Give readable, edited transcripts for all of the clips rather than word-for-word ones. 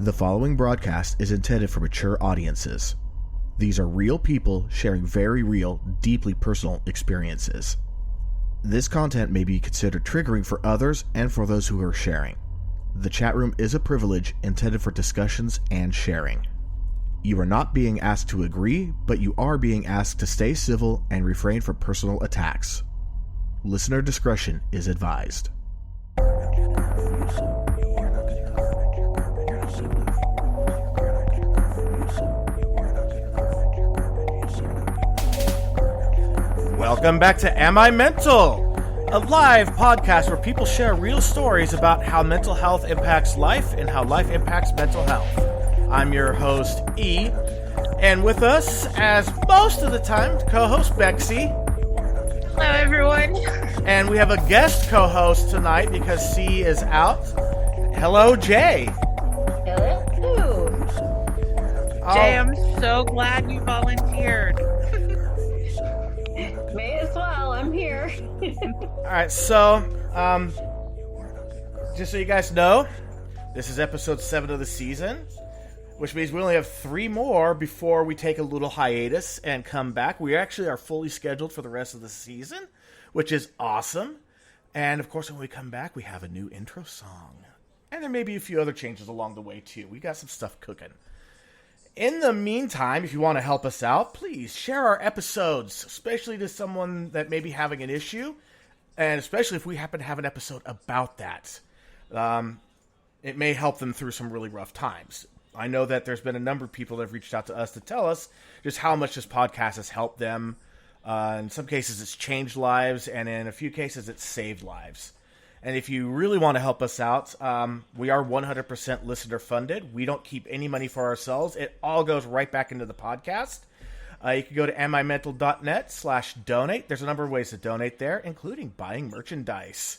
The following broadcast is intended for mature audiences. These are real people sharing very real, deeply personal experiences. This content may be considered triggering for others and for those who are sharing. The chat room is a privilege intended for discussions and sharing. You are not being asked to agree, but you are being asked to stay civil and refrain from personal attacks. Listener discretion is advised. Welcome back to Am I Mental? A live podcast where people share real stories about how mental health impacts life and how life impacts mental health. I'm your host, E, and with us, as most of the time, co-host Bexy. Hello, everyone. And we have a guest co-host tonight because C is out. Hello, Jay. Hello. Jay, I'm so glad you volunteered. May as well. I'm here. All right, so just so you guys know, this is episode 7 of the season, which means we only have 3 more before we take a little hiatus and come back. We actually are fully scheduled for the rest of the season, which is awesome. And of course, when we come back, we have a new intro song. And there may be a few other changes along the way, too. We got some stuff cooking. In the meantime, if you want to help us out, please share our episodes, especially to someone that may be having an issue, and especially if we happen to have an episode about that. It may help them through some really rough times. I know that there's been a number of people that have reached out to us to tell us just how much this podcast has helped them. In some cases, it's changed lives, and in a few cases, it's saved lives. And if you really want to help us out, we are 100% listener funded. We don't keep any money for ourselves. It all goes right back into the podcast. You can go to amimental.net/donate. There's a number of ways to donate there, including buying merchandise.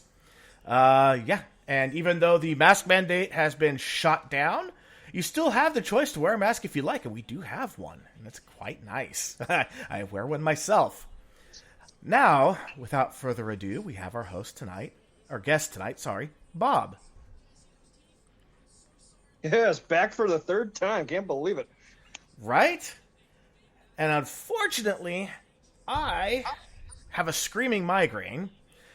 And even though the mask mandate has been shot down, you still have the choice to wear a mask if you like, and we do have one, and that's quite nice. I wear one myself. Now, without further ado, we have our guest tonight, Bob. Yes, back for the 3rd time. Can't believe it. Right? And unfortunately, I have a screaming migraine,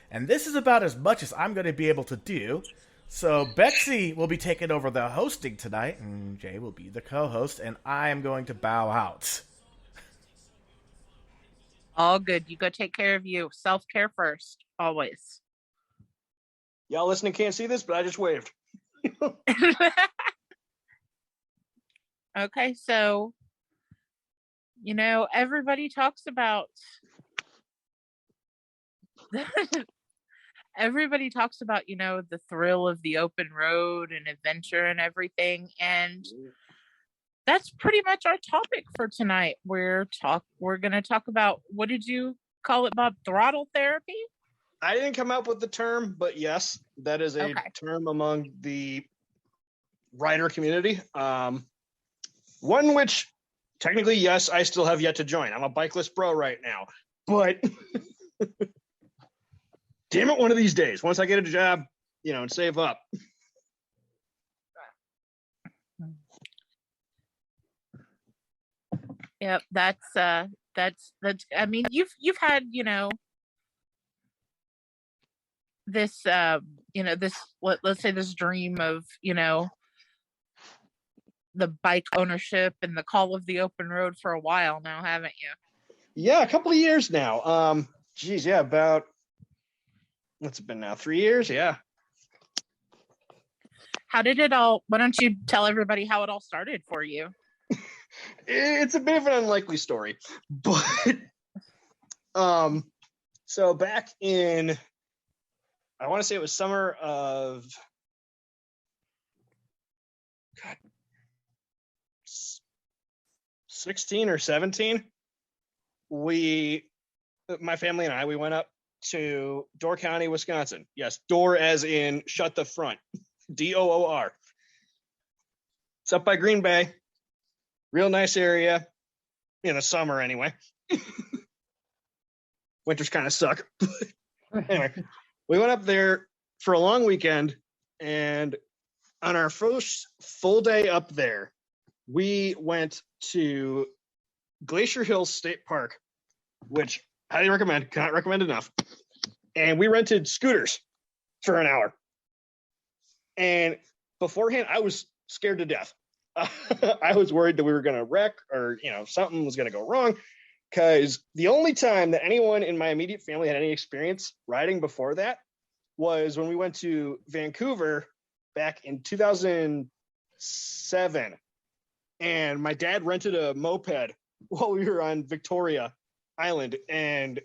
and this is about as much as I'm going to be able to do. So Bexy will be taking over the hosting tonight, and Jay will be the co-host, and I am going to bow out. All good. You go take care of you. Self-care first, always. Y'all listening can't see this, but I just waved. Okay, so, everybody talks about the thrill of the open road and adventure and everything, and that's pretty much our topic for tonight. We're going to talk about, what did you call it, Bob? Throttle therapy? I didn't come up with the term, but yes, that is a term among the rider community. One which, technically, yes, I still have yet to join. I'm a bikeless bro right now, but damn it, one of these days, once I get a job, and save up. Yep, that's. I mean, you've had, this, let's say this dream of, the bike ownership and the call of the open road for a while now, haven't you? Yeah, a couple of years now. About, what's it been now? 3 years? Yeah. Why don't you tell everybody how it all started for you? It's a bit of an unlikely story, but, so back in, I want to say it was summer of 16 or 17. My family and we went up to Door County, Wisconsin. Yes, door as in shut the front. DOOR. It's up by Green Bay. Real nice area. In the summer, anyway. Winters kind of suck. Anyway, we went up there for a long weekend, and on our first full day up there, we went to Glacier Hills State Park, which highly recommend, cannot recommend enough. And we rented scooters for an hour. And beforehand, I was scared to death. I was worried that we were going to wreck or, something was going to go wrong. Because the only time that anyone in my immediate family had any experience riding before that was when we went to Vancouver back in 2007. And my dad rented a moped while we were on Victoria Island. And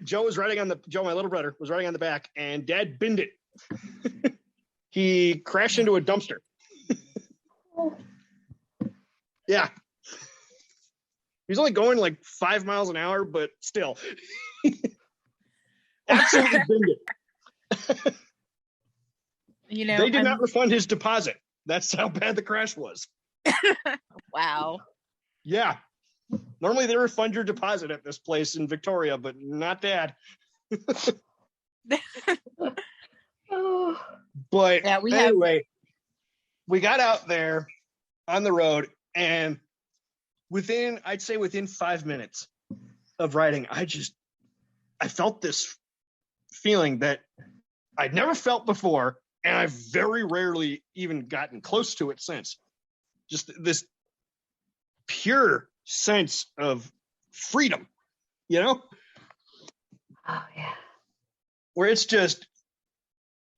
Joe, my little brother, was riding on the back, and Dad binned it. He crashed into a dumpster. Yeah. He's only going like 5 miles an hour, but still. Absolutely binned it. They did not refund his deposit. That's how bad the crash was. Wow. Yeah. Normally they refund your deposit at this place in Victoria, but not Dad. But yeah, we got out there on the road, and within 5 minutes of riding, I felt this feeling that I'd never felt before, and I've very rarely even gotten close to it since. Just this pure sense of freedom, Oh, yeah. where it's just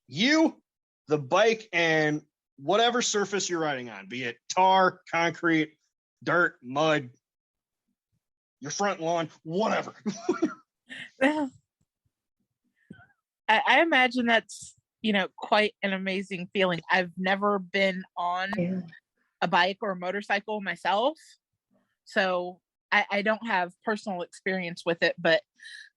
you, the bike, and whatever surface you're riding on, be it tar, concrete, dirt, mud, your front lawn, whatever. I imagine that's, quite an amazing feeling. I've never been on a bike or a motorcycle myself, so I don't have personal experience with it, but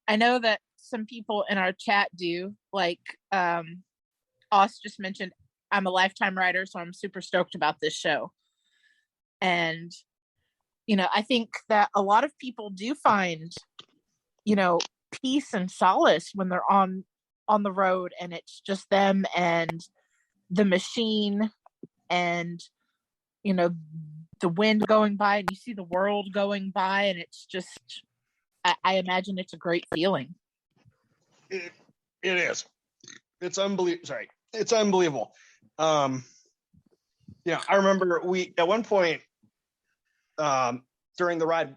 I know that some people in our chat do. Like Oz just mentioned, I'm a lifetime rider, so I'm super stoked about this show. And I think that a lot of people do find peace and solace when they're on the road, and it's just them and the machine, and the wind going by, and you see the world going by, and it's just I imagine it's a great feeling. It is. It's unbelievable. Sorry, it's unbelievable. I remember we at one point during the ride,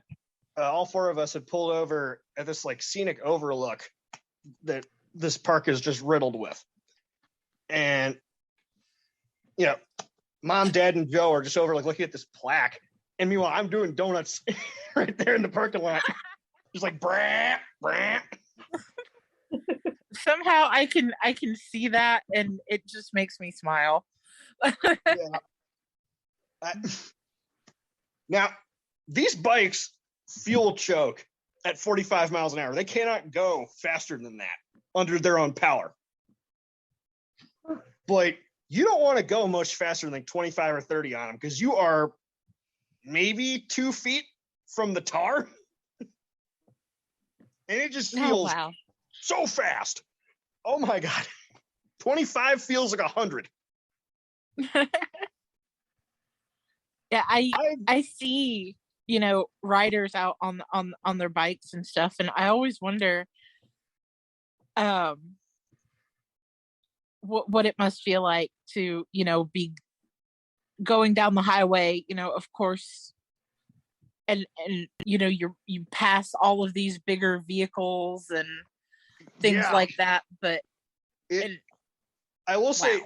all four of us had pulled over at this like scenic overlook that this park is just riddled with, and Mom, Dad, and Joe are just over like looking at this plaque, and meanwhile I'm doing donuts right there in the parking lot, just like brah, brah. Somehow I can see that, and it just makes me smile. Yeah. Now, these bikes fuel choke at 45 miles an hour. They cannot go faster than that under their own power. But you don't want to go much faster than 25 or 30 on them, because you are maybe 2 feet from the tar. And it just feels so fast. Oh my God. 25 feels like 100. Yeah, I see, riders out on their bikes and stuff, and I always wonder what it must feel like to, be going down the highway, of course, and you pass all of these bigger vehicles and things like that, but I will say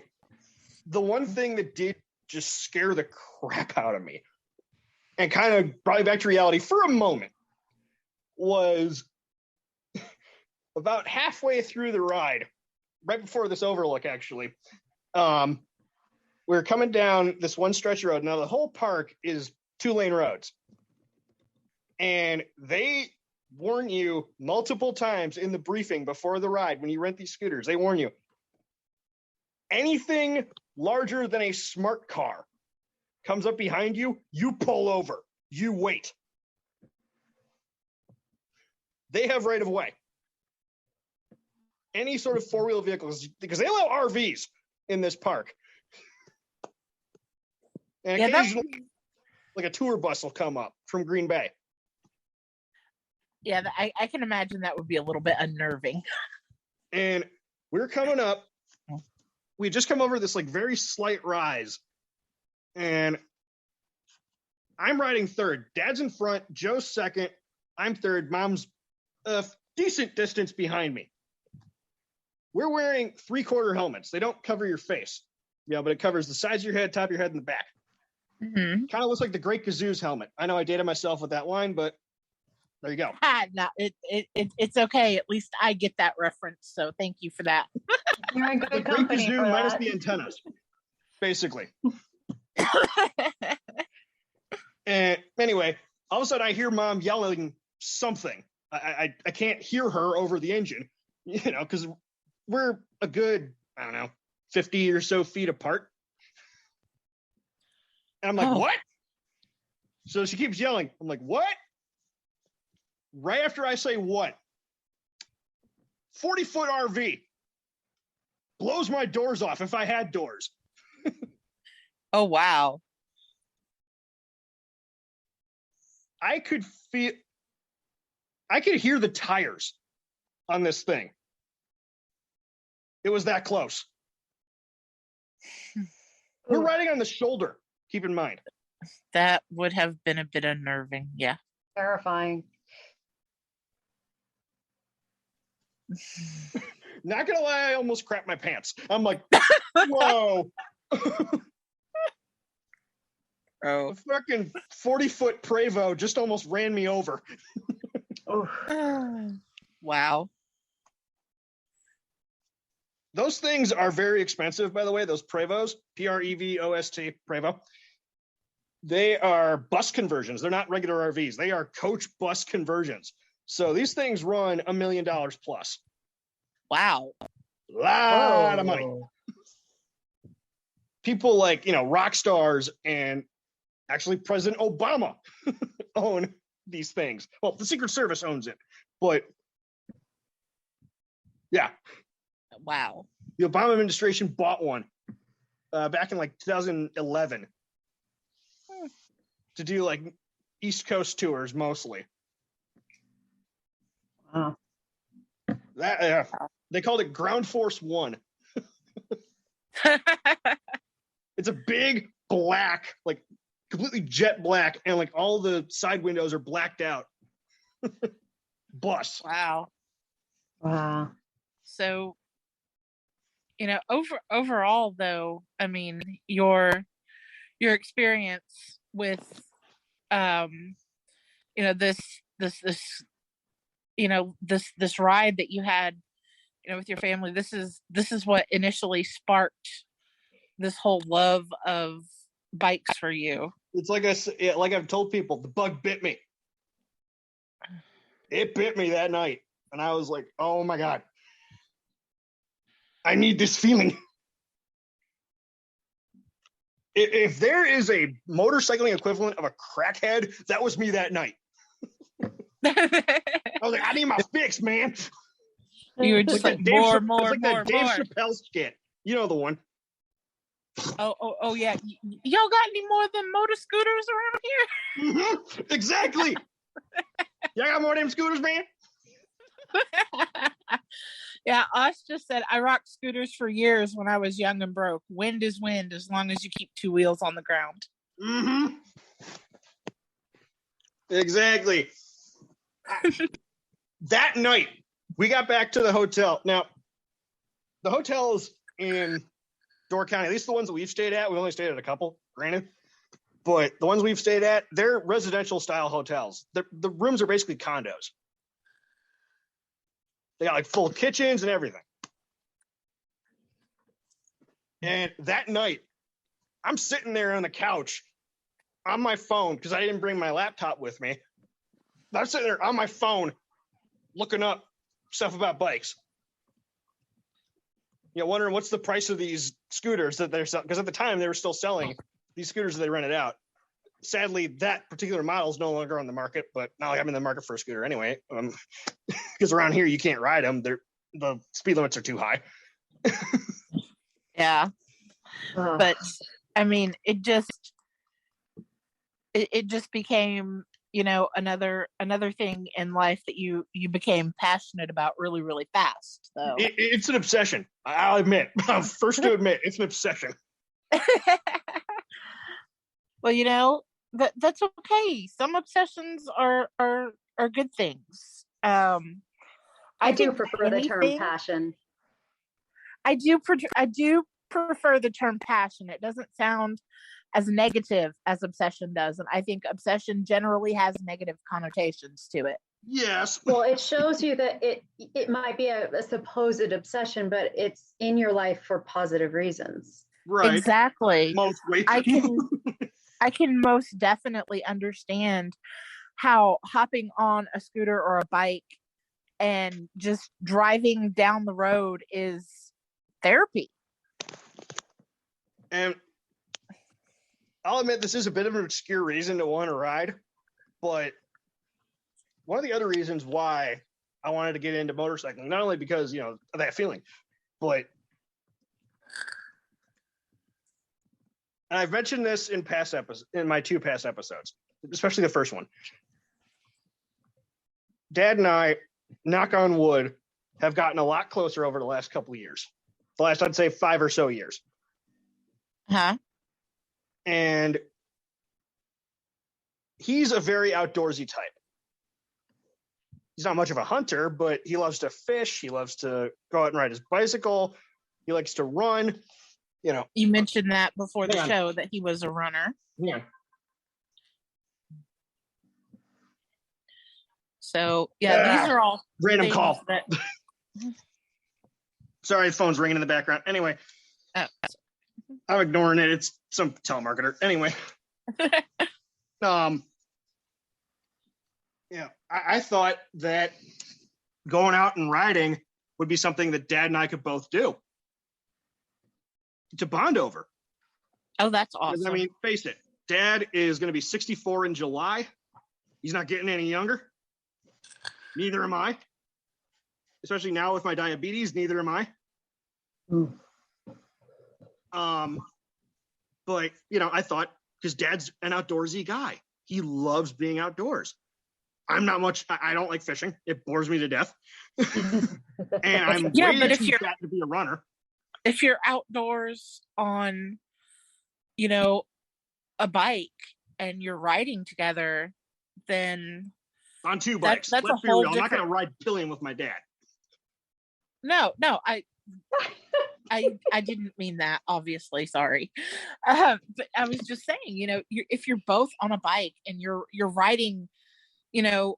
the one thing that did just scare the crap out of me and kind of brought me back to reality for a moment was about halfway through the ride, right before this overlook, actually. We're coming down this one stretch of road. Now, the whole park is 2-lane roads. And they warn you multiple times in the briefing before the ride, when you rent these scooters, they warn you, anything larger than a smart car comes up behind you, you pull over, you wait. They have right of way. Any sort of 4-wheel vehicles, because they allow RVs in this park. And Yeah, occasionally, like a tour bus will come up from Green Bay. yeah, I can imagine that would be a little bit unnerving. And we're coming up. We just come over this like very slight rise. And I'm riding third. Dad's in front. Joe's second. I'm third. Mom's a decent distance behind me. We're wearing 3/4 helmets. They don't cover your face. Yeah, but it covers the sides of your head, top of your head, and the back. Mm-hmm. Kind of looks like the Great Gazoo's helmet. I know I dated myself with that line, but there you go. No, it's okay. At least I get that reference. So thank you for that. You're in The good Great company Gazoo for minus that. the antennas, basically. And anyway, all of a sudden I hear Mom yelling something. I can't hear her over the engine, because we're a good, 50 or so feet apart. And I'm like, Oh. what? So she keeps yelling. I'm like, what? Right after I say what? 40-foot RV blows my doors off if I had doors. Oh, wow. I could hear the tires on this thing. It was that close. We're riding on the shoulder, keep in mind. That would have been a bit unnerving. Yeah. Terrifying. Not gonna lie, I almost crapped my pants. I'm like, whoa. Oh. A fucking 40-foot Prevost just almost ran me over. Wow. Those things are very expensive, by the way, those Prevosts, Prevost, Prevost. They are bus conversions. They're not regular RVs. They are coach bus conversions. So these things run $1 million plus. Wow. Lot of money. People like, rock stars and actually President Obama own these things. Well, the Secret Service owns it, but yeah. Wow. The Obama administration bought one back in like 2011 to do like East Coast tours mostly. Wow. That they called it Ground Force One. It's a big black, like completely jet black, and like all the side windows are blacked out. Bus. Wow. Wow. So, overall though, I mean, your experience with this ride that you had, with your family, this is what initially sparked this whole love of bikes for you. It's like like I've told people, the bug bit me. It bit me that night, and I was like, "Oh my god, I need this feeling." If there is a motorcycling equivalent of a crackhead, that was me that night. I was like, "I need my fix, man." You were just like, that more, that Dave more. Chappelle skit. You know the one. Oh yeah. Y'all got any more than motor scooters around here? Mm-hmm. Exactly. Y'all got more of them scooters, man? Yeah, Us just said, I rocked scooters for years when I was young and broke. Wind is wind as long as you keep two wheels on the ground. Mm-hmm. Exactly. That night, we got back to the hotel. Now, the hotels in Door County, at least the ones that we've stayed at, we only stayed at a couple, granted. But the ones we've stayed at, they're residential style hotels. The rooms are basically condos. They got like full kitchens and everything. And that night, I'm sitting there on the couch on my phone because I didn't bring my laptop with me. I'm sitting there on my phone looking up stuff about bikes. Wondering what's the price of these scooters that they're selling. Because at the time, they were still selling these scooters that they rented out. Sadly, that particular model is no longer on the market, but not like I'm in the market for a scooter anyway. Because around here, you can't ride them. The speed limits are too high. Yeah. But, I mean, it just, it just became, another thing in life that you became passionate about really, really fast. So It's an obsession. I'll admit. I'm first to admit it's an obsession. well, that's okay. Some obsessions are good things. I do think prefer the term passion. I do prefer the term passion. It doesn't sound as negative as obsession does, and I think obsession generally has negative connotations to it. Yes. Well, it shows you that it might be a supposed obsession, but it's in your life for positive reasons. Right. Exactly. Mostly. I can most definitely understand how hopping on a scooter or a bike and just driving down the road is therapy. And I'll admit this is a bit of an obscure reason to want to ride, but one of the other reasons why I wanted to get into motorcycling, not only because, of that feeling, but, and I've mentioned this in my 2 past episodes, especially the first one. Dad and I, knock on wood, have gotten a lot closer over the last couple of years. The last, I'd say, 5 or so years. Huh? And he's a very outdoorsy type. He's not much of a hunter, but he loves to fish. He loves to go out and ride his bicycle. He likes to run. You mentioned that before the Yeah. show that he was a runner. Yeah. So these are all Random things call. that Sorry, the phone's ringing in the background. Anyway, oh. I'm ignoring it. It's some telemarketer. Anyway. I thought that going out and riding would be something that Dad and I could both do to bond over. Oh, that's awesome. I mean, face it, Dad is going to be 64 in July. He's not getting any younger. Neither am I. Especially now with my diabetes, neither am I. But I thought, because Dad's an outdoorsy guy, he loves being outdoors. I'm not much. I don't like fishing. It bores me to death. And I'm way too fat to be a runner. If you're outdoors on, a bike and you're riding together, then on 2 bikes. That's Let's a be whole real. I'm not going to different- ride pillion with my dad. No, I didn't mean that, obviously. Sorry. But I was just saying, if you're both on a bike and you're riding, to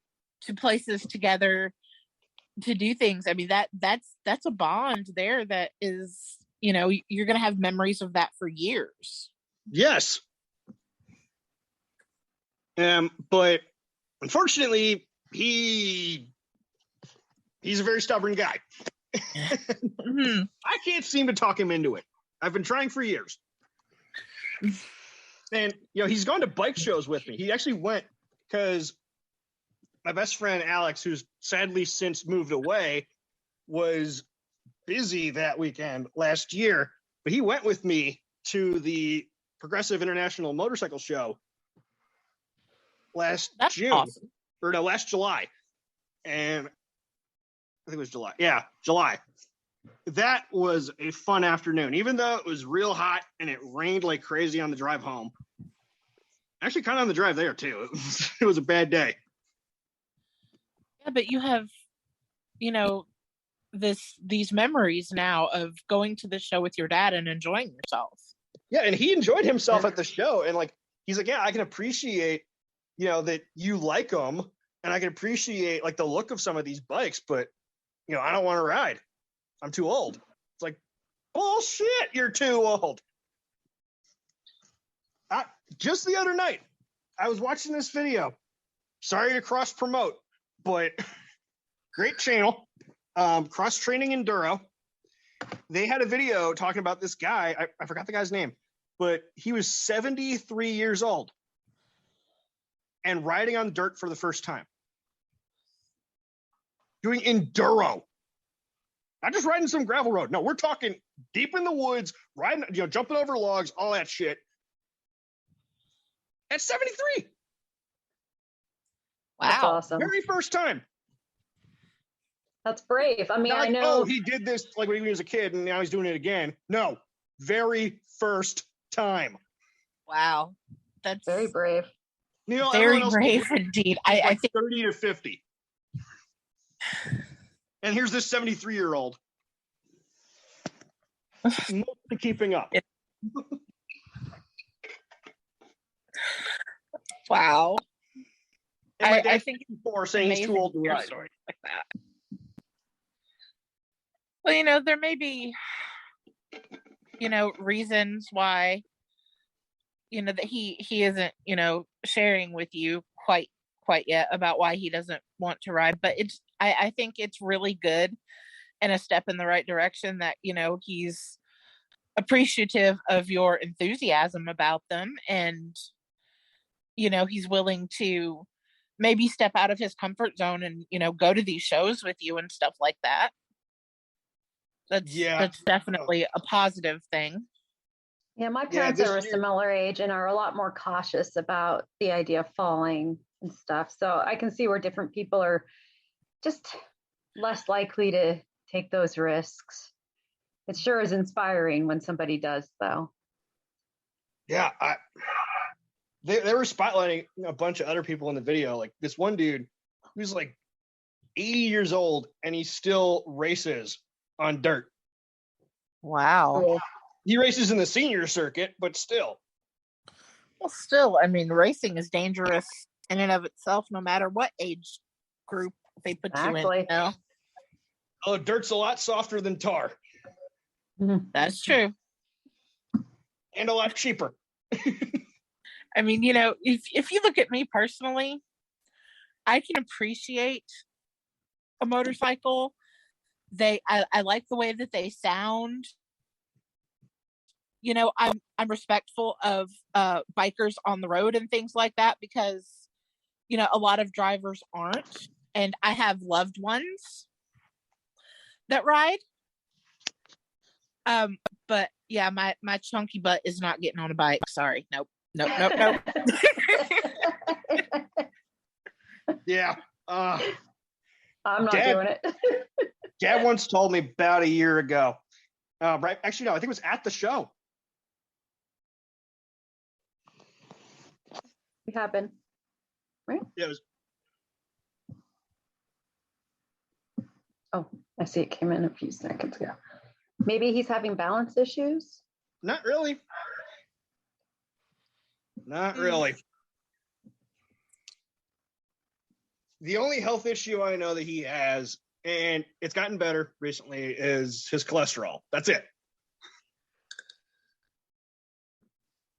places together to do things, I mean, that's a bond there that is, you're going to have memories of that for years. Yes. But unfortunately, he's a very stubborn guy. I can't seem to talk him into it. I've been trying for years. And, he's gone to bike shows with me. He actually went because my best friend, Alex, who's sadly since moved away, was busy that weekend last year. But he went with me to the Progressive International Motorcycle Show last June. Awesome. Or no, last July. And I think it was July. Yeah, July. That was a fun afternoon, even though it was real hot and it rained like crazy on the drive home. Actually, kind of on the drive there, too. It was a bad day. Yeah, but you have, these memories now of going to the show with your dad and enjoying yourself. Yeah, and he enjoyed himself at the show. And, he's like, yeah, I can appreciate, that you like them. And I can appreciate, the look of some of these bikes. But, I don't want to ride. I'm too old. It's like, bullshit, you're too old. Just the other night, I was watching this video. Sorry to cross promote, but great channel. Cross Training Enduro. They had a video talking about this guy. I forgot the guy's name, but he was 73 years old and riding on dirt for the first time. Doing enduro. Not just riding some gravel road. No, we're talking deep in the woods, riding, jumping over logs, all that shit. at 73. That's Wow. awesome. Very first time. That's brave. I mean, Not I like, know. oh, he did this like when he was a kid and now he's doing it again. No, very first time. Wow. That's Very brave. You know, very everyone else brave indeed. I think 30 to 50. And here's this 73-year-old. Mostly keeping up. wow. And my I dad's think 54 saying he's too old to hear ride. stories like that. Well, you know, there may be, you know, reasons why, you know, that he isn't, you know, sharing with you quite yet about why he doesn't want to ride. But it's I think it's really good and a step in the right direction that, you know, he's appreciative of your enthusiasm about them, and you know, he's willing to maybe step out of his comfort zone and, you know, go to these shows with you and stuff like that. That's definitely a positive thing. Yeah, my parents are a year- similar age and are a lot more cautious about the idea of falling and stuff. So I can see where different people are just less likely to take those risks. It sure is inspiring when somebody does, though. Yeah, they were spotlighting a bunch of other people in the video. Like this one dude who's like 80 years old and he still races on dirt. Wow. He races in the senior circuit, but still. Well, still, I mean, racing is dangerous in and of itself, no matter what age group they put you in. Exactly. You know? Oh, dirt's a lot softer than tar That's true. and a lot cheaper. I mean, you know, if you look at me personally, I can appreciate a motorcycle. I like the way that they sound. You know, I'm respectful of bikers on the road and things like that, because, you know, a lot of drivers aren't, and I have loved ones that ride. But yeah, my chunky butt is not getting on a bike. Sorry. Nope. Yeah. I'm not Dad- doing it. Dad once told me about a year ago. Right? Actually, no, I think it was at the show. It happened. Right? Yeah, it was. Oh, I see it came in a few seconds ago. Maybe he's having balance issues. Not really. Not really. The only health issue I know that he has, and it's gotten better recently, is his cholesterol. That's it.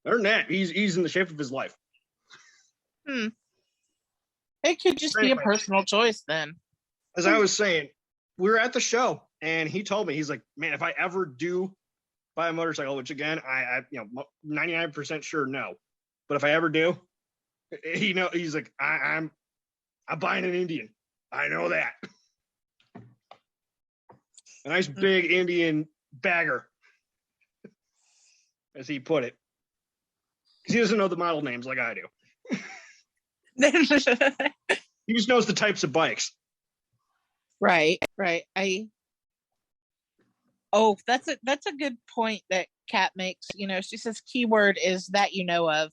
Other than that, he's in the shape of his life. It could just be a personal choice then. As I was saying, we were at the show, and he told me, he's like, man, if I ever do buy a motorcycle, which again, I 99% sure no, but if I ever do, he's like, I'm buying an Indian. I know that. A nice big Indian bagger, as he put it. Because he doesn't know the model names like I do. He just knows the types of bikes. Right. That's a good point that Kat makes. You know, she says keyword is that you know of.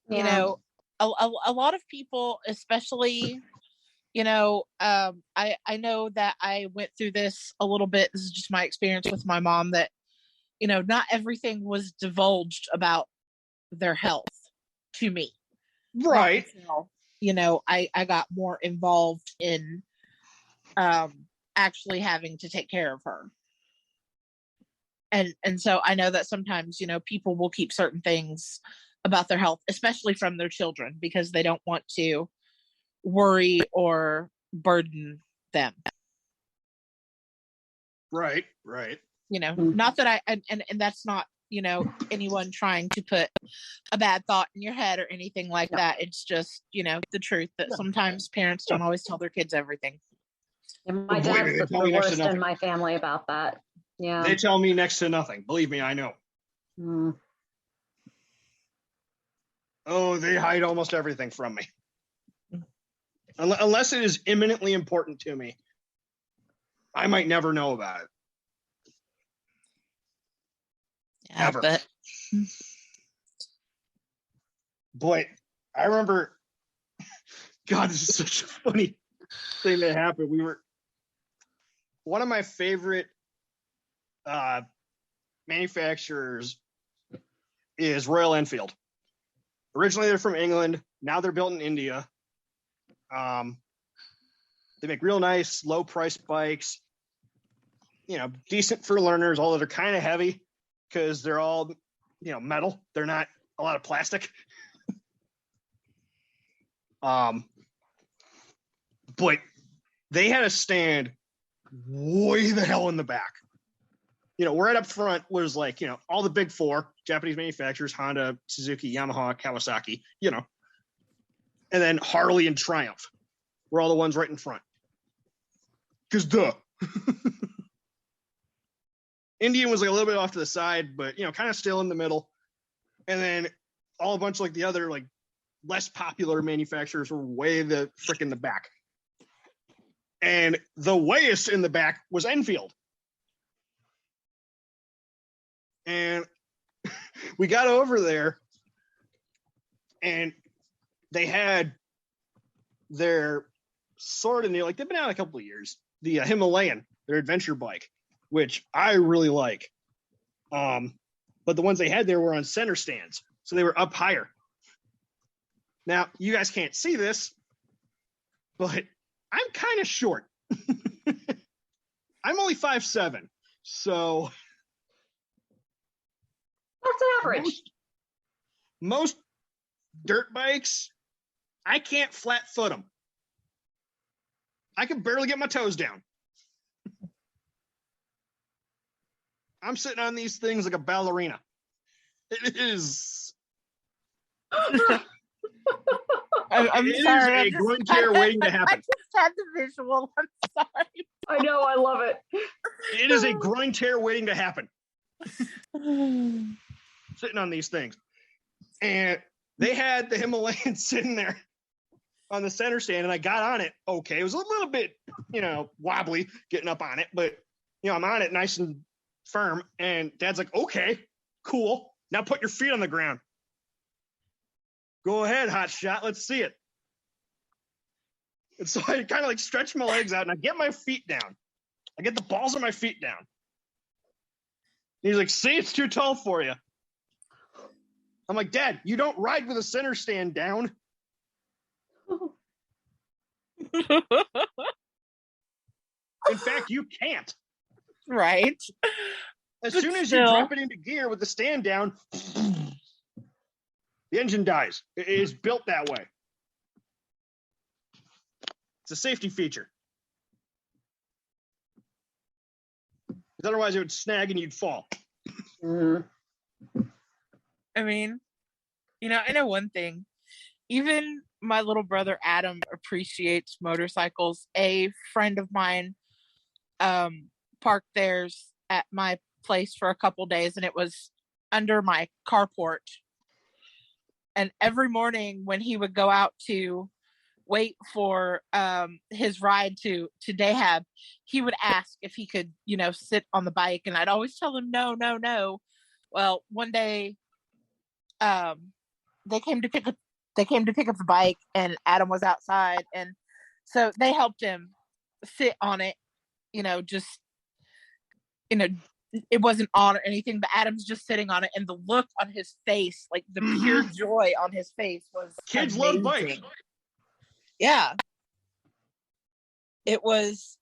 Yeah. You know, a lot of people, especially, you know, I know that I went through this a little bit. This is just my experience with my mom, that, you know, not everything was divulged about their health to me. Right. Until, you know, I got more involved in actually having to take care of her. And so I know that sometimes, you know, people will keep certain things about their health, especially from their children, because they don't want to worry or burden them. Right. You know, not that and that's not, you know, anyone trying to put a bad thought in your head or anything like that. It's just, you know, the truth that sometimes parents don't always tell their kids everything. And my Believe me, dad's they the tell me next to worst nothing. in my family about that. Yeah. They tell me next to nothing. Believe me, I know. Oh, they hide almost everything from me. Unless it is imminently important to me. I might never know about it. Yeah, Ever. but But I remember, God, this is such a funny thing that happened. One of my favorite manufacturers is Royal Enfield. Originally, they're from England. Now they're built in India. They make real nice, low-priced bikes. Decent for learners, although they're kind of heavy because they're all, metal. They're not a lot of plastic. But they had a stand way the hell in the back. Right up front was like, all the big four Japanese manufacturers, Honda, Suzuki, Yamaha, Kawasaki, and then Harley and Triumph were all the ones right in front. Because duh. Indian was like a little bit off to the side, but, kind of still in the middle. And then a bunch of like the other like less popular manufacturers were way the frick in the back. And the wayest in the back was Enfield. And we got over there and they had their sort of new, like they've been out a couple of years, the Himalayan, their adventure bike, which I really like. But the ones they had there were on center stands. So they were up higher. Now, you guys can't see this, but I'm kind of short. I'm only 5'7". So That's average. Most dirt bikes, I can't flat foot them. I can barely get my toes down. I'm sitting on these things like a ballerina. It is. I'm It sorry. is a groin tear waiting to happen. I just had the visual. I'm sorry. I know, I love it. It is a groin tear waiting to happen. Sitting on these things. And they had the Himalayan sitting there on the center stand, and I got on it. Okay, it was a little bit, wobbly getting up on it, but, I'm on it nice and firm. And Dad's like, okay, cool. Now put your feet on the ground. Go ahead, hot shot. Let's see it. And so I kind of like stretch my legs out and I get my feet down. I get the balls of my feet down. And he's like, see, it's too tall for you. I'm like, Dad, you don't ride with a center stand down. In fact, you can't. Right. As But soon as still. you drop it into gear with the stand down, the engine dies. It is built that way. It's a safety feature. Because otherwise it would snag and you'd fall. Mhm. I mean, I know one thing. Even my little brother Adam appreciates motorcycles. A friend of mine parked theirs at my place for a couple days, and it was under my carport. And every morning when he would go out to wait for his ride to Dahab, he would ask if he could, sit on the bike, and I'd always tell him no, no, no. Well, one day they came to pick up the bike, and Adam was outside, and so they helped him sit on it, just it wasn't on or anything, but Adam's just sitting on it, and the look on his face, like the pure joy on his face, was Kids amazing. love bikes. Yeah. It was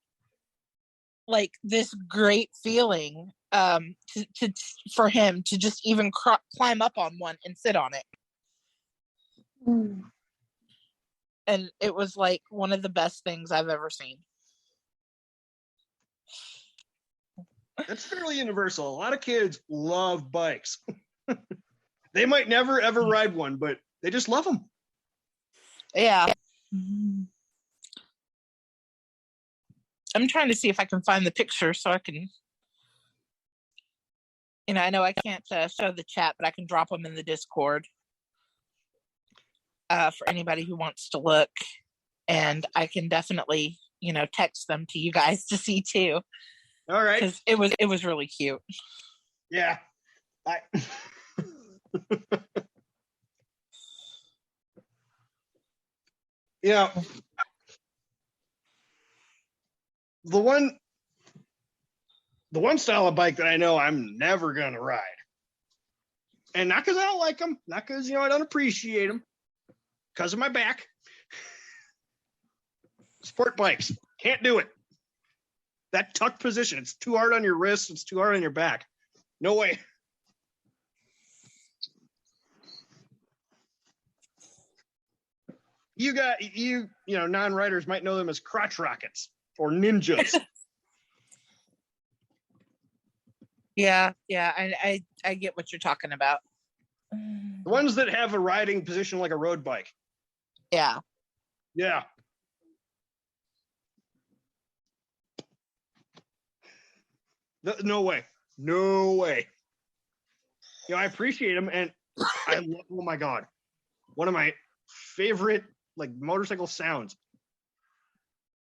like this great feeling for him to just even climb up on one and sit on it. Mm. And it was like one of the best things I've ever seen. That's fairly universal. A lot of kids love bikes. They might never, ever ride one, but they just love them. Yeah. I'm trying to see if I can find the picture so I can, I know I can't show the chat, but I can drop them in the Discord. for anybody who wants to look. And I can definitely, text them to you guys to see too. All right. Because it was really cute. Yeah. The one style of bike that I know I'm never gonna ride, and not because I don't like them, not because I don't appreciate them, because of my back. Sport bikes, can't do it. That tuck position, it's too hard on your wrists, it's too hard on your back. No way. You non-riders might know them as crotch rockets or ninjas. Yeah, I get what you're talking about. The ones that have a riding position like a road bike. Yeah. Yeah. No way. No way. I appreciate them, and I love, oh my God. One of my favorite motorcycle sounds.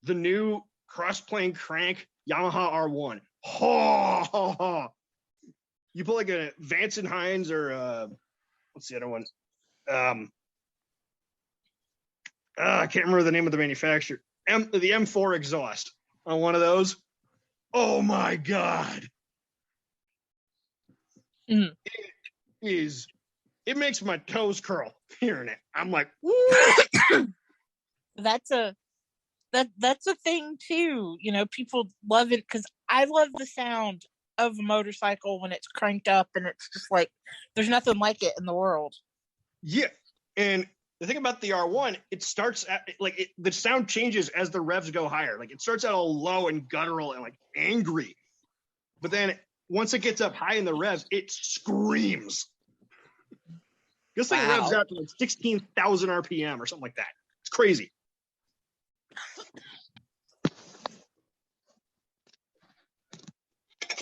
The new cross-plane crank Yamaha R1. Oh, you put a Vance and Hines or what's the other one? I can't remember the name of the manufacturer. The M4 exhaust on one of those. Oh my God. Mm. It makes my toes curl hearing it. I'm like, woo! That's a thing too. People love it because I love the sound of a motorcycle when it's cranked up, and it's just there's nothing like it in the world. Yeah. And the thing about the R1, it starts at the sound changes as the revs go higher. It starts out all low and guttural and angry. But then once it gets up high in the revs, it screams. This thing revs out to 16,000 RPM or something like that. It's crazy.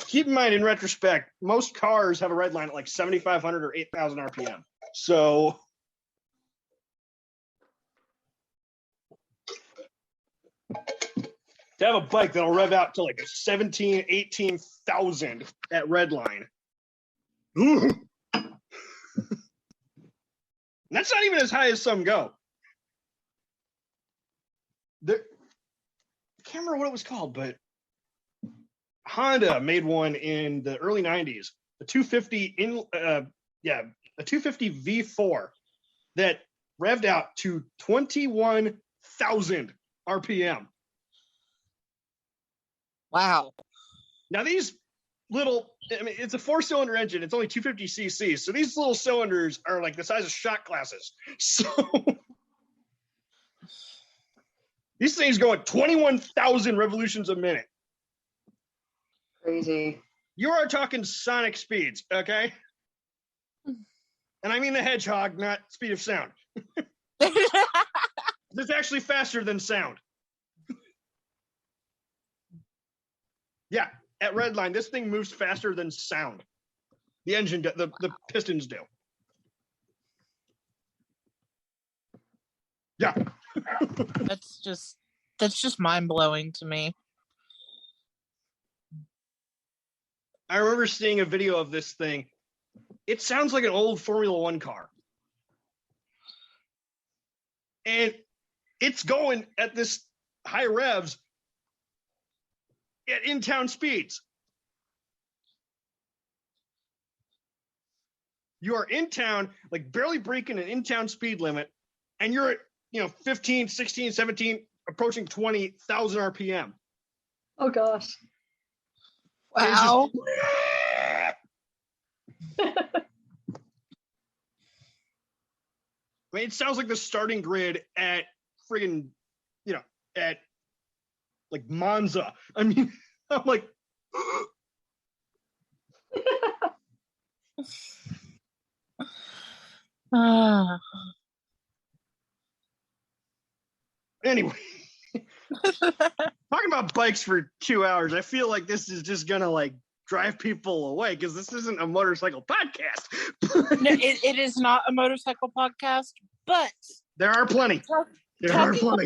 Keep in mind, in retrospect, most cars have a red line at 7,500 or 8,000 RPM. So to have a bike that'll rev out to 17, 18,000 at red line. That's not even as high as some go. I can't remember what it was called, but Honda made one in the early 90s, a 250 a 250 V4 that revved out to 21,000 RPM. Wow. Now these it's a 4-cylinder engine. It's only 250 cc. So these little cylinders are the size of shot glasses. So these things go at 21,000 revolutions a minute. Crazy. You are talking sonic speeds, okay? And I mean the hedgehog, not speed of sound. It's actually faster than sound. Yeah, at redline, this thing moves faster than sound. The engine, the pistons do. Yeah. That's just mind-blowing to me. I remember seeing a video of this thing. It sounds like an old Formula One car. And it's going at this high revs at in-town speeds. You are in town, barely breaking an in-town speed limit, and you're at 15, 16, 17, approaching 20,000 RPM. Oh gosh. Wow. It sounds like the starting grid at friggin', at Monza. I mean, I'm like, anyway, talking about bikes for 2 hours, I feel like this is just gonna drive people away because this isn't a motorcycle podcast. No, it is not a motorcycle podcast, but There are plenty. There are plenty.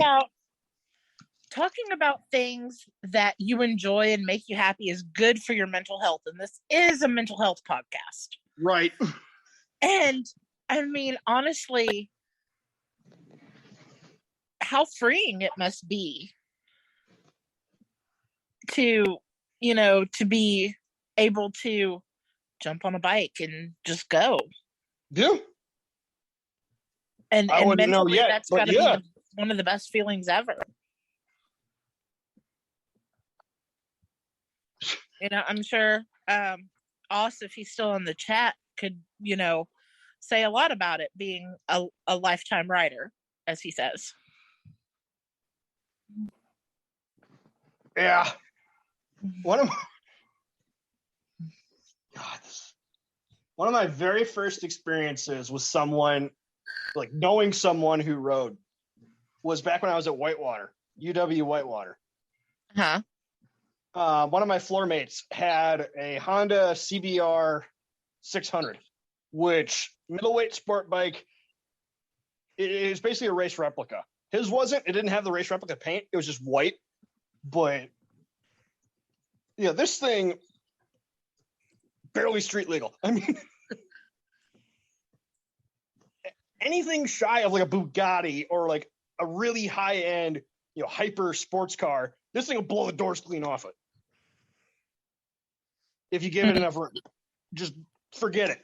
Talking about things that you enjoy and make you happy is good for your mental health. And this is a mental health podcast. Right. And I mean, honestly, how freeing it must be to, to be able to jump on a bike and just go. Yeah. And I wouldn't know mentally, yet, that's but got to yeah. be one of the best feelings ever. I'm sure Oz, if he's still in the chat, could, say a lot about it being a lifetime rider, as he says. Yeah. One of my very first experiences with someone, like knowing someone who rode, was back when I was at Whitewater, UW Whitewater. Huh? One of my floor mates had a Honda CBR 600, which middleweight sport bike. It is basically a race replica. His wasn't. It didn't have the race replica paint. It was just white. But yeah, this thing barely street legal. I mean, anything shy of like a Bugatti or like a really high end, hyper sports car, this thing will blow the doors clean off it. If you give it enough room, just forget it.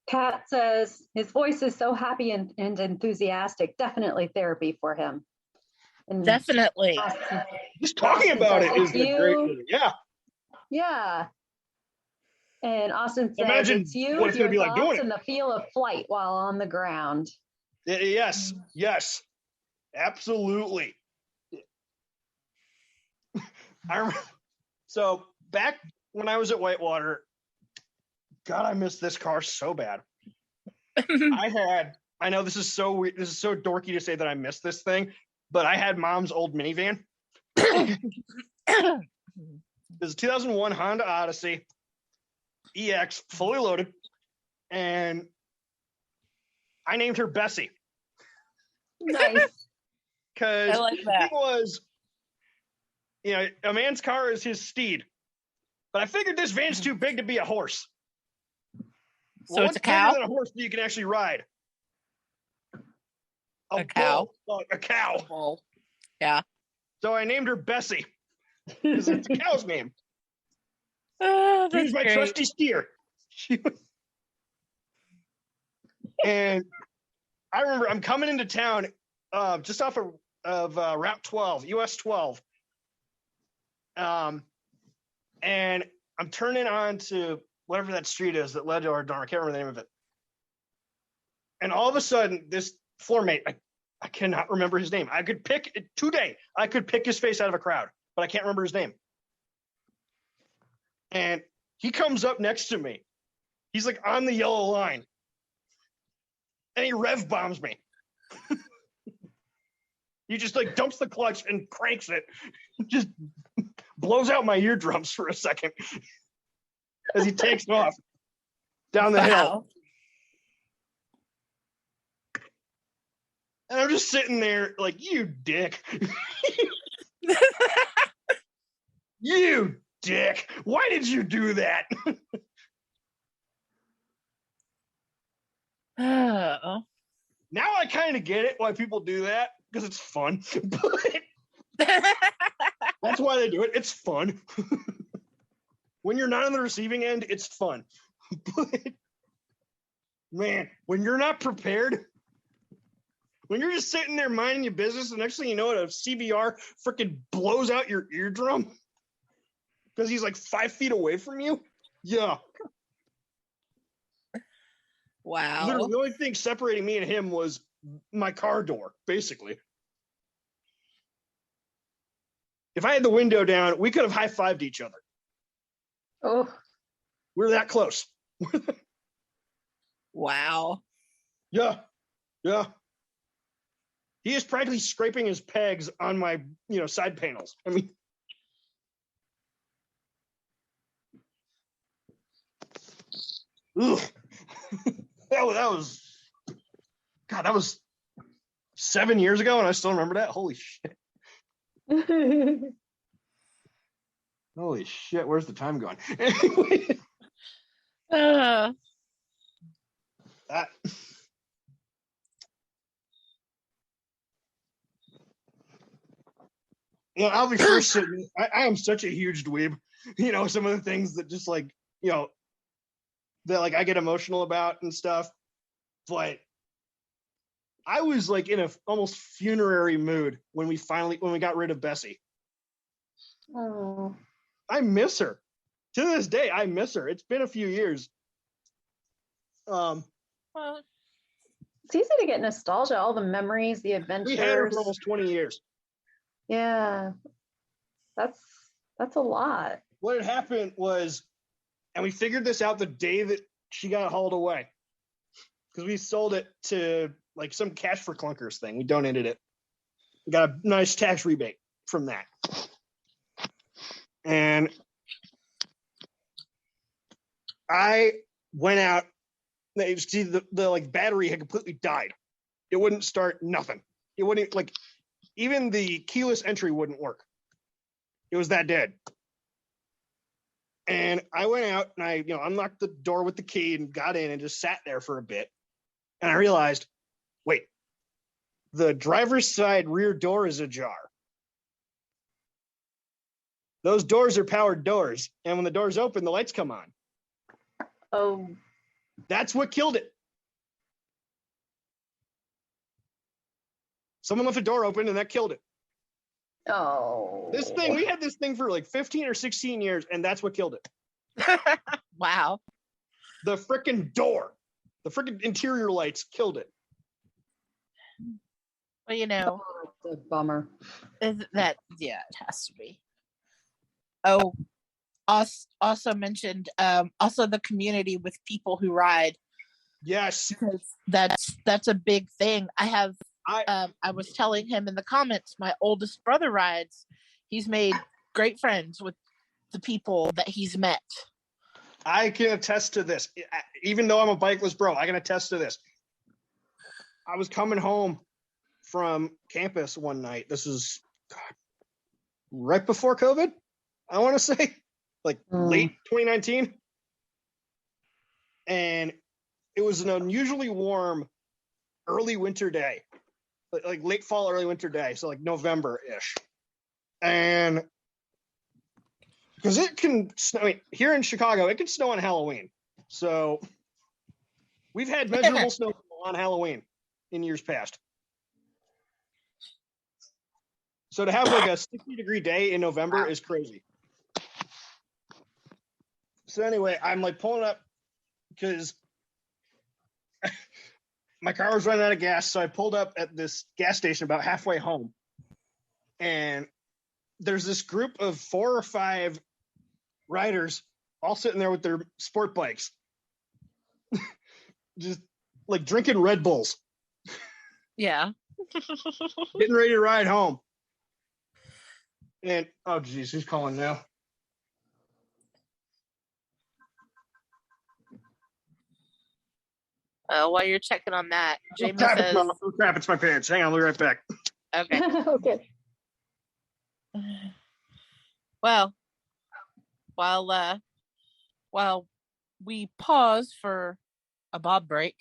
Pat says his voice is so happy and enthusiastic. Definitely therapy for him. And Definitely. Just talking about it is a great. Yeah. Yeah. And Austin says, Imagine it's you, what it's your gonna be like thoughts, doing it. and the feel of flight while on the ground. Yes. Absolutely. So back when I was at Whitewater, God, I miss this car so bad. I know this is so weird. This is so dorky to say that I miss this thing, but I had mom's old minivan. It was a 2001 Honda Odyssey EX, fully loaded, and I named her Bessie. Nice. Because I like that. it was, a man's car is his steed. But I figured this van's too big to be a horse. So it's a cow? Bigger than a horse that you can actually ride? A cow. Bull. A cow. Bull. Yeah. So I named her Bessie. Because it's a cow's name. Oh, She was my trusty steer. And I remember I'm coming into town just off of Route 12, US 12. And I'm turning on to whatever that street is that led to our dorm. I can't remember the name of it. And all of a sudden, this floor mate, I cannot remember his name. I could pick his face out of a crowd, but I can't remember his name. And he comes up next to me. He's like on the yellow line. And he rev bombs me. He just like dumps the clutch and cranks it. Just blows out my eardrums for a second as he takes off down the hill. And I'm just sitting there like, you dick. You dick. Why did you do that? Oh. Now I kind of get it why people do that, because it's fun. But that's why they do it. It's fun. When you're not on the receiving end, it's fun. But man, when you're not prepared, when you're just sitting there minding your business, the next thing you know, a CBR freaking blows out your eardrum because he's like 5 feet away from you. Yeah. Wow. Literally, the only thing separating me and him was my car door, basically. If I had the window down, we could have high-fived each other. Oh. We're that close. Wow. Yeah. He is practically scraping his pegs on my, side panels. I mean, ugh. that was God, that was 7 years ago, and I still remember that. Holy shit! Holy shit! Where's the time going? Anyway, Uh, that, I'll be first. I am such a huge dweeb. Some of the things that just like that like I get emotional about and stuff. But I was like in a almost funerary mood when we got rid of Bessie. Oh. I miss her. To this day, I miss her. It's been a few years. well, It's easy to get nostalgia, all the memories, the adventures. We had her for almost 20 years. Yeah. That's a lot. What had happened was, and we figured this out the day that she got hauled away, because we sold it to like some Cash for Clunkers thing. We donated it. We got a nice tax rebate from that. And I went out. See, the like battery had completely died. It wouldn't start. Nothing. It wouldn't like even the keyless entry wouldn't work. It was that dead. And I went out and I unlocked the door with the key and got in and just sat there for a bit. And I realized, wait, the driver's side rear door is ajar. Those doors are powered doors. And when the doors open, the lights come on. Oh. That's what killed it. Someone left a door open and that killed it. Oh. We had this thing for like 15 or 16 years, and that's what killed it. wow. The freaking door. The freaking interior lights killed it. Well, It's a bummer. it has to be. Oh, also mentioned also the community with people who ride. Yes. Because that's a big thing. I was telling him in the comments, my oldest brother rides. He's made great friends with the people that he's met. I can attest to this. Even though I'm a bikeless bro, I can attest to this. I was coming home from campus one night. This is right before COVID, I want to say, like late 2019. And it was an unusually warm early winter day. Like late fall, early winter day, so like November-ish. And because it can snow here in Chicago, it can snow on Halloween. So we've had measurable snow on Halloween in years past. So to have like a 60-degree day in November is crazy. So anyway, I'm like pulling up because my car was running out of gas, so I pulled up at this gas station about halfway home. And there's this group of 4 or 5 riders all sitting there with their sport bikes. Just like drinking Red Bulls. Yeah. Getting ready to ride home. And, oh, geez, who's calling now? While you're checking on that, Jamie Crap, says, it's my parents. Hang on, I'll be right back. okay. Okay. Well, while we pause for a bob break,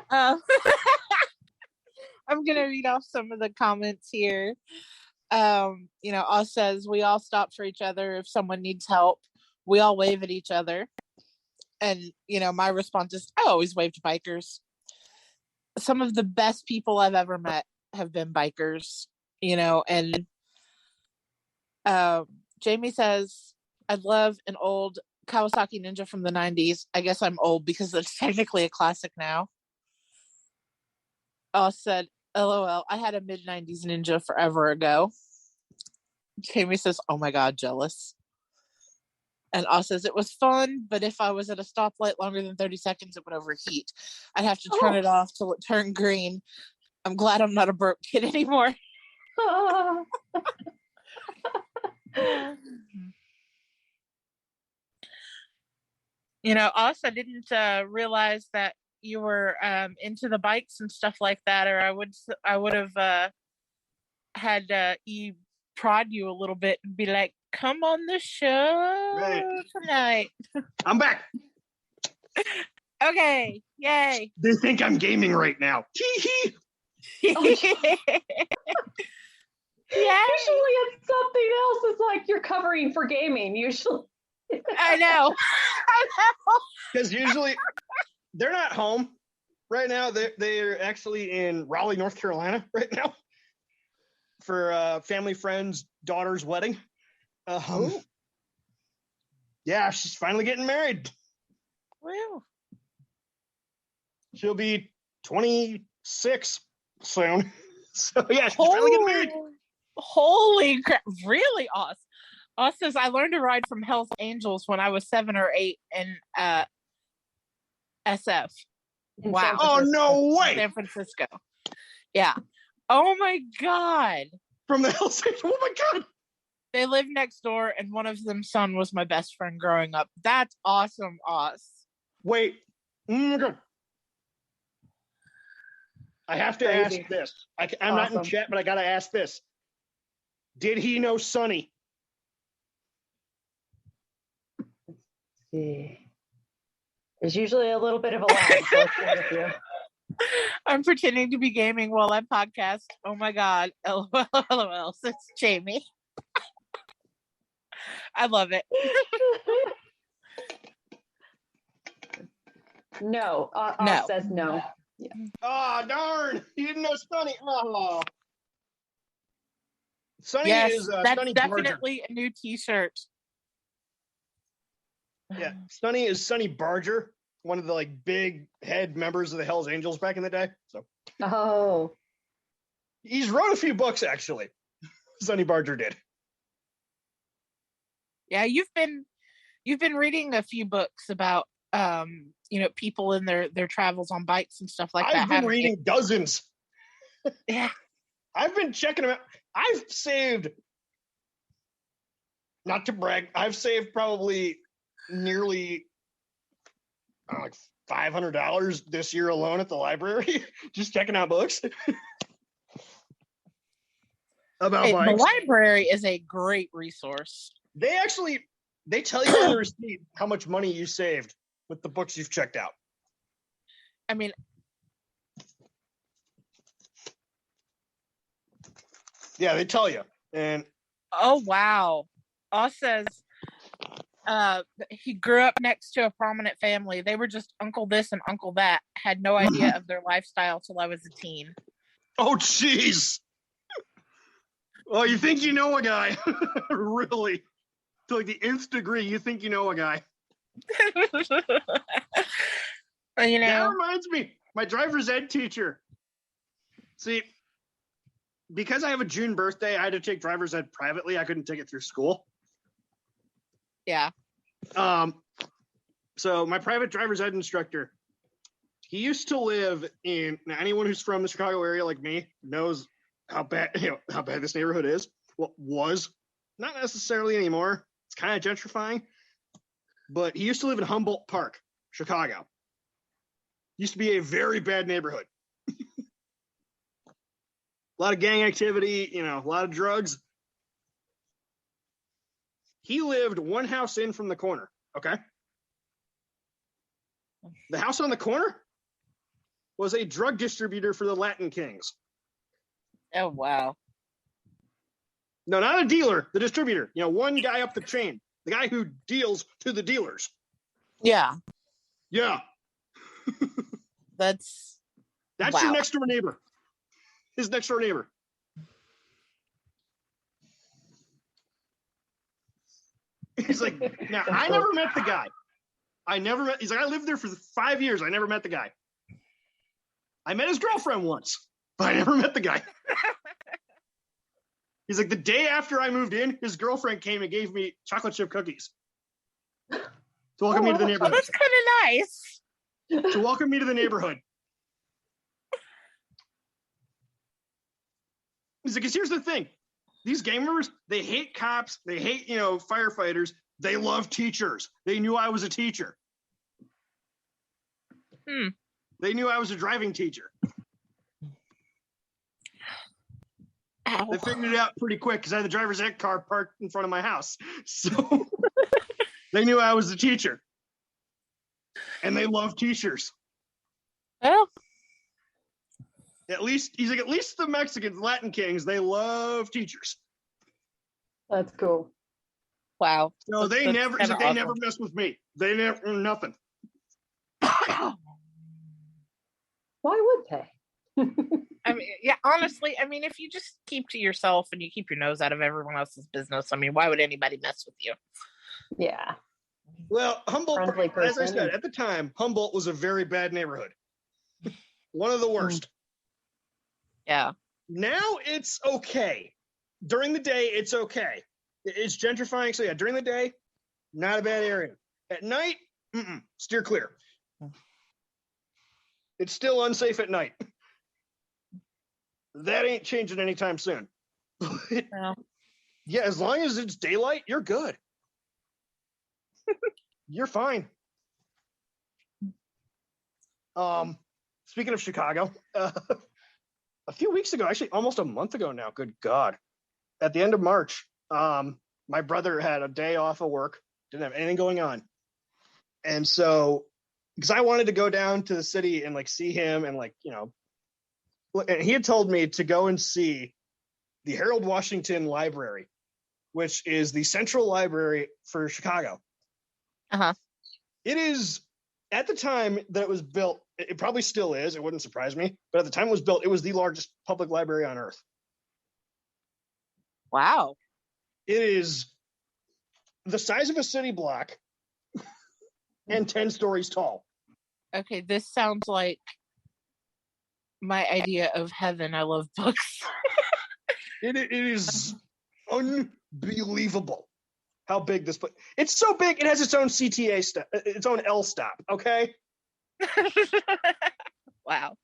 I'm gonna read off some of the comments here. Us says we all stop for each other if someone needs help. We all wave at each other. And, my response is, I always wave to bikers. Some of the best people I've ever met have been bikers, and Jamie says, I'd love an old Kawasaki Ninja from the 90s. I guess I'm old because it's technically a classic now. Said, LOL, I had a mid-90s Ninja forever ago. Jamie says, oh my God, jealous. And says, it was fun, but if I was at a stoplight longer than 30 seconds, it would overheat. I'd have to turn it off till it turned green. I'm glad I'm not a broke kid anymore. I didn't realize that you were into the bikes and stuff like that, or I would have had E prod you a little bit and be like, "Come on the show tonight." I'm back. Okay, yay! They think I'm gaming right now. Hee hee. Oh, usually it's something else. It's like you're covering for gaming. Usually, I know. Because usually they're not home right now. They're actually in Raleigh, North Carolina right now for family friend's daughter's wedding. Yeah, she's finally getting married. Well, She'll be 26 soon. So yeah, she's finally getting married. Holy crap! Really awesome. Says I learned to ride from Hell's Angels when I was 7 or 8 in SF. Wow! Oh no way! San Francisco. Yeah. Oh my god. From the Hell's Angels. Oh my god. They lived next door, and one of them's son was my best friend growing up. That's awesome, Wait. I have to ask this. I'm not in chat, but I gotta ask this. Did he know Sonny? See. There's usually a little bit of a lag. So I'll share with you. I'm pretending to be gaming while I podcast. Oh my god. LOL, LOL. It's Jamie. I love it. No. No. Says no. Yeah. Oh, darn. He didn't know Sonny. Oh. Sonny Yes, is that's Sonny Barger. definitely a new t-shirt. Yeah, Sonny is Sonny Barger, one of the like big head members of the Hells Angels back in the day. So Oh. he's wrote a few books actually. Sonny Barger did. Yeah, you've been reading a few books about people in their travels on bikes and stuff like that. I've been reading dozens. Yeah. I've been checking them out. I've saved, not to brag, I've saved probably nearly like $500 this year alone at the library, just checking out books about bikes. The library is a great resource. They tell you on the receipt how much money you saved with the books you've checked out. I mean, yeah, they tell you. And oh wow. Says he grew up next to a prominent family. They were just uncle this and uncle that. Had no idea of their lifestyle till I was a teen. oh, jeez. Oh, you think you know a guy? Really? To like the nth degree, you think you know a guy. That reminds me, my driver's ed teacher. See, because I have a June birthday, I had to take driver's ed privately. I couldn't take it through school. Yeah. So my private driver's ed instructor, he used to live in, now anyone who's from the Chicago area like me knows how bad this neighborhood is. Well, was not necessarily anymore. It's kind of gentrifying, but he used to live in Humboldt Park, Chicago. Used to be a very bad neighborhood. A lot of gang activity, a lot of drugs. He lived one house in from the corner, okay? The house on the corner was a drug distributor for the Latin Kings. Oh wow. No, not a dealer, the distributor. One guy up the chain. The guy who deals to the dealers. Yeah. Yeah. That's wow. Your next door neighbor. His next door neighbor. He's like, now I never met the guy. He's like, I lived there for 5 years. I never met the guy. I met his girlfriend once, but I never met the guy. He's like, the day after I moved in, his girlfriend came and gave me chocolate chip cookies to welcome me to the neighborhood. That's kind of nice. To welcome me to the neighborhood. He's like, 'cause here's the thing. These gamers, they hate cops. They hate, firefighters. They love teachers. They knew I was a teacher. They knew I was a driving teacher. Ow. They figured it out pretty quick because I had the driver's ed car parked in front of my house. So they knew I was the teacher. And they love teachers. Well, At least the Mexicans, Latin kings, they love teachers. That's cool. wow. So That's they never kinda mess with me. They never nothing. awesome. Why would they? I mean, yeah, honestly, I mean, if you just keep to yourself and you keep your nose out of everyone else's business, I mean, why would anybody mess with you? Yeah. Well, Humboldt, Friendly as I person. said, at the time, Humboldt was a very bad neighborhood. One of the worst. Yeah. Now it's okay. During the day, it's okay. It's gentrifying. So yeah, during the day, not a bad area. At night, steer clear. It's still unsafe at night. That ain't changing anytime soon. Well, Yeah, as long as it's daylight, you're good. You're fine. Speaking of Chicago, a few weeks ago, actually almost a month ago now, good God, at the end of March, my brother had a day off of work, didn't have anything going on. And so, because I wanted to go down to the city and like see him and like, you know, and he had told me to go and see the Harold Washington Library, which is the central library for Chicago. uh-huh. It is, at the time that it was built, it probably still is, it wouldn't surprise me, but at the time it was built, it was the largest public library on earth. Wow. It is the size of a city block and 10 stories tall. Okay, this sounds like my idea of heaven. I love books. It is unbelievable how big this place. It's so big, it has its own CTA stop, its own L stop, okay? Wow.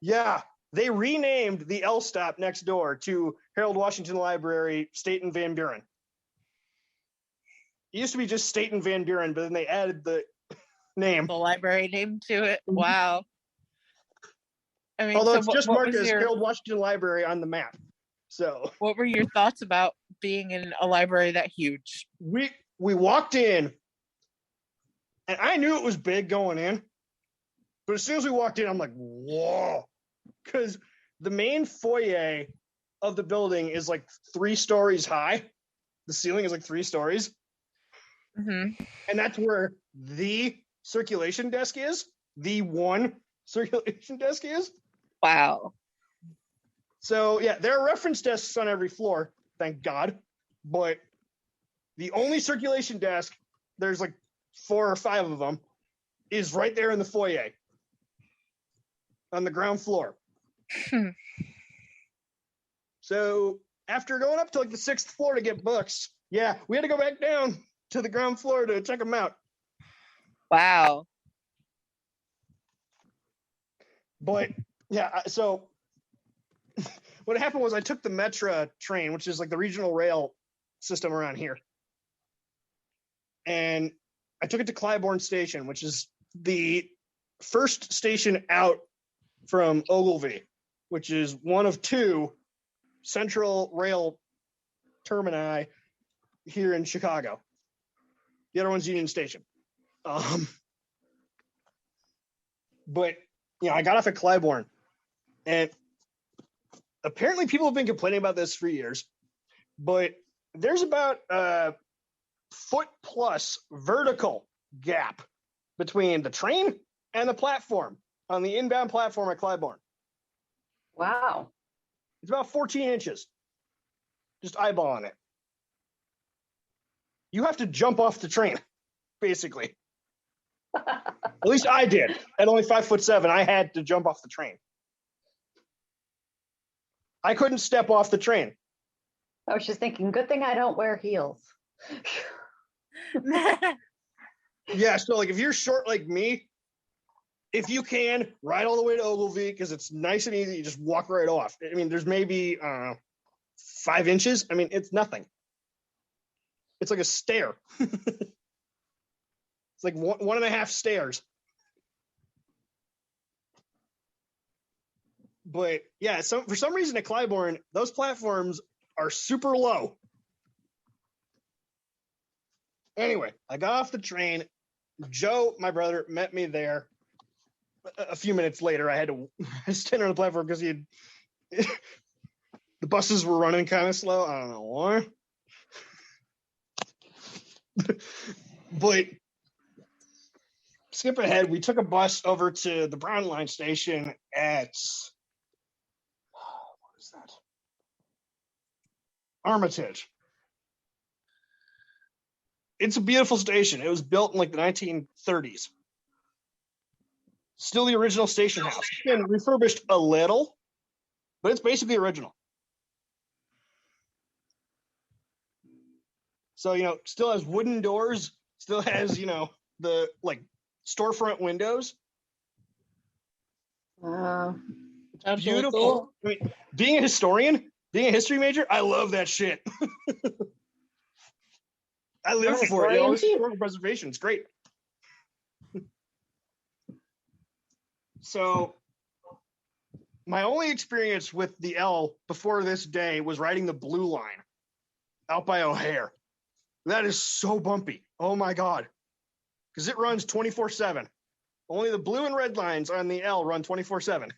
Yeah, they renamed the L stop next door to Harold Washington Library, State and Van Buren. It used to be just State and Van Buren, but then they added the name. The library name to it. Wow. I mean, Although so it's just marked as your, Harold Washington Library on the map. So what were your thoughts about being in a library that huge? we walked in, and I knew it was big going in, but as soon as we walked in, I'm like, whoa, because the main foyer of the building is like 3 stories high. The ceiling is like 3 stories, Mm-hmm. and that's where the circulation desk is. The one circulation desk is. Wow. So yeah, there are reference desks on every floor, thank God. But the only circulation desk, there's like 4 or 5 of them, is right there in the foyer on the ground floor. So after going up to like the 6th floor to get books, yeah, we had to go back down to the ground floor to check them out. Wow. But yeah, so what happened was I took the Metra train, which is like the regional rail system around here. And I took it to Clybourne Station, which is the first station out from Ogilvy, which is one of 2 central rail termini here in Chicago. The other one's Union Station. But, you know, I got off at Clybourne, and apparently people have been complaining about this for years, but there's about a 1-foot+ vertical gap between the train and the platform on the inbound platform at Clybourne. Wow. It's about 14 inches. Just eyeballing it. You have to jump off the train, basically. At least I did. At only 5'7", I had to jump off the train. I couldn't step off the train. I was just thinking, good thing I don't wear heels. Yeah, so like if you're short like me, if you can, ride all the way to Ogilvy because it's nice and easy. You just walk right off. I mean, there's maybe 5 inches. I mean, it's nothing. It's like a stair. It's like one and a half stairs. But yeah, for some reason at Clybourne, those platforms are super low. Anyway, I got off the train. Joe, my brother, met me there. A few minutes later, I had to stand on the platform because the buses were running kind of slow. I don't know why. But skip ahead, we took a bus over to the Brown Line station at what is that? Armitage. It's a beautiful station. It was built in like the 1930s. Still the original station house. It's been refurbished a little, but it's basically original. So, still has wooden doors, still has, the like storefront windows. Wow. That's really Beautiful. cool. I mean, being a historian, being a history major, I love that shit. I live You're a for it. historian It's too? historical preservation. It's great. So, my only experience with the L before this day was riding the blue line out by O'Hare. That is so bumpy. Oh my God. Because it runs 24/7. Only the blue and red lines on the L run 24/7.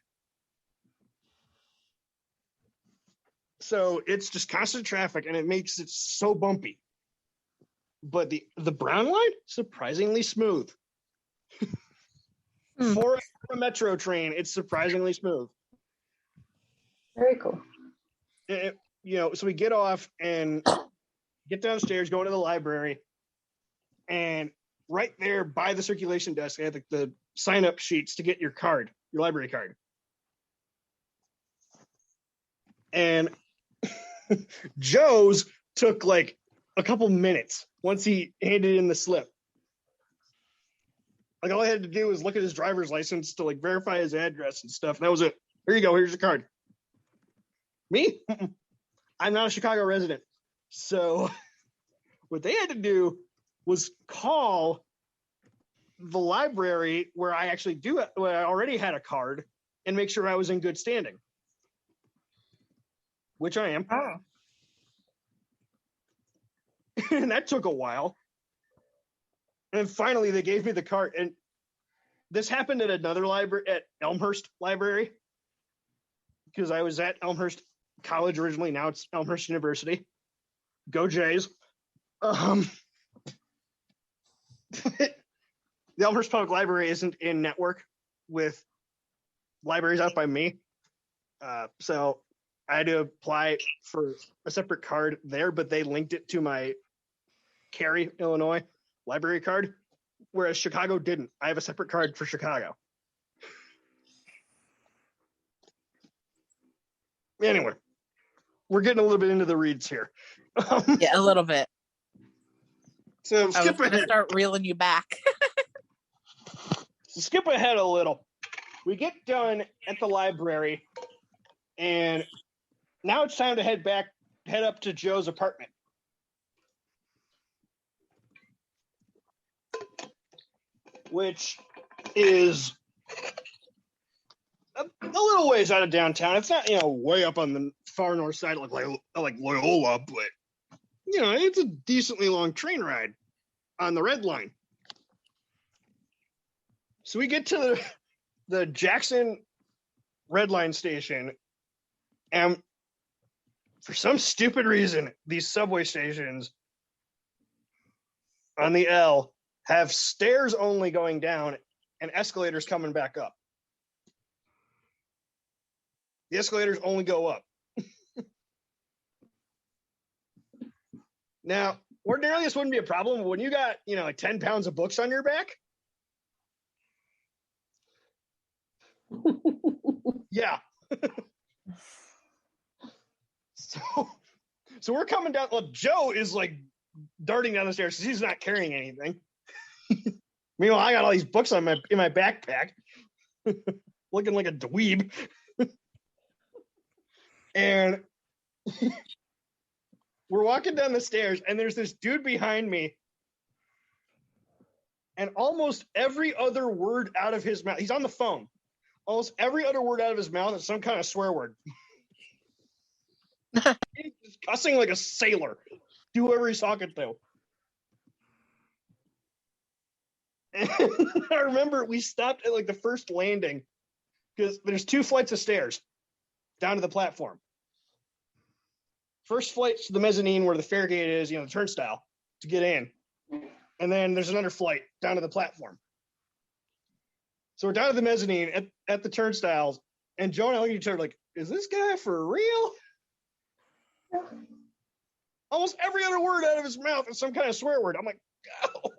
So it's just constant traffic and it makes it so bumpy. But the brown line, surprisingly smooth. For a metro train, it's surprisingly smooth. Very cool. So we get off and get downstairs, go into the library, and right there by the circulation desk, I had the sign-up sheets to get your card, your library card. And Joe's took like a couple minutes once he handed in the slip. Like all I had to do was look at his driver's license to like verify his address and stuff. And that was it. Here you go. Here's your card. Me? I'm not a Chicago resident. So what they had to do was call the library where I already had a card and make sure I was in good standing, which I am. Oh. And that took a while. And finally they gave me the card. And this happened at another library, at Elmhurst Library, because I was at Elmhurst College originally. Now it's Elmhurst University. Go Jays. The Elmhurst Public Library isn't in network with libraries out by me. So I had to apply for a separate card there, but they linked it to my Cary, Illinois library card, whereas Chicago didn't. I have a separate card for Chicago. Anyway, we're getting a little bit into the reads here. Yeah, a little bit. So I was skip going to ahead. start reeling you back. Skip ahead a little. We get done at the library, and now it's time to head up to Joe's apartment. Which is a little ways out of downtown. It's not, way up on the far north side like Loyola, but it's a decently long train ride on the red line. So we get to the Jackson Red Line station, and for some stupid reason, these subway stations on the L have stairs only going down and escalators coming back up. The escalators only go up. Now, ordinarily this wouldn't be a problem, but when you got, like 10 pounds of books on your back, yeah. So we're coming down. Well, Joe is like darting down the stairs because he's not carrying anything. Meanwhile, I got all these books in my backpack, looking like a dweeb. And we're walking down the stairs, and there's this dude behind me, and almost every other word out of his mouth, he's on the phone. almost every other word out of his mouth is some kind of swear word. He's just cussing like a sailor to whoever he's talking to. And I remember we stopped at like the first landing because there's 2 flights of stairs down to the platform. First flight's to the mezzanine where the fare gate is, the turnstile to get in. And then there's another flight down to the platform. So we're down to the mezzanine at the turnstiles, and Joe and I look at each other like, is this guy for real? Almost every other word out of his mouth is some kind of swear word. I'm like, oh.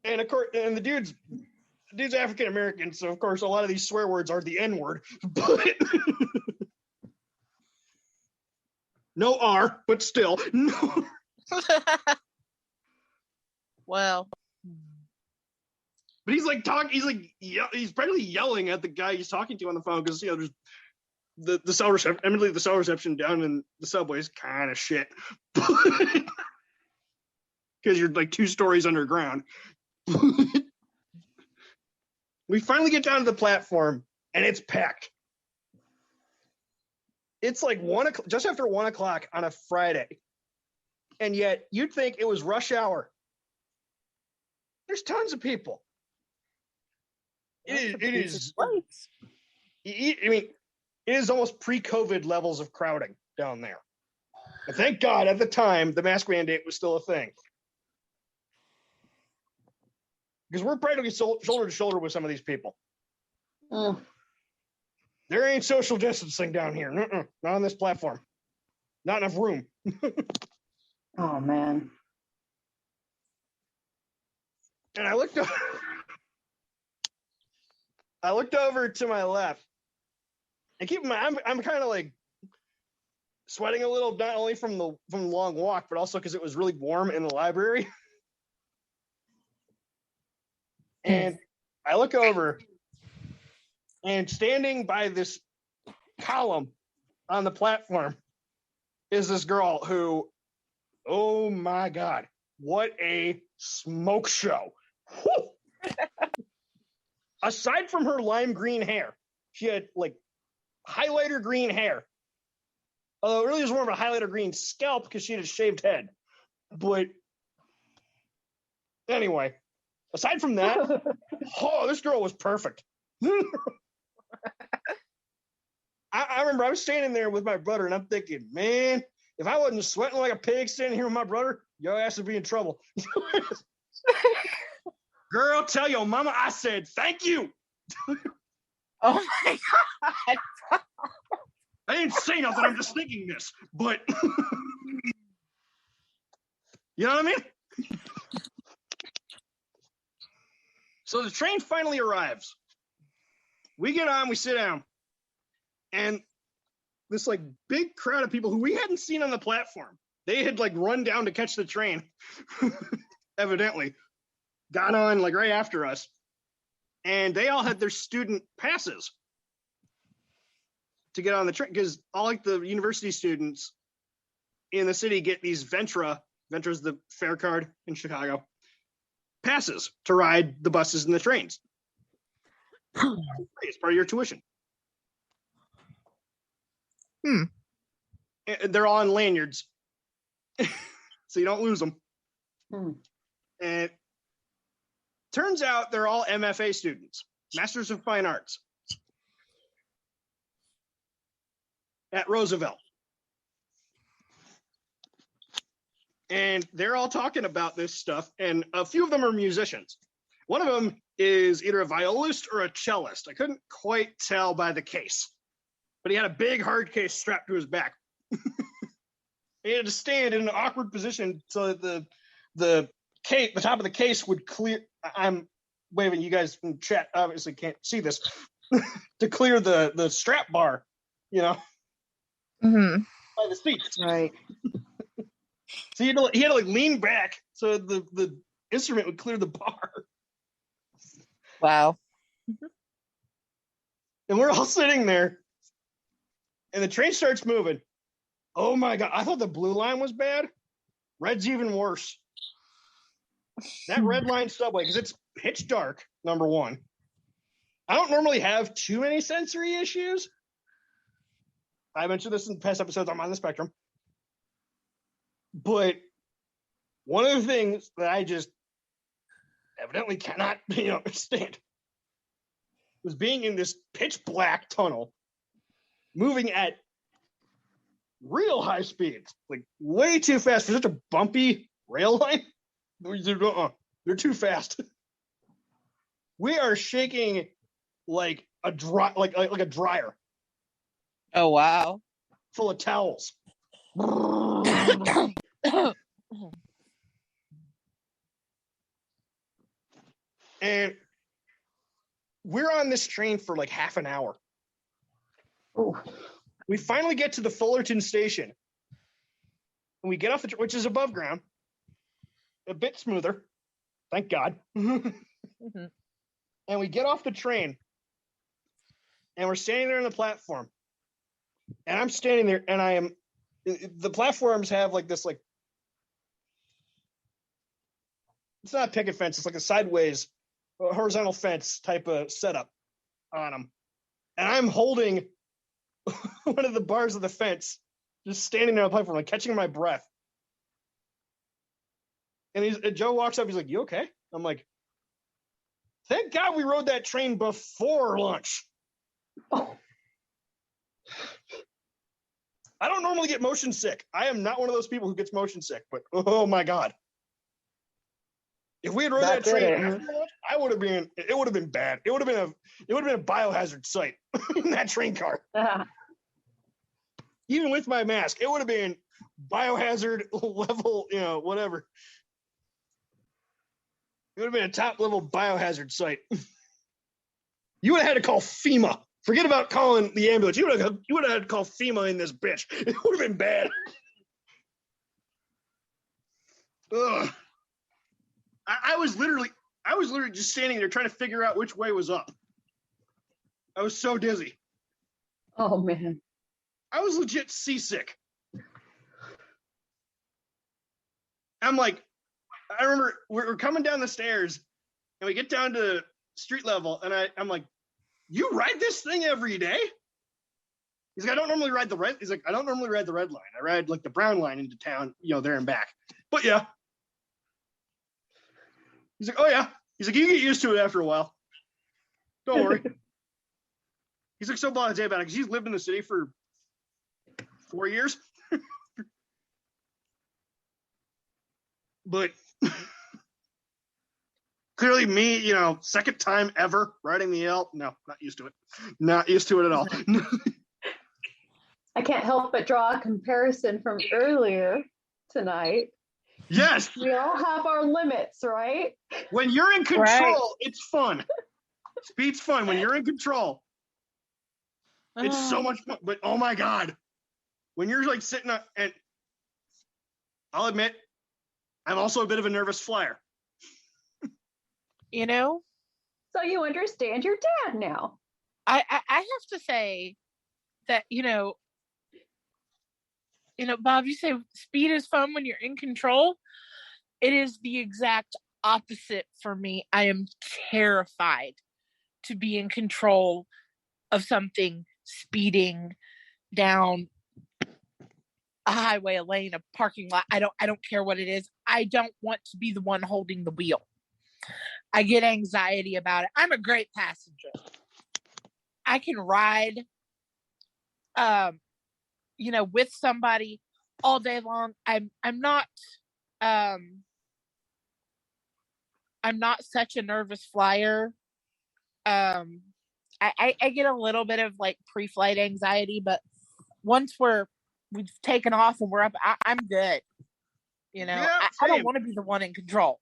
And of course, and the dude's African American, so of course a lot of these swear words are the N word, but no R, but still no. Well, but he's like he's practically yelling at the guy he's talking to on the phone because there's the cell reception. Admittedly, the cell reception down in the subway is kind of shit because you're like 2 stories underground. We finally get down to the platform and it's packed. It's like just after 1 o'clock on a Friday. And yet you'd think it was rush hour. There's tons of people. It is almost pre-COVID levels of crowding down there. And thank God at the time the mask mandate was still a thing. Because we're practically shoulder to shoulder with some of these people. There ain't social distancing down here. Not on this platform. Not enough room. Oh, man. And I looked over to my left. And keep in mind, I'm kind of like sweating a little, not only from the long walk, but also because it was really warm in the library. And I look over, and standing by this column on the platform is this girl who, oh my God, what a smoke show. Aside from her lime green hair, she had like highlighter green hair. Although it really was more of a highlighter green scalp because she had a shaved head. But anyway. Aside from that, this girl was perfect. I remember I was standing there with my brother, and I'm thinking, man, if I wasn't sweating like a pig standing here with my brother, your ass would be in trouble. Girl, tell your mama I said thank you. oh my God. I didn't say nothing. I'm just thinking this, but you know what I mean? So the train finally arrives. We get on, we sit down, and this like big crowd of people who we hadn't seen on the platform, they had like run down to catch the train, evidently, got on like right after us, and they all had their student passes to get on the train because all like the university students in the city get these Ventra's the fare card in Chicago, passes to ride the buses and the trains. It's part of your tuition. And they're all on lanyards, so you don't lose them. And turns out they're all MFA students, Masters of Fine Arts, at Roosevelt. And they're all talking about this stuff, and a few of them are musicians. One of them is either a violist or a cellist. I couldn't quite tell by the case, but he had a big hard case strapped to his back. He had to stand in an awkward position so that the top of the case would clear. I'm waving, you guys in chat obviously can't see this, to clear the strap bar, by the seat. Right. So he had to like lean back so the instrument would clear the bar. Wow. And we're all sitting there, and the train starts moving. Oh my God. I thought the blue line was bad. Red's even worse. That red line subway, because it's pitch dark, number one. I don't normally have too many sensory issues. I mentioned this in past episodes. I'm on the spectrum. But one of the things that I just evidently cannot, stand was being in this pitch black tunnel, moving at real high speeds, like way too fast for such a bumpy rail line. They're too fast. We are shaking like a dryer Oh wow. full of towels. And we're on this train for like half an hour. Oh, We finally get to the Fullerton station. And we get off which is above ground. A bit smoother. Thank God. And we get off the train. And we're standing there on the platform. And I'm standing there and the platforms have like this, like, it's not a picket fence, it's like a sideways horizontal fence type of setup on them. And I'm holding one of the bars of the fence, just standing there on the platform, like catching my breath. And Joe walks up, he's like, "You okay?" I'm like, "Thank God we rode that train before lunch." oh, I don't normally get motion sick. I am not one of those people who gets motion sick, but oh my God. If we had rode that That did train it. after lunch, it would have been bad. It would have been a biohazard site in that train car. Even with my mask, it would have been biohazard level, whatever. It would have been a top level biohazard site. You would have had to call FEMA. Forget about calling the ambulance. You would have had to call FEMA in this bitch. It would have been bad. Ugh. I was literally just standing there trying to figure out which way was up. I was so dizzy. oh man. I was legit seasick. I'm like, I remember we're coming down the stairs and we get down to street level and I'm like, "You ride this thing every day?" He's like, "I don't normally ride the red." He's like, "I don't normally ride the red line. I ride like the brown line into town, there and back." But yeah. He's like, "Oh yeah." He's like, "You get used to it after a while. Don't worry." He's like so blasé about it because he's lived in the city for 4 years. But clearly me, second time ever riding the L. No, not used to it. Not used to it at all. I can't help but draw a comparison from earlier tonight. Yes. We all have our limits, right? When you're in control, Right. It's fun. Speed's fun. When you're in control, it's so much fun. But oh my God, when you're like sitting up, and I'll admit, I'm also a bit of a nervous flyer. So you understand your dad now. I have to say that, Bob, you say speed is fun when you're in control. It is the exact opposite for me. I am terrified to be in control of something speeding down a highway, a lane, a parking lot. I don't care what it is. I don't want to be the one holding the wheel. I get anxiety about it. I'm a great passenger. I can ride with somebody all day long. I'm not such a nervous flyer. I get a little bit of like pre-flight anxiety, but once we've taken off and we're up, I'm good. Yeah, I don't same. want to be the one in control.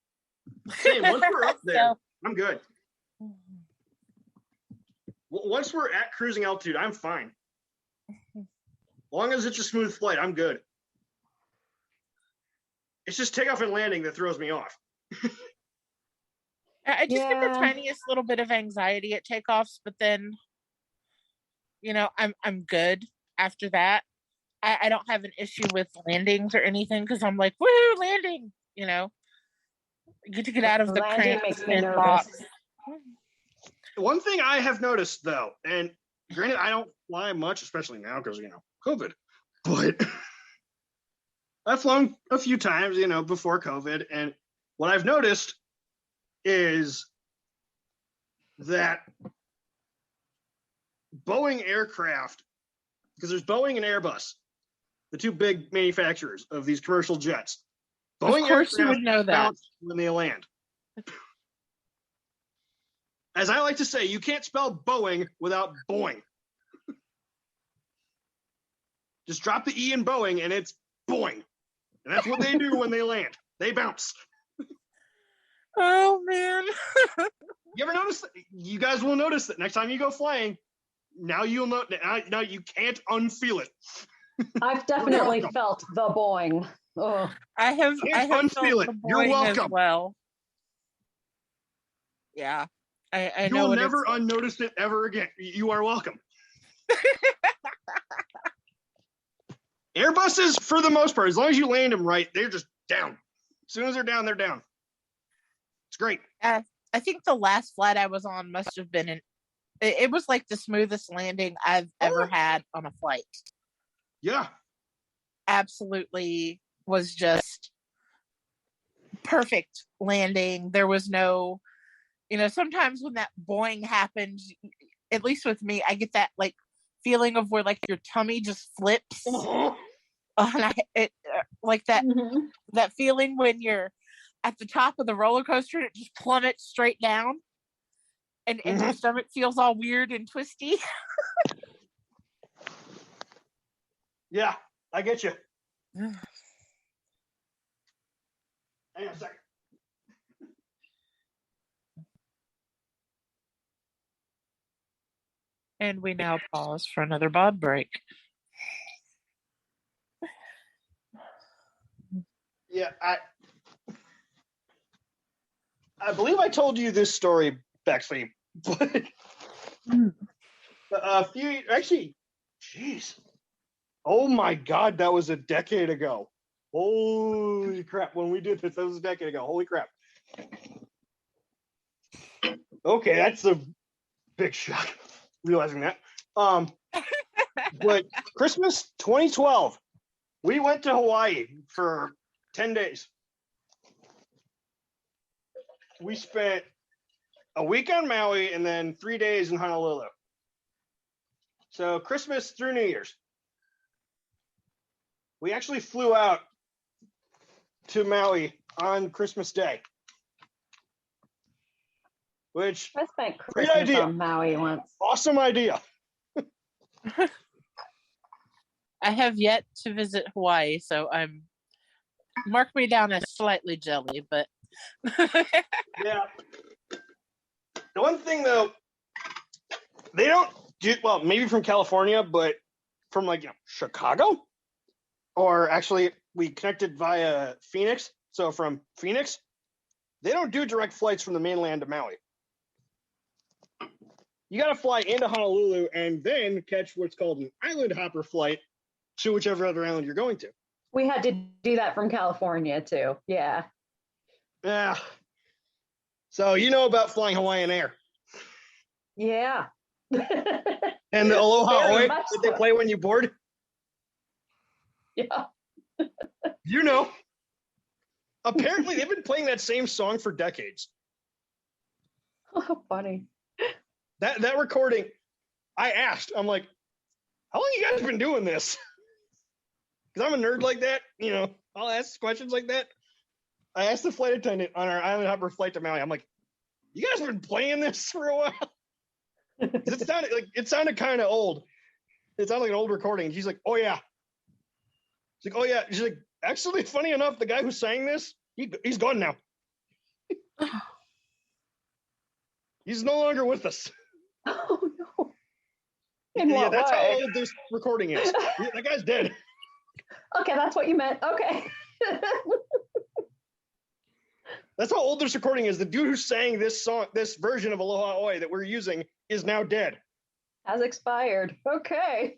Same. Once we're up there, So- I'm good. Once we're at cruising altitude, I'm fine. As long as it's a smooth flight, I'm good. It's just takeoff and landing that throws me off. I just get the Yeah. tiniest little bit of anxiety at takeoffs, but then, I'm good after that. I don't have an issue with landings or anything because I'm like, woo, landing, you know. Get to get out of the Landing cramped makes me thin nervous. box. One thing I have noticed, though, and granted, I don't fly much, especially now because, COVID, but I've flown a few times, before COVID, and what I've noticed is that Boeing aircraft, because there's Boeing and Airbus, the two big manufacturers of these commercial jets. Boeing Of course you would know that. bounce when they land. As I like to say, you can't spell Boeing without Boeing. Just drop the E in Boeing and it's Boeing. And that's what they do when they land. They bounce. Oh, man. You ever notice that? You guys will notice that next time you go flying, now you'll know. Now you can't unfeel it. I've definitely felt the boing. Oh. I have Can't felt unfeel it. the You're boing welcome. as well. Yeah. I know You'll what never it's like. unnotice it ever again. You are welcome. Airbuses, for the most part, as long as you land them right, they're just down. As soon as they're down, they're down. It's great. I think the last flight I was on must have been it was like the smoothest landing I've ever had on a flight. Yeah. Absolutely was just perfect landing. There was no, sometimes when that boing happens, at least with me, I get that like feeling of where like your tummy just flips. And like that that feeling when you're at the top of the roller coaster and it just plummets straight down and your stomach feels all weird and twisty. Yeah, I get you. Hang on a second. And we now pause for another bod break. Yeah, I believe I told you this story, Bexley, but jeez. Oh my God, that was a decade ago. Holy crap, when we did this, that was a decade ago. Holy crap. Okay, that's a big shock, realizing that. But Christmas 2012, we went to Hawaii for 10 days. We spent a week on Maui and then 3 days in Honolulu. So Christmas through New Year's. We actually flew out to Maui on Christmas Day. Which, I spent great Christmas idea. on Maui once. Awesome idea. I have yet to visit Hawaii, so mark me down as slightly jelly, but Yeah. The one thing though, they don't do well, maybe from California, but from Chicago, or actually we connected via Phoenix. So from Phoenix, they don't do direct flights from the mainland to Maui. You got to fly into Honolulu and then catch what's called an island hopper flight to whichever other island you're going to. We had to do that from California too. Yeah. Yeah. So you know about flying Hawaiian Air. Yeah. And the Aloha Very Oi much that they so. play when you board. Yeah. You know. Apparently, they've been playing that same song for decades. Oh, funny. That recording, I asked, I'm like, how long you guys been doing this? Because I'm a nerd like that, I'll ask questions like that. I asked the flight attendant on our island hopper flight to Maui, I'm like, you guys been playing this for a while? It sounded kind of old. It sounded like an old recording. And she's like, oh yeah. She's like, oh yeah. She's like, actually, funny enough, the guy who sang this, he's gone now. He's no longer with us. Oh no. Yeah, that's how old this recording is. That guy's dead. Okay, that's what you meant. Okay. That's how old this recording is. The dude who sang this song, this version of Aloha Oi that we're using, is now dead. Has expired. Okay.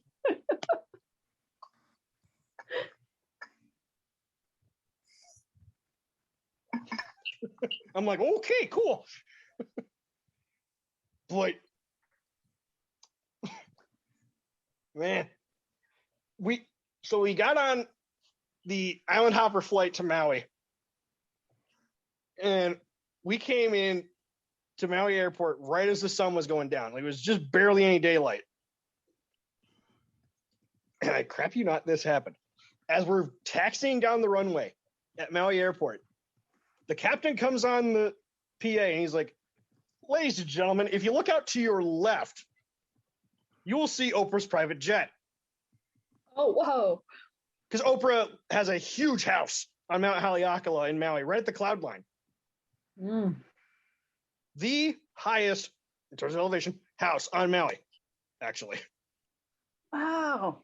I'm like, okay, cool. But man, we got on the Island Hopper flight to Maui, and we came in to Maui Airport right as the sun was going down. Like, it was just barely any daylight. And I crap you not, this happened. As we're taxiing down the runway at Maui Airport, the captain comes on the PA and he's like, ladies and gentlemen, if you look out to your left, you will see Oprah's private jet. Oh, whoa. Because Oprah has a huge house on Mount Haleakala in Maui, right at the cloud line. Mm. The highest, in terms of elevation, house on Maui, actually. Wow.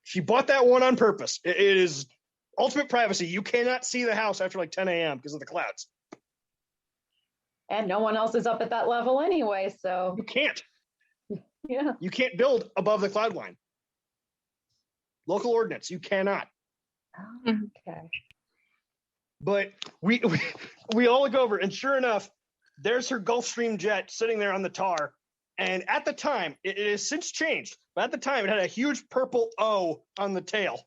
She bought that one on purpose. It is ultimate privacy. You cannot see the house after like 10 a.m. because of the clouds. And no one else is up at that level anyway, so You can't. yeah. You can't build above the cloud line. Local ordinance, you cannot. Okay. But we all look over, and sure enough, there's her Gulfstream jet sitting there on the tar. And at the time, it has since changed, but at the time, it had a huge purple O on the tail.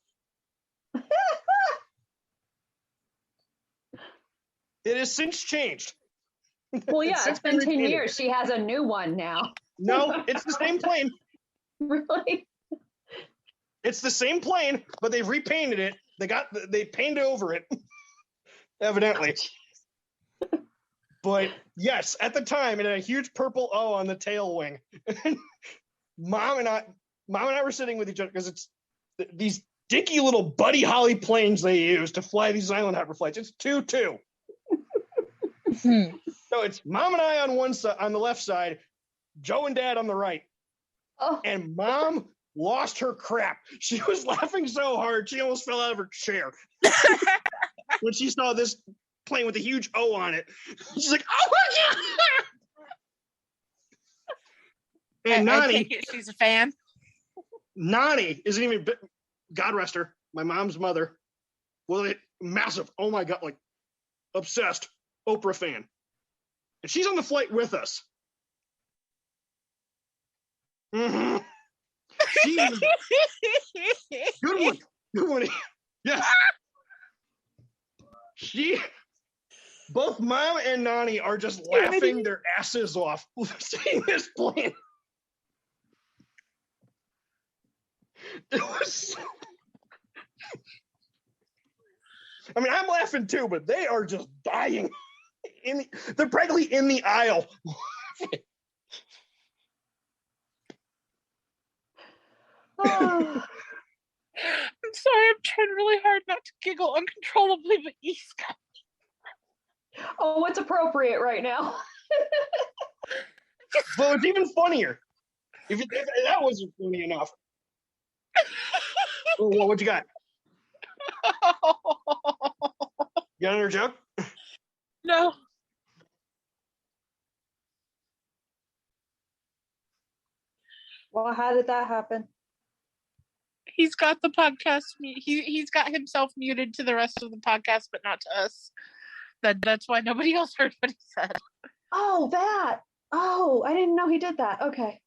It has since changed. Well, yeah, since it's been 10 repainted. years. She has a new one now. No, it's the same plane. Really? It's the same plane, but they've repainted it. They painted over it, evidently. But yes, at the time, it had a huge purple O on the tail wing. Mom and I were sitting with each other because it's these dinky little Buddy Holly planes they use to fly these Island Hopper flights. It's 2-2. So it's Mom and I on one side, on the left side, Joe and Dad on the right. Oh, And Mom lost her crap. She was laughing so hard she almost fell out of her chair when she saw this plane with a huge O on it. She's like, "Oh my god!" And I Nani, take it she's a fan. Nani isn't even. God rest her, my mom's mother. Well, massive. Oh my god, like obsessed Oprah fan, and she's on the flight with us. Mm-hmm. Good one. Good one. Yes. Both Mom and Nani are just laughing their asses off seeing this plane. It was I mean, I'm laughing too, but they are just dying. They're practically in the aisle. oh. I'm sorry, I'm trying really hard not to giggle uncontrollably, but he's got Oh, what's appropriate right now? Well, it's even funnier. If that wasn't funny enough. Well, what you got? You got another joke? No. Well, how did that happen? He's got the podcast. He's got himself muted to the rest of the podcast, but not to us. That's why nobody else heard what he said. Oh, that. Oh, I didn't know he did that. Okay.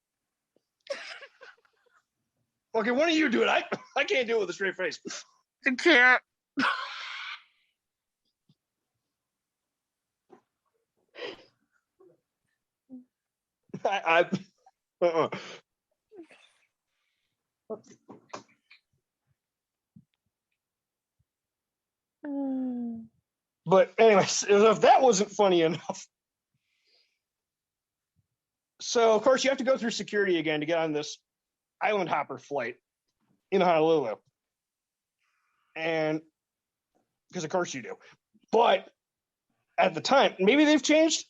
Okay, why don't you do it? I can't do it with a straight face. I can't. Whoops. But anyways, if that wasn't funny enough. So, of course, you have to go through security again to get on this Island Hopper flight in Honolulu. And because, of course, you do. But at the time, maybe they've changed.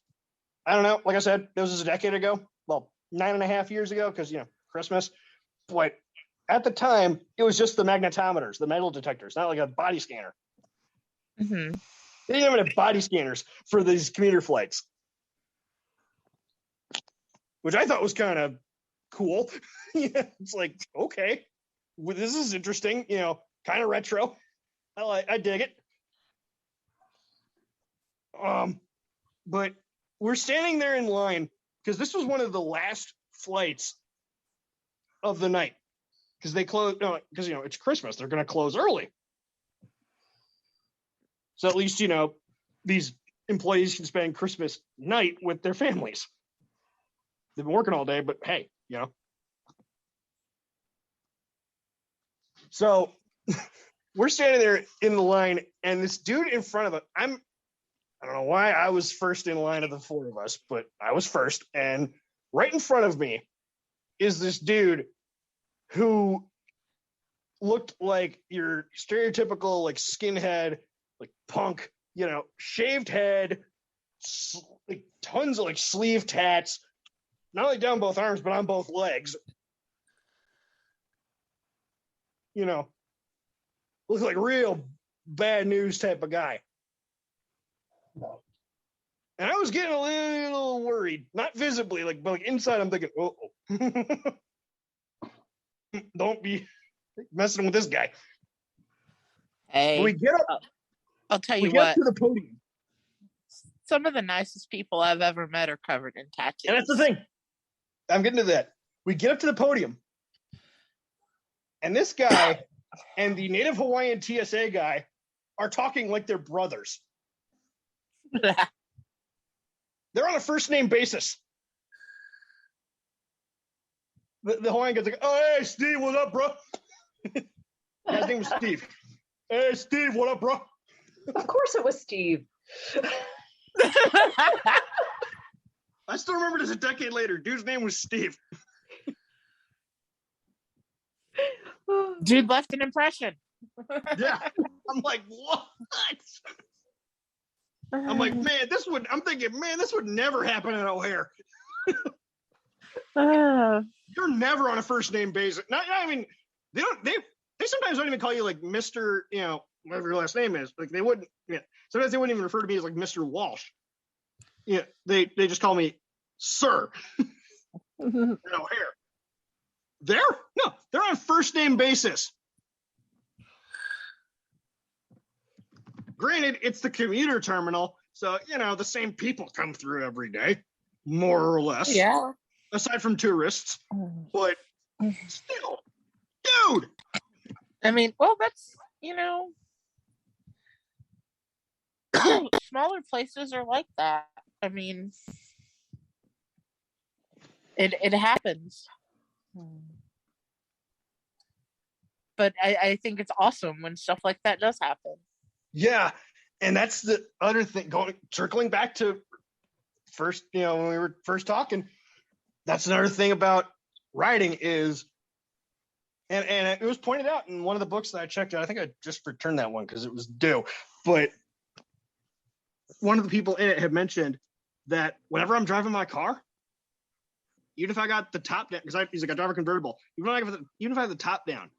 I don't know. Like I said, this was a decade ago. Well, 9.5 years ago because, Christmas. But at the time, it was just the magnetometers, the metal detectors, not like a body scanner. Mm-hmm. They didn't even have body scanners for these commuter flights, which I thought was kind of cool. It's like, okay, well, this is interesting, kind of retro. I dig it. But we're standing there in line because this was one of the last flights of the night because they close. Because it's Christmas, they're going to close early. So at least these employees can spend Christmas night with their families. They've been working all day, but hey, So we're standing there in the line, and this dude in front of us, I don't know why I was first in line of the four of us, but I was first. And right in front of me is this dude who looked like your stereotypical like skinhead, like punk, shaved head, like tons of like sleeve tats, not only down both arms, but on both legs. Looks like real bad news type of guy. And I was getting a little worried, not visibly, but like inside, I'm thinking, don't be messing with this guy. Hey, we get up. I'll tell We you get up what. to the podium, Some of the nicest people I've ever met are covered in tattoos. and that's the thing. I'm getting to that. We get up to the podium, and this guy and the Native Hawaiian TSA guy are talking like they're brothers. They're on a first name basis. The Hawaiian guy's like, "Oh, hey, Steve, what up, bro?" His name was Steve. "Hey, Steve, what up, bro?" Of course it was Steve. I still remember this a decade later. Dude's name was Steve. Dude left an impression. Yeah. I'm like, what? I'm like, man, this would never happen at O'Hare. You're never on a first name basis. They sometimes don't even call you like Mr. Whatever your last name is. Like they wouldn't. Yeah. Sometimes they wouldn't even refer to me as like Mr. Walsh. Yeah. They just call me Sir. At O'Hare. They're on first name basis. Granted, it's the commuter terminal, so the same people come through every day, more or less. Yeah. Aside from tourists, but still, dude. I mean, well, that's smaller places are like that. I mean, it happens. But I think it's awesome when stuff like that does happen. Yeah, and that's the other thing. Circling back to first, when we were first talking, that's another thing about writing is, and it was pointed out in one of the books that I checked out. I think I just returned that one because it was due, but one of the people in it had mentioned that whenever I'm driving my car, even if I got the top down, because he's like, I drive a convertible, even if I have the top down,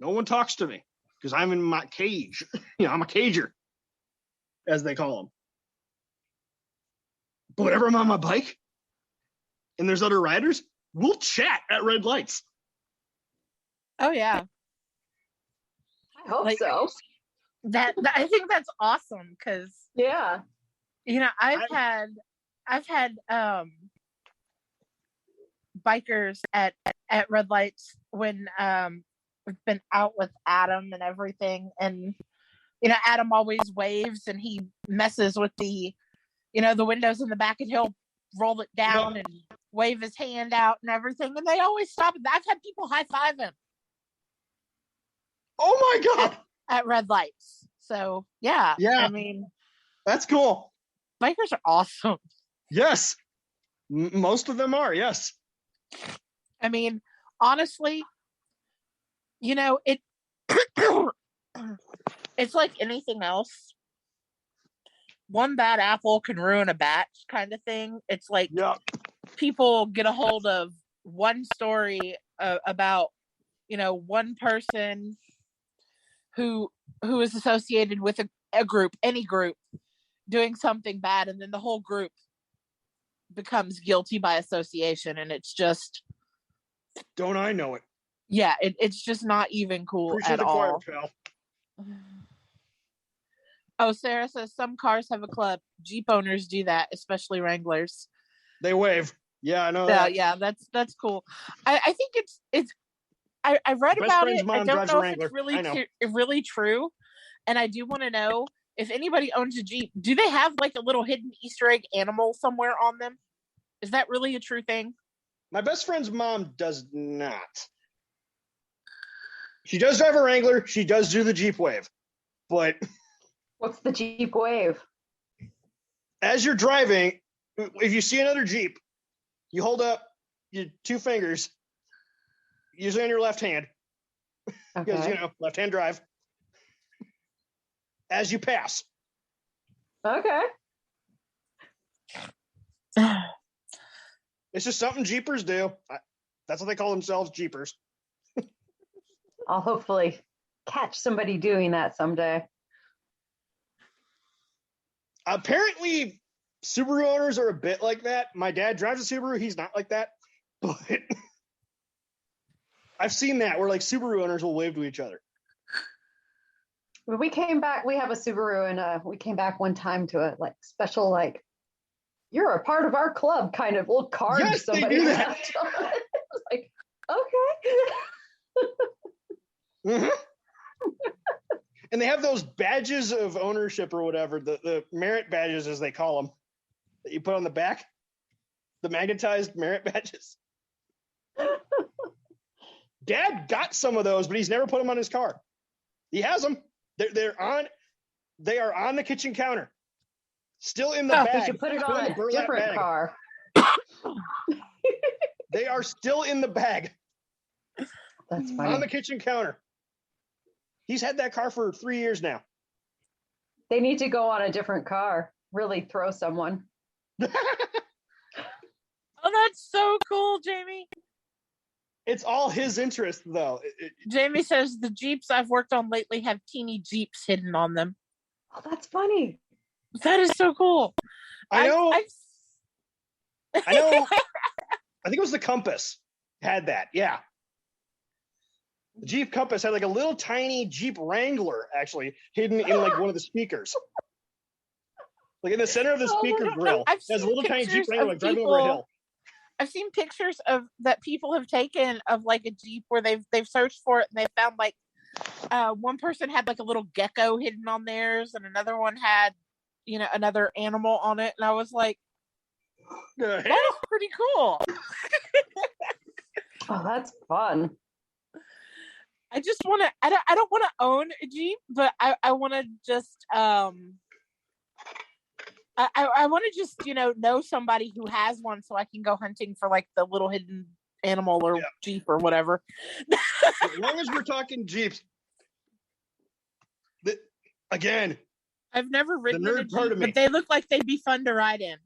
no one talks to me because I'm in my cage. I'm a cager, as they call them. But whenever I'm on my bike and there's other riders, we'll chat at red lights. Oh yeah, I hope so. I think that's awesome because Yeah. I've had bikers at red lights when we've been out with Adam and everything, and Adam always waves and he messes with the the windows in the back, and he'll roll it down and wave his hand out and everything, and they always stop. I've had people high-five him. Oh my god! At red lights. So yeah. I mean, that's cool. Bikers are awesome. Yes, most of them are. Yes. I mean, honestly, it it's like anything else. One bad apple can ruin a batch, kind of thing. It's like people get a hold of one story about one person who is associated with a group, any group, doing something bad, and then the whole group becomes guilty by association, and it's just, don't I know it? Yeah, it's just not even cool Appreciate at the choir, all. pal. Oh, Sarah says some cars have a club. Jeep owners do that, especially Wranglers. They wave. Yeah, I know that. Yeah, that's cool. I think I read Best about friend's it. I mom don't drives a know if Wrangler. it's really I know. really true, and I do want to know if anybody owns a Jeep. Do they have like a little hidden Easter egg animal somewhere on them? Is that really a true thing? My best friend's mom does not. She does drive a Wrangler. She does do the Jeep wave. But What's the Jeep wave? as you're driving, if you see another Jeep, you hold up your two fingers, usually on your left hand, because, Okay. left-hand drive, as you pass. Okay. It's just something Jeepers do. That's what they call themselves, Jeepers. I'll hopefully catch somebody doing that someday. Apparently, Subaru owners are a bit like that. My dad drives a Subaru. He's not like that. But I've seen that where like Subaru owners will wave to each other. When we came back, we have a Subaru, and we came back one time to a like special like, you're a part of our club kind of little card. Yes, they somebody do that. left on it. I was like, okay. Mm-hmm. And they have those badges of ownership or whatever, the merit badges as they call them, that you put on the back, the magnetized merit badges. Dad got some of those, but he's never put them on his car. He has them. They are on the kitchen counter, still in the We bag. should put it Still on in the a burlap different bag. car. They are still in the bag That's on funny. the kitchen counter. He's had that car for 3 years now. They need to go on a different car. Really throw someone. Oh, that's so cool, Jamie. It's all his interest, though. Jamie says the Jeeps I've worked on lately have teeny Jeeps hidden on them. Oh, that's funny. That is so cool. I know. I I think it was the Compass had that. Yeah. The Jeep Compass had like a little tiny Jeep Wrangler actually hidden in like one of the speakers. Like in the center of the speaker grill. I've There's a little seen tiny Jeep pictures Wrangler of driving over a people- hill. I've seen pictures of that people have taken of like a Jeep where they've searched for it and they found like one person had like a little gecko hidden on theirs and another one had another animal on it, and I was like, The hell? that's pretty cool. Oh, that's fun. I just want to. I don't want to own a Jeep, but I want to just I want to just know somebody who has one so I can go hunting for like the little hidden animal or Jeep or whatever. As long as we're talking Jeeps, again, I've never ridden nerd in a part Jeep, of me. but they look like they'd be fun to ride in.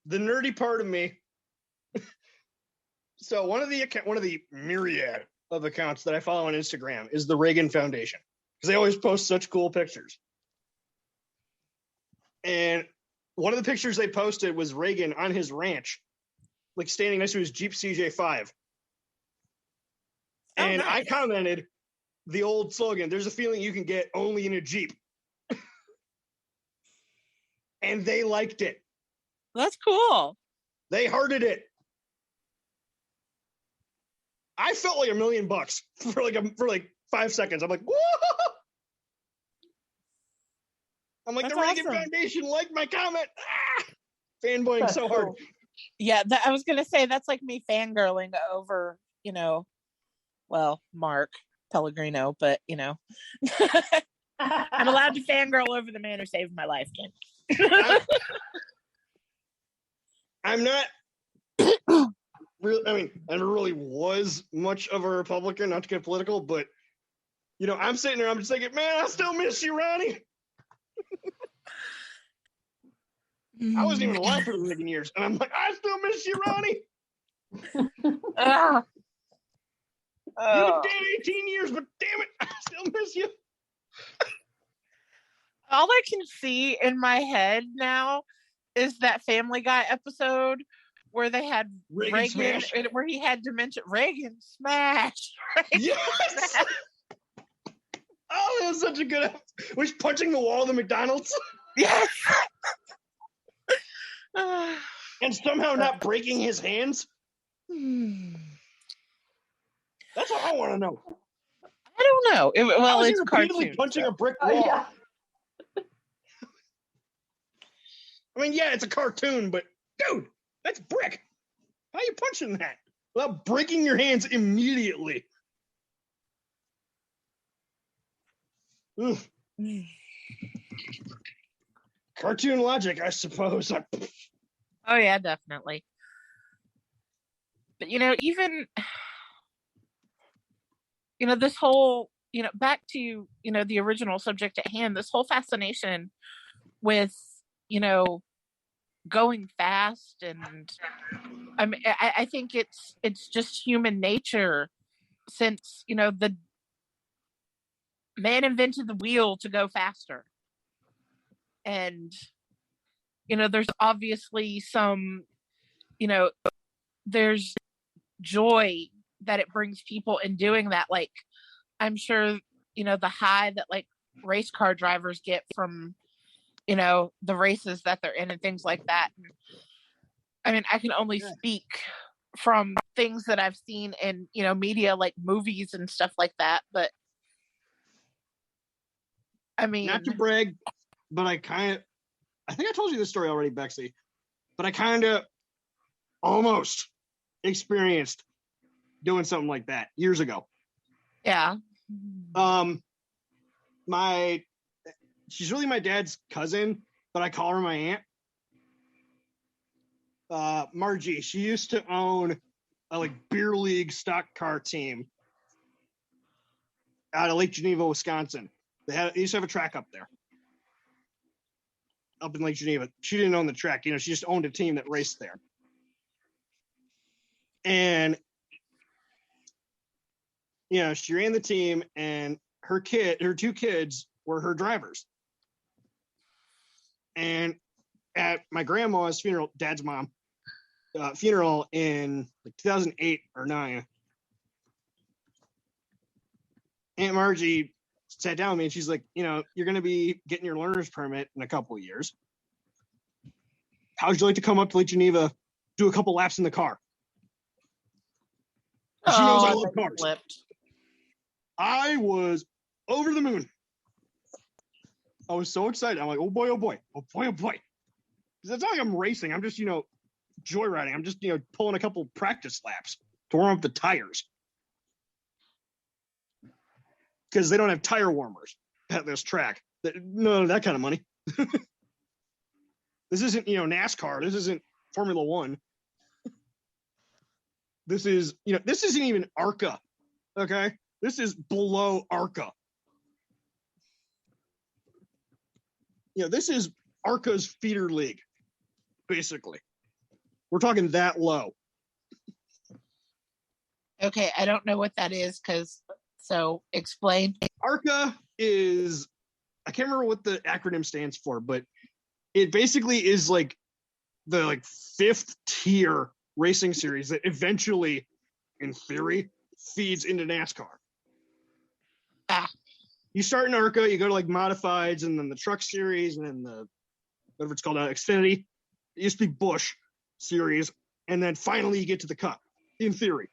the nerdy part of me. So one of the myriad of accounts that I follow on Instagram is the Reagan Foundation, because they always post such cool pictures. And one of the pictures they posted was Reagan on his ranch, like standing next to his Jeep CJ5. And nice. I commented the old slogan, "There's a feeling you can get only in a Jeep." And they liked it. That's cool. They hearted it. I felt like $1 million for like 5 seconds. I'm like, whoa! I'm like, That's the Reagan awesome. Foundation liked my comment. Ah! Fanboying That's so hard. cool. Yeah, I was gonna say that's like me fangirling over, Mark Pellegrino, but I'm allowed to fangirl over the man who saved my life, Ken. I'm not really, I never really was much of a Republican, not to get political, but I'm sitting there, I'm just thinking, man, I still miss you, Ronnie. I wasn't even alive for the Reagan years, and I'm like, I still miss you, Ronnie. Ah. You've been dead 18 years, but damn it, I still miss you. All I can see in my head now is that Family Guy episode where they had Reagan smash. where he had dementia. Reagan smash. Reagan Yes. smash. Oh, that was such a good. Was punching the wall of the McDonald's Yes. and somehow not breaking his hands. That's what I want to know. I don't know. Well, How is he it's repeatedly cartoon. punching so- a brick Oh, wall? yeah. I mean, yeah, it's a cartoon, but dude, that's brick. How are you punching that without breaking your hands immediately? Ugh. Cartoon logic, I suppose. Oh yeah, definitely. But even this whole back to the original subject at hand, this whole fascination with going fast, and I mean, I think it's just human nature since the man invented the wheel to go faster, and there's obviously some there's joy that it brings people in doing that. Like, I'm sure the high that like race car drivers get from the races that they're in and things like that. And, I mean, I can only speak from things that I've seen in media, like movies and stuff like that, but I mean, Not to brag, but I think I told you this story already, Bexy, but I kind of almost experienced doing something like that years ago. yeah. She's really my dad's cousin, but I call her my aunt. Margie, she used to own a like beer league stock car team out of Lake Geneva, Wisconsin. They used to have a track up there, up in Lake Geneva. She didn't own the track, she just owned a team that raced there. And she ran the team, and her two kids were her drivers. And at my grandma's funeral, dad's mom, funeral in like 2008 or 9, Aunt Margie sat down with me and she's like, you're going to be getting your learner's permit in a couple of years. How would you like to come up to Lake Geneva, do a couple laps in the car? She knows I love cars. Flipped. I was over the moon. I was so excited. I'm like, oh boy, oh boy, oh boy, oh boy. Because it's not like I'm racing. I'm just, joyriding. I'm just, pulling a couple practice laps to warm up the tires. Because they don't have tire warmers at this track. No, that kind of money. This isn't, NASCAR. This isn't Formula One. This is, this isn't even ARCA. Okay? This is below ARCA. This is ARCA's feeder league, basically. We're talking that low. Okay, I don't know what that is, so explain. ARCA is, I can't remember what the acronym stands for, but it basically is like the 5th tier racing series that eventually, in theory, feeds into NASCAR. You start in ARCA, you go to like modifieds, and then the truck series, and then the whatever it's called, Xfinity. It used to be Busch series, and then finally you get to the Cup, in theory.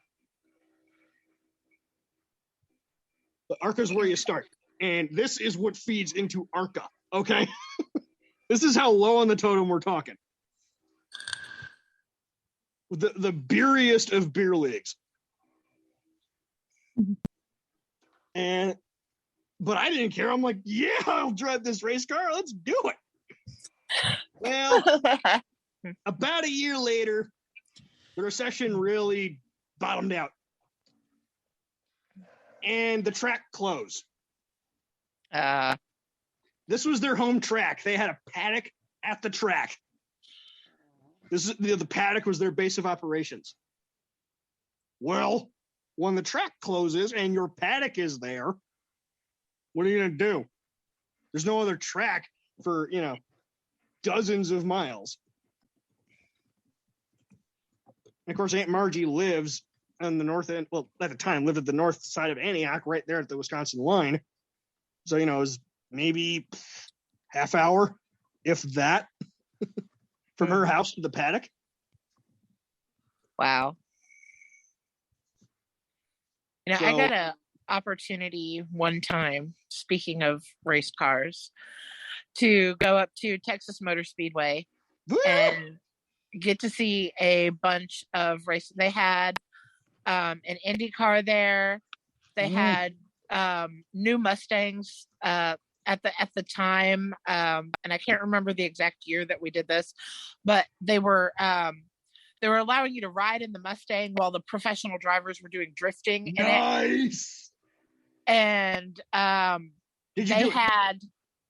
But ARCA is where you start, and this is what feeds into ARCA. Okay, this is how low on the totem we're talking. The beeriest of beer leagues. But I didn't care. I'm like, yeah, I'll drive this race car. Let's do it. Well, about a year later, the recession really bottomed out. And the track closed. This was their home track. They had a paddock at the track. The paddock was their base of operations. Well, when the track closes and your paddock is there, what are you going to do? There's no other track for, dozens of miles. And of course, Aunt Margie lives on the north end. Well, at the time, lived at the north side of Antioch, right there at the Wisconsin line. So, it was maybe half hour, if that, from her house to the paddock. Wow. I So- got a opportunity one time, speaking of race cars, to go up to Texas Motor Speedway and get to see a bunch of races. They had an Indy car there. They had new Mustangs at the time, and I can't remember the exact year that we did this, but they were allowing you to ride in the Mustang while the professional drivers were doing drifting in it. Nice. And Did you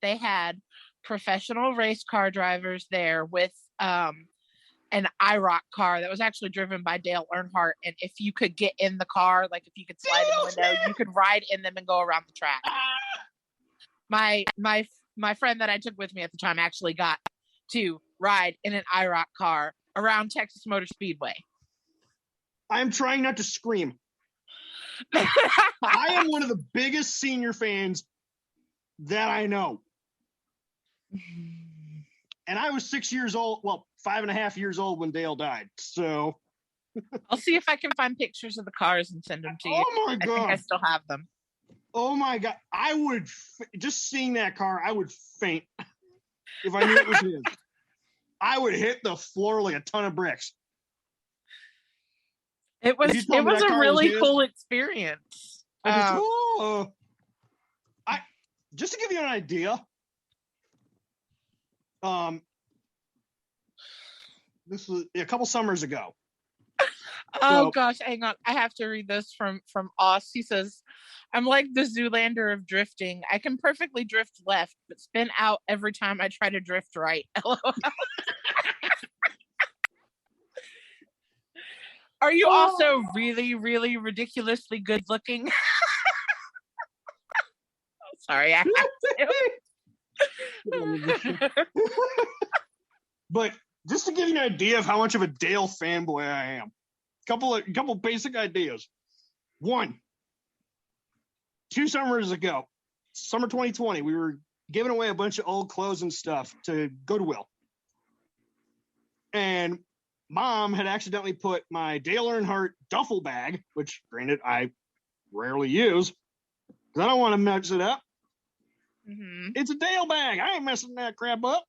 they had professional race car drivers there with an IROC car that was actually driven by Dale Earnhardt. And if you could get in the car, like if you could slide in the window, you could ride in them and go around the track. My friend that I took with me at the time actually got to ride in an IROC car around Texas Motor Speedway. I'm trying not to scream. I am one of the biggest senior fans that I know. And I was 6 years old, 5.5 years old when Dale died. So I'll see if I can find pictures of the cars and send them to you. Oh my God. I think I still have them. Oh my God. I would, just seeing that car, I would faint if I knew it was his. I would hit the floor like a ton of bricks. It was a really cool experience. Just to give you an idea, this was a couple summers ago. Oh gosh, hang on. I have to read this from Oz. He says, I'm like the Zoolander of drifting. I can perfectly drift left, but spin out every time I try to drift right. LOL. Are you also really, really ridiculously good looking? Sorry, I have to. But just to give you an idea of how much of a Dale fanboy I am, couple basic ideas. 1, 2 summers ago, summer 2020, we were giving away a bunch of old clothes and stuff to Goodwill. And Mom had accidentally put my Dale Earnhardt duffel bag, which granted I rarely use, because I don't want to mess it up. Mm-hmm. It's a Dale bag. I ain't messing that crap up.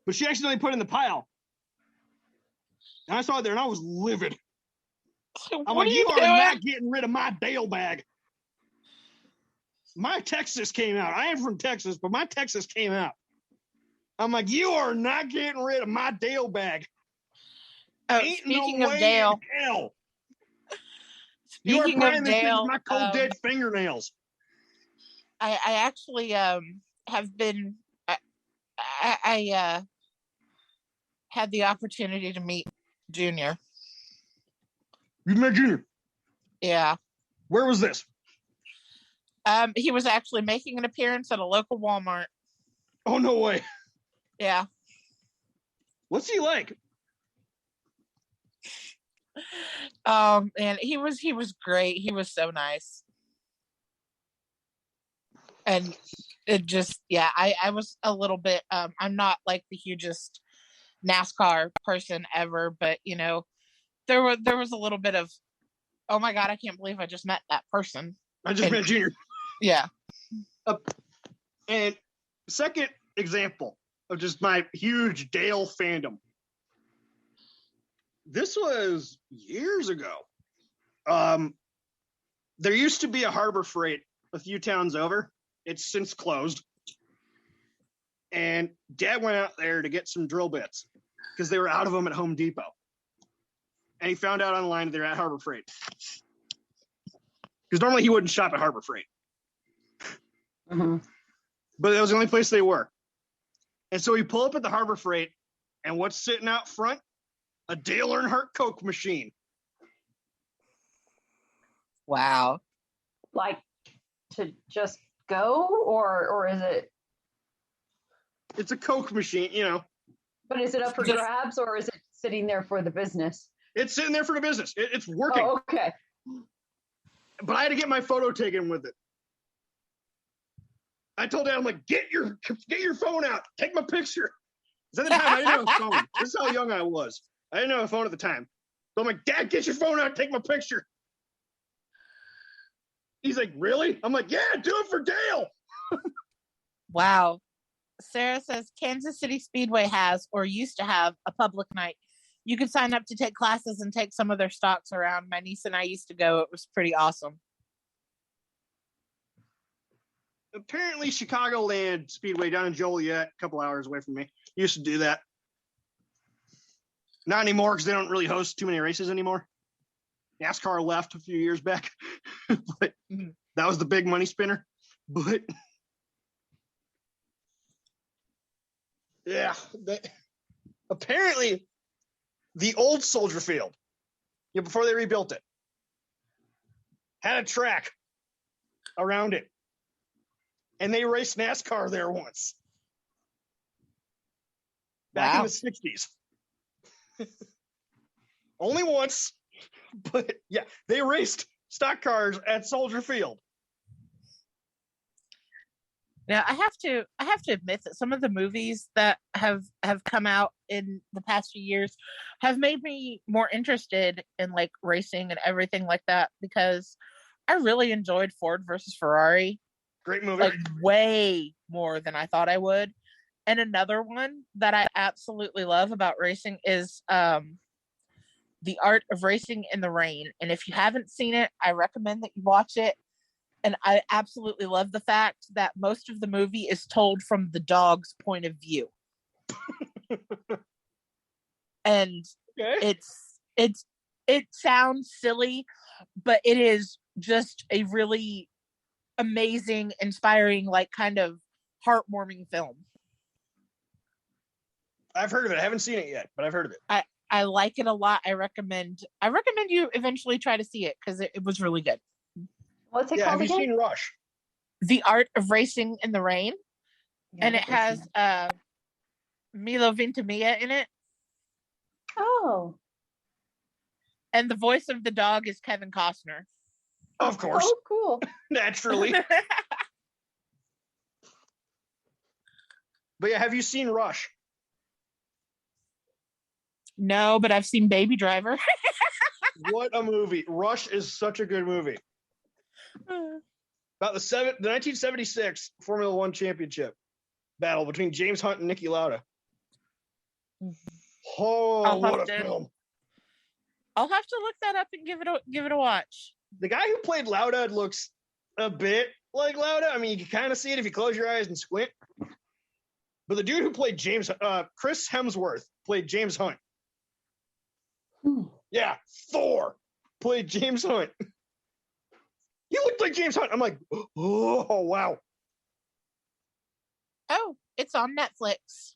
But she accidentally put it in the pile. And I saw it there and I was livid. I'm like, you are not getting rid of my Dale bag. My Texas came out. I am from Texas, but my Texas came out. I'm like, you are not getting rid of my Dale bag. Speaking of Dale. You are Speaking prying of this thing Dale, with my cold dead fingernails. I actually have been. I had the opportunity to meet Junior. You met Junior? Yeah. Where was this? He was actually making an appearance at a local Walmart. Oh, no way. Yeah. What's he like? And he was great. He was so nice. And it just, yeah, I was a little bit, I'm not like the hugest NASCAR person ever, but there was a little bit of, oh my God, I can't believe I just met that person. I just met Junior. Yeah. And second example of just my huge Dale fandom. This was years ago. There used to be a Harbor Freight a few towns over. It's since closed. And Dad went out there to get some drill bits because they were out of them at Home Depot. And he found out online they're at Harbor Freight. Because normally he wouldn't shop at Harbor Freight. Mm-hmm. But that was the only place they were. And so we pull up at the Harbor Freight, and what's sitting out front? A Dale Earnhardt Coke machine. Wow. Like to just go, or is it? It's a Coke machine, But is it up for grabs, or is it sitting there for the business? It's sitting there for the business. It's working. Oh, okay. But I had to get my photo taken with it. I told Dad, I'm like, get your phone out. Take my picture. Because at the time, I didn't have a phone. This is how young I was. I didn't have a phone at the time. So I'm like, Dad, get your phone out. Take my picture. He's like, really? I'm like, yeah, do it for Dale. Wow. Sarah says Kansas City Speedway has or used to have a public night. You could sign up to take classes and take some of their stocks around. My niece and I used to go. It was pretty awesome. Apparently, Chicagoland Speedway down in Joliet, a couple hours away from me, used to do that. Not anymore because they don't really host too many races anymore. NASCAR left a few years back, but that was the big money spinner. But yeah, apparently the old Soldier Field, before they rebuilt it, had a track around it, and they raced NASCAR there once back in the 60s. Only once. But yeah, they raced stock cars at Soldier Field. Now I have to admit that some of the movies that have come out in the past few years have made me more interested in like racing and everything like that, because I really enjoyed Ford versus Ferrari. Great movie. Like way more than I thought I would. And another one that I absolutely love about racing is The Art of Racing in the Rain. And if you haven't seen it, I recommend that you watch it. And I absolutely love the fact that most of the movie is told from the dog's point of view. And okay. it sounds silly, but it is just a really amazing, inspiring, like kind of heartwarming film. I've heard of it. I haven't seen it yet, but I've heard of it. I like it a lot. I recommend you eventually try to see it because it was really good. What's it called have you again? seen Rush? The Art of Racing in the Rain. Yeah, And it has Milo Ventimiglia in it. Oh. And the voice of the dog is Kevin Costner. Of course. Oh, cool. Naturally. But yeah, have you seen Rush? No, but I've seen Baby Driver. What a movie. Rush is such a good movie. About the 1976 Formula One championship battle between James Hunt and Niki Lauda. Oh, what a film. I'll have to look that up and give it a watch. The guy who played Lauda looks a bit like Lauda. I mean, you can kind of see it if you close your eyes and squint. But the dude who played Chris Hemsworth played James Hunt. Yeah, Thor played James Hunt. He looked like James Hunt. I'm like, oh, wow. Oh, it's on Netflix.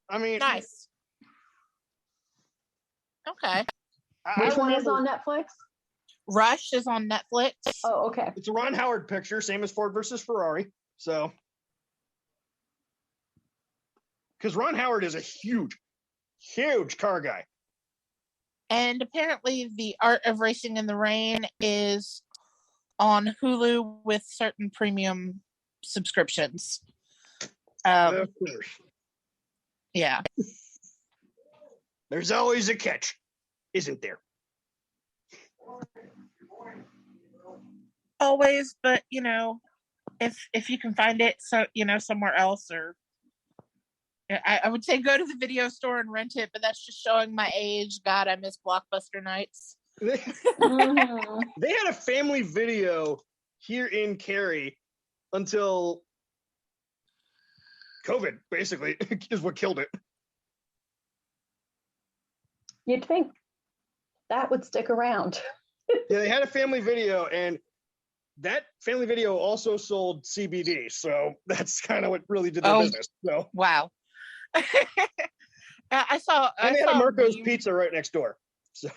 I mean, nice. Okay. Which one is on Netflix? Rush is on Netflix. Oh, okay. It's a Ron Howard picture, same as Ford versus Ferrari. So, because Ron Howard is a huge car guy. And apparently The Art of Racing in the Rain is on Hulu with certain premium subscriptions. Of course. Yeah. There's always a catch, isn't there? Always, but if you can find it somewhere else, or I would say go to the video store and rent it, but that's just showing my age. God, I miss Blockbuster nights. They had a family video here in Cary until COVID, basically, is what killed it. You'd think that would stick around. Yeah, they had a family video, and that family video also sold CBD, so that's kind of what really did their business. So wow. I saw Marco's Pizza right next door. So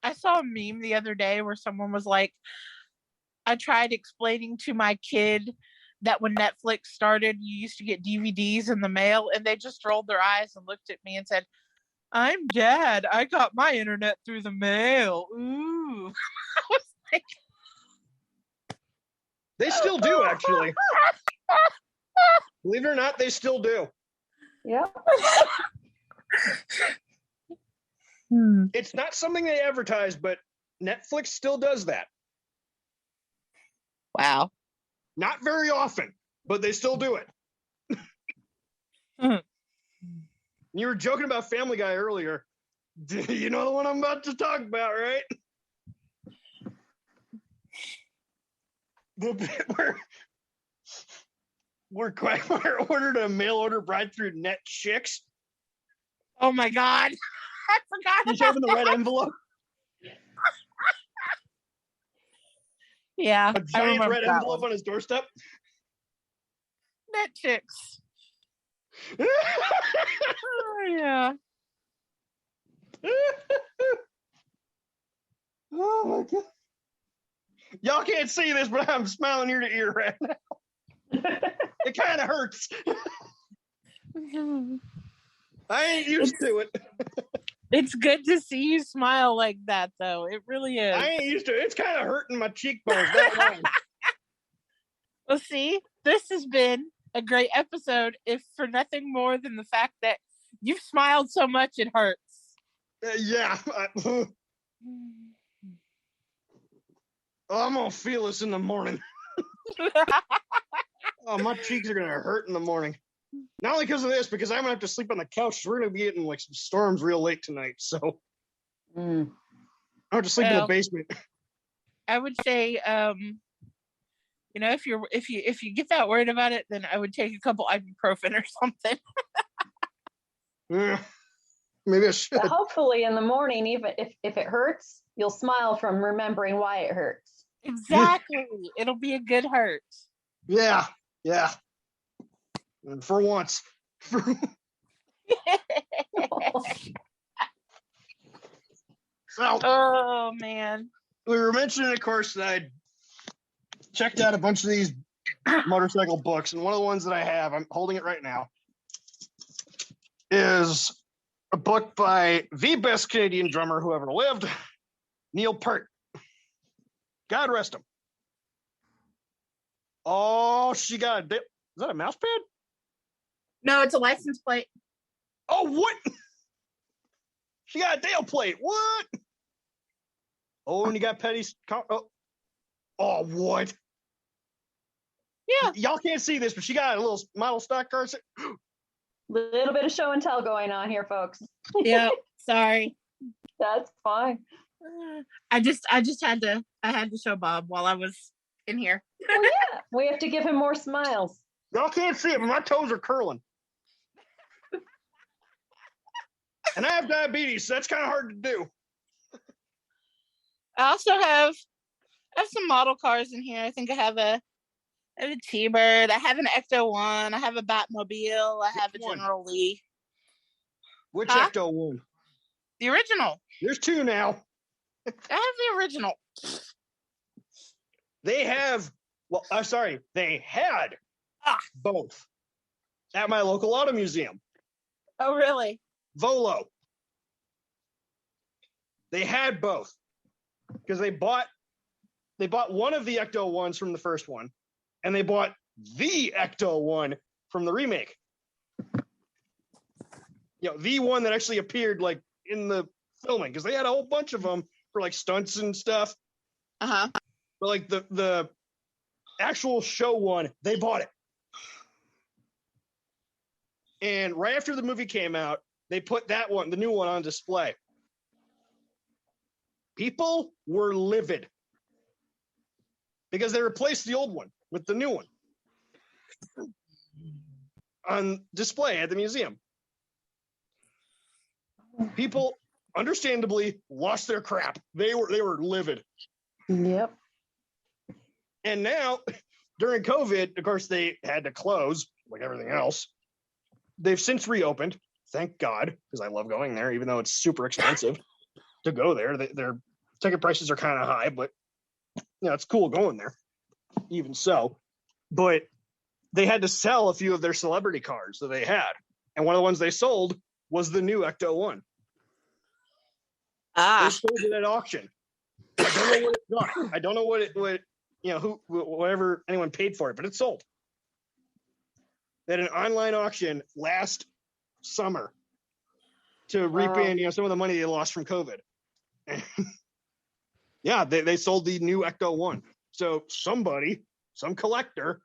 I saw a meme the other day where someone was like, I tried explaining to my kid that when Netflix started, you used to get DVDs in the mail, and they just rolled their eyes and looked at me and said, I'm Dad. I got my internet through the mail. Ooh. I was like, they still do, actually. Believe it or not, they still do. Yep. It's not something they advertise, but Netflix still does that. Wow. Not very often, but they still do it. You were joking about Family Guy earlier. You know the one I'm about to talk about, right? The bit where we're ordered a mail order bride through Net Chicks. Oh my God. I forgot He's about having the red envelope. Yeah. A giant red envelope on his doorstep. Net Chicks. Oh, yeah. Oh my God. Y'all can't see this, but I'm smiling ear to ear right now. It kind of hurts. I ain't used to it. It's good to see you smile like that, though. It really is. I ain't used to it. It's kind of hurting my cheekbones. That line. Well, see, this has been a great episode, if for nothing more than the fact that you've smiled so much it hurts. Yeah. I'm going to feel this in the morning. Oh, my cheeks are going to hurt in the morning. Not only because of this, because I'm going to have to sleep on the couch. We're going to be getting like some storms real late tonight. So I have to sleep in the basement. I would say, if you get that worried about it, then I would take a couple ibuprofen or something. Yeah, maybe I should. But hopefully in the morning, even if it hurts, you'll smile from remembering why it hurts. Exactly. It'll be a good hurt. Yeah. And for once. So, oh man. We were mentioning, of course, that I checked out a bunch of these motorcycle books, and one of the ones that I have, I'm holding it right now, is a book by the best Canadian drummer who ever lived, Neil Peart. God rest him. Oh, she got is that a mouse pad? No, it's a license plate. Oh, what? She got a Dale plate. What? Oh, and you got Petty's. Oh, what? Yeah. Y'all can't see this, but she got a little model stock car. Little bit of show and tell going on here, folks. Yeah. Sorry. That's fine. I just had to show Bob while I was in here. Well, yeah, we have to give him more smiles. Y'all can't see it, but my toes are curling. And I have diabetes, so that's kind of hard to do. I also have some model cars in here. I think I have a T-Bird. I have an Ecto-1. I have a Batmobile. I have a General Lee. Which Ecto-1? The original. There's two now. I have the original. They had both at my local auto museum. Oh, really? Volo. They had both because they bought one of the Ecto-1s from the first one, and they bought the Ecto-1 from the remake. The one that actually appeared like in the filming, because they had a whole bunch of them for like stunts and stuff. But like the actual show one, they bought it. And right after the movie came out, they put that one, the new one, on display. People were livid because they replaced the old one with the new one on display at the museum. People, understandably, lost their crap. They were livid. Yep. And now, during COVID, of course, they had to close, like everything else. They've since reopened, thank God, because I love going there, even though it's super expensive to go there. Their ticket prices are kind of high, but it's cool going there, even so. But they had to sell a few of their celebrity cars that they had, and one of the ones they sold was the new Ecto-1. They sold it at auction. I don't know what it got. I don't know what whatever anyone paid for it, but it sold. at an online auction last summer to reap in, some of the money they lost from COVID. Yeah, they sold the new Ecto 1. So somebody, some collector,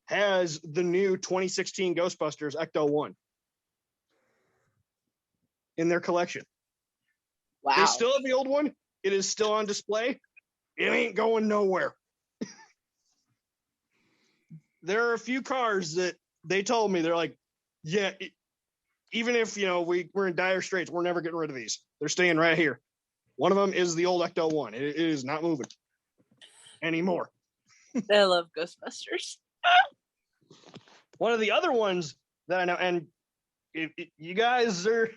has the new 2016 Ghostbusters Ecto 1 in their collection. Wow. They still have the old one. It is still on display. It ain't going nowhere. There are a few cars that they told me, they're like, yeah, even if, we're in dire straits, we're never getting rid of these. They're staying right here. One of them is the old Ecto 1. It is not moving anymore. I love Ghostbusters. One of the other ones that I know, and you guys are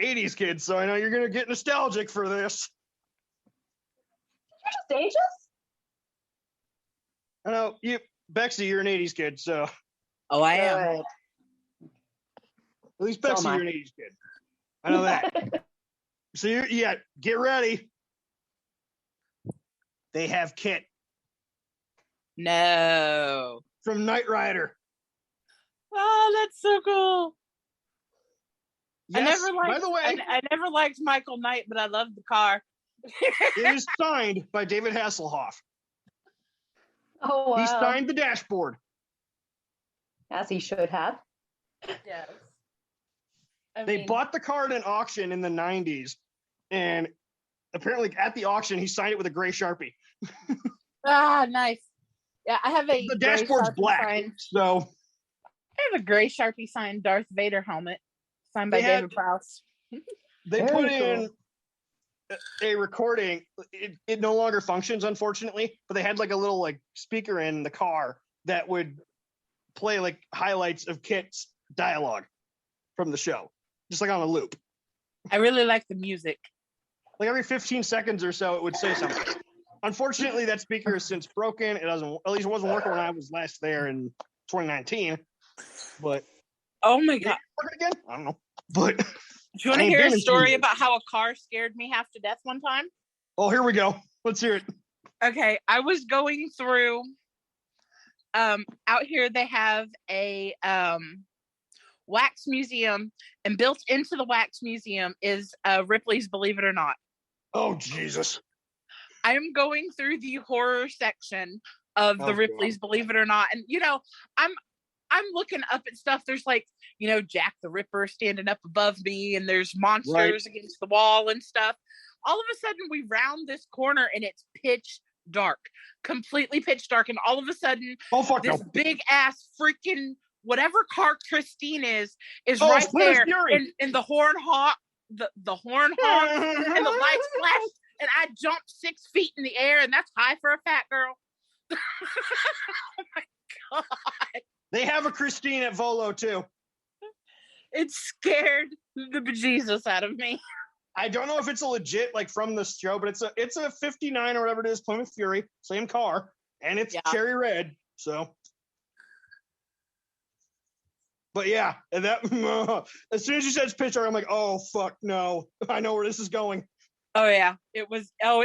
80s kids, so I know you're going to get nostalgic for this. You're just ages? I know, Bexy, you're an 80s kid, so. Oh, I am. Good. At least Bexy, you're an 80s kid. I know that. So get ready. They have Kit No. from Knight Rider. Oh, that's so cool. Yes, by the way, I never liked Michael Knight, but I loved the car. it is signed by David Hasselhoff. Oh, wow. He signed the dashboard. As he should have. Yes. They bought the car at an auction in the 90s, and apparently at the auction, he signed it with a gray Sharpie. Ah, nice. Yeah, I have a The dashboard's black, so. I have a gray Sharpie signed Darth Vader helmet signed by David Prowse. They Very put cool. in a recording. It no longer functions, unfortunately, but they had like a little like speaker in the car that would play like highlights of Kit's dialogue from the show, just like on a loop. I really like the music. Like every 15 seconds or so, it would say something. Unfortunately, that speaker is since broken. It doesn't, at least it wasn't working when I was last there in 2019. But Oh my god! working again? I don't know. But Do you want to hear a story about how a car scared me half to death one time? oh, here we go. Let's hear it. Okay, I was going through. Out here they have a wax museum, and built into the wax museum is Ripley's Believe It or Not. Oh, Jesus. I am going through the horror section of the Ripley's Believe It or Not, and I'm looking up at stuff. There's like, Jack the Ripper standing up above me, and there's monsters against the wall and stuff. All of a sudden, we round this corner, and it's pitch dark, completely pitch dark, and all of a sudden, this big ass freaking whatever car Christine is right there, and the horn honk, the horn honk, and the lights flash, and I jumped 6 feet in the air, and that's high for a fat girl. Oh my god! They have a Christine at Volo too. It scared the bejesus out of me. I don't know if it's a legit like from the show, but it's a 59 or whatever it is, Plymouth Fury, same car, and it's cherry red. So, but yeah, and that as soon as you said it's pitch dark, I'm like, oh fuck no, I know where this is going. Oh yeah, it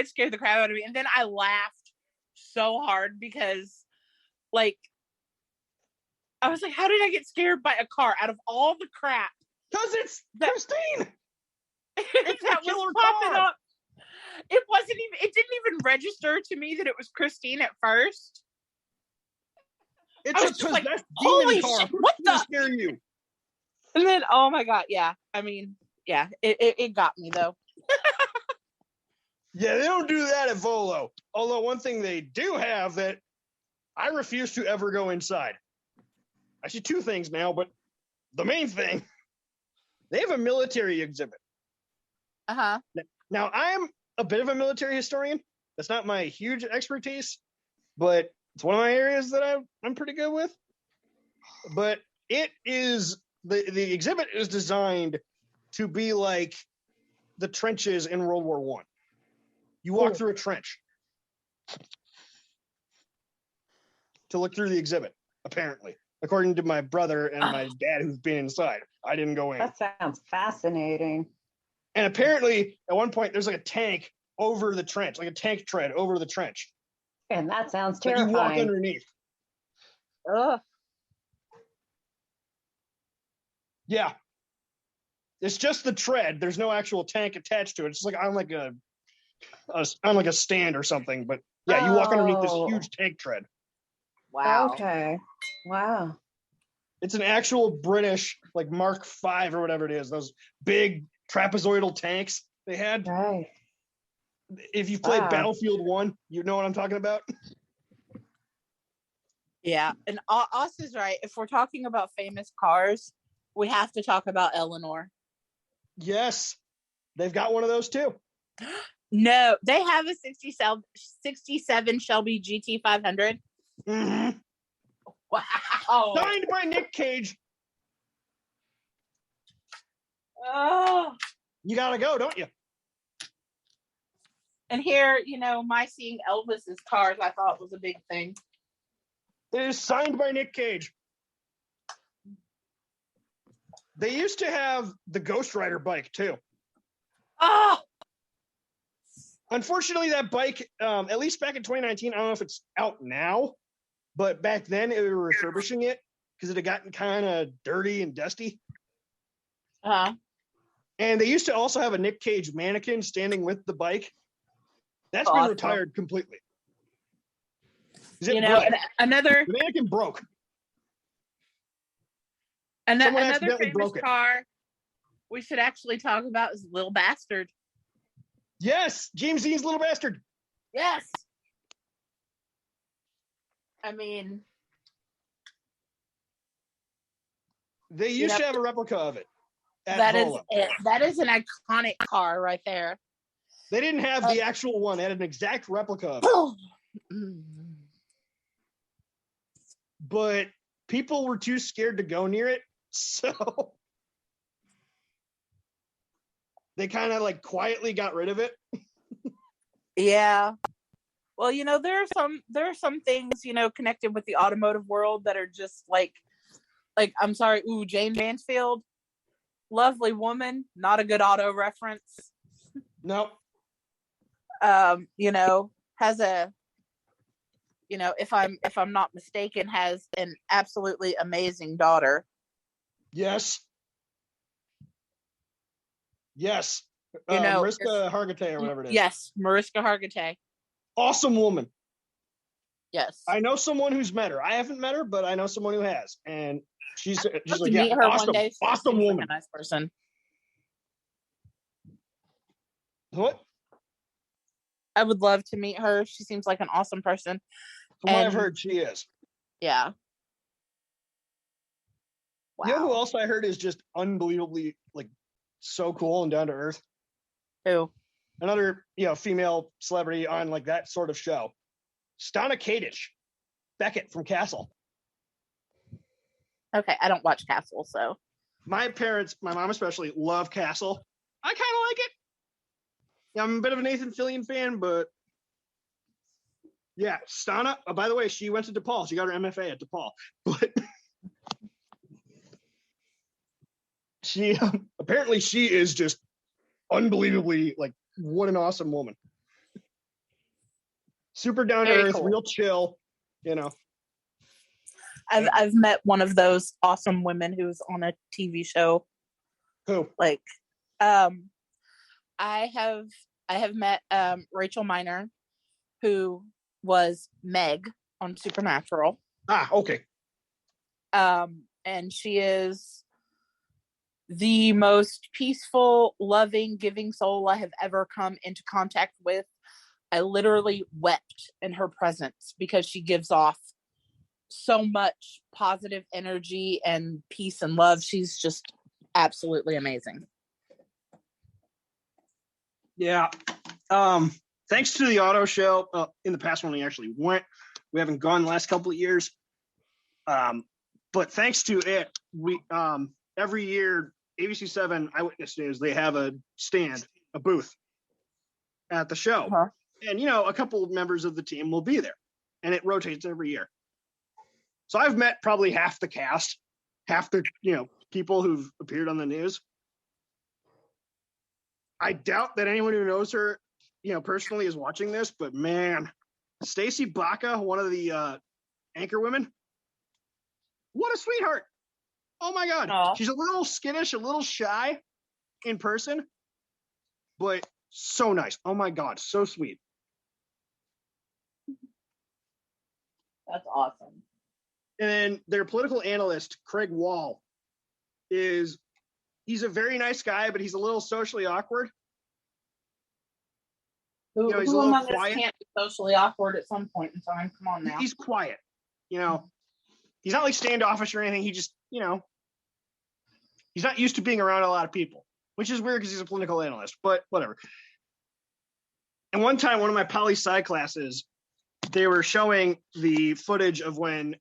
scared the crap out of me, and then I laughed so hard because, like, I was like, how did I get scared by a car out of all the crap? Because it's Christine. That was popping up. It didn't even register to me that it was Christine at first. It's a possessed demon holy car. shit, what the scare you? And then, oh my god, yeah. I mean, yeah, it got me though. Yeah, they don't do that at Volo. Although one thing they do have that I refuse to ever go inside. Actually, two things now, but the main thing, they have a military exhibit. Uh-huh. Now, I'm a bit of a military historian. That's not my huge expertise, but it's one of my areas that I'm pretty good with. But it is, the exhibit is designed to be like the trenches in World War I. You walk through a trench to look through the exhibit, apparently, according to my brother and my dad who've been inside. I didn't go in. That sounds fascinating. And apparently, at one point, there's like a tank over the trench, like a tank tread over the trench. And that sounds Like terrifying. you walk underneath. Ugh. Yeah. It's just the tread. There's no actual tank attached to it. It's like on like a stand or something. But yeah, you walk underneath this huge tank tread. Wow. Okay. Wow. It's an actual British like Mark V or whatever it is. Those big trapezoidal tanks they had. Right. If you've played Wow. Battlefield 1, you know what I'm talking about. Yeah, and Oz is right. If we're talking about famous cars, we have to talk about Eleanor. Yes. They've got one of those too. No, they have a 67 Shelby GT 500. Mm-hmm. Wow. Signed by Nick Cage. Oh. You gotta go, don't you? And here, my seeing Elvis's cars, I thought was a big thing. It is signed by Nick Cage. They used to have the Ghost Rider bike too. Oh. Unfortunately, that bike, at least back in 2019, I don't know if it's out now, but back then they were refurbishing it because it had gotten kind of dirty and dusty. Uh-huh. And they used to also have a Nick Cage mannequin standing with the bike. That's Awesome. been retired completely. And another The mannequin broke. another accidentally famous broke it. car we should actually talk about is Little Bastard. Yes, James Dean's Little Bastard. Yes. I mean, They used to have a replica of it. At that is Vola. it. That is an iconic car right there. They didn't have the actual one. They had an exact replica of it. But people were too scared to go near it, so they kind of like quietly got rid of it. Yeah. Well, there are some things, connected with the automotive world that are just like I'm sorry, Jane Mansfield, lovely woman, not a good auto reference. Nope. Has a if I'm not mistaken, has an absolutely amazing daughter. Yes. Yes. Mariska Mariska Hargitay or whatever it is. Yes, Mariska Hargitay. Awesome woman. Yes. I know someone who's met her. I haven't met her, but I know someone who has. And she's I'd love like, to meet her awesome, one day. She awesome seems woman. like a nice person. What? I would love to meet her. She seems like an awesome person. From what I've heard, she is. Yeah. Wow. You know who else I heard is just unbelievably like so cool and down to earth? Who? Another, female celebrity on like that sort of show. Stana Katic, Beckett from Castle. Okay, I don't watch Castle, so. My parents, my mom especially, love Castle. I kind of like it. Yeah, I'm a bit of a Nathan Fillion fan, but yeah, Stana. Oh, by the way, she went to DePaul. She got her MFA at DePaul, but she apparently she is just unbelievably like what an awesome woman. Super down to earth, cool. real chill. I've met one of those awesome women who's on a TV show. Who? Like, I have met Rachel Miner, who was Meg on Supernatural. Ah, okay. And she is the most peaceful, loving, giving soul I have ever come into contact with. I literally wept in her presence because she gives off so much positive energy and peace and love. She's just absolutely amazing. Yeah. Thanks to the auto show, in the past when we actually went, we haven't gone the last couple of years. But thanks to it, we every year ABC7 Eyewitness News, they have a booth at the show. Uh-huh. And a couple of members of the team will be there. And it rotates every year. So I've met probably half the cast, half the people who've appeared on the news. I doubt that anyone who knows her, personally is watching this, but man, Stacy Baca, one of the anchor women, what a sweetheart. Oh my God. Aw. She's a little skittish, a little shy in person, but so nice. Oh my God. So sweet. That's awesome. And then their political analyst, Craig Wall, he's a very nice guy, but he's a little socially awkward. Who, You know, he's a who little among us quiet. can't be socially awkward at some point in time? Come on now. He's quiet. You know, he's not like standoffish or anything. He just, you know, he's not used to being around a lot of people, which is weird because he's a political analyst, but whatever. And one time, one of my poli-sci classes, they were showing the footage of when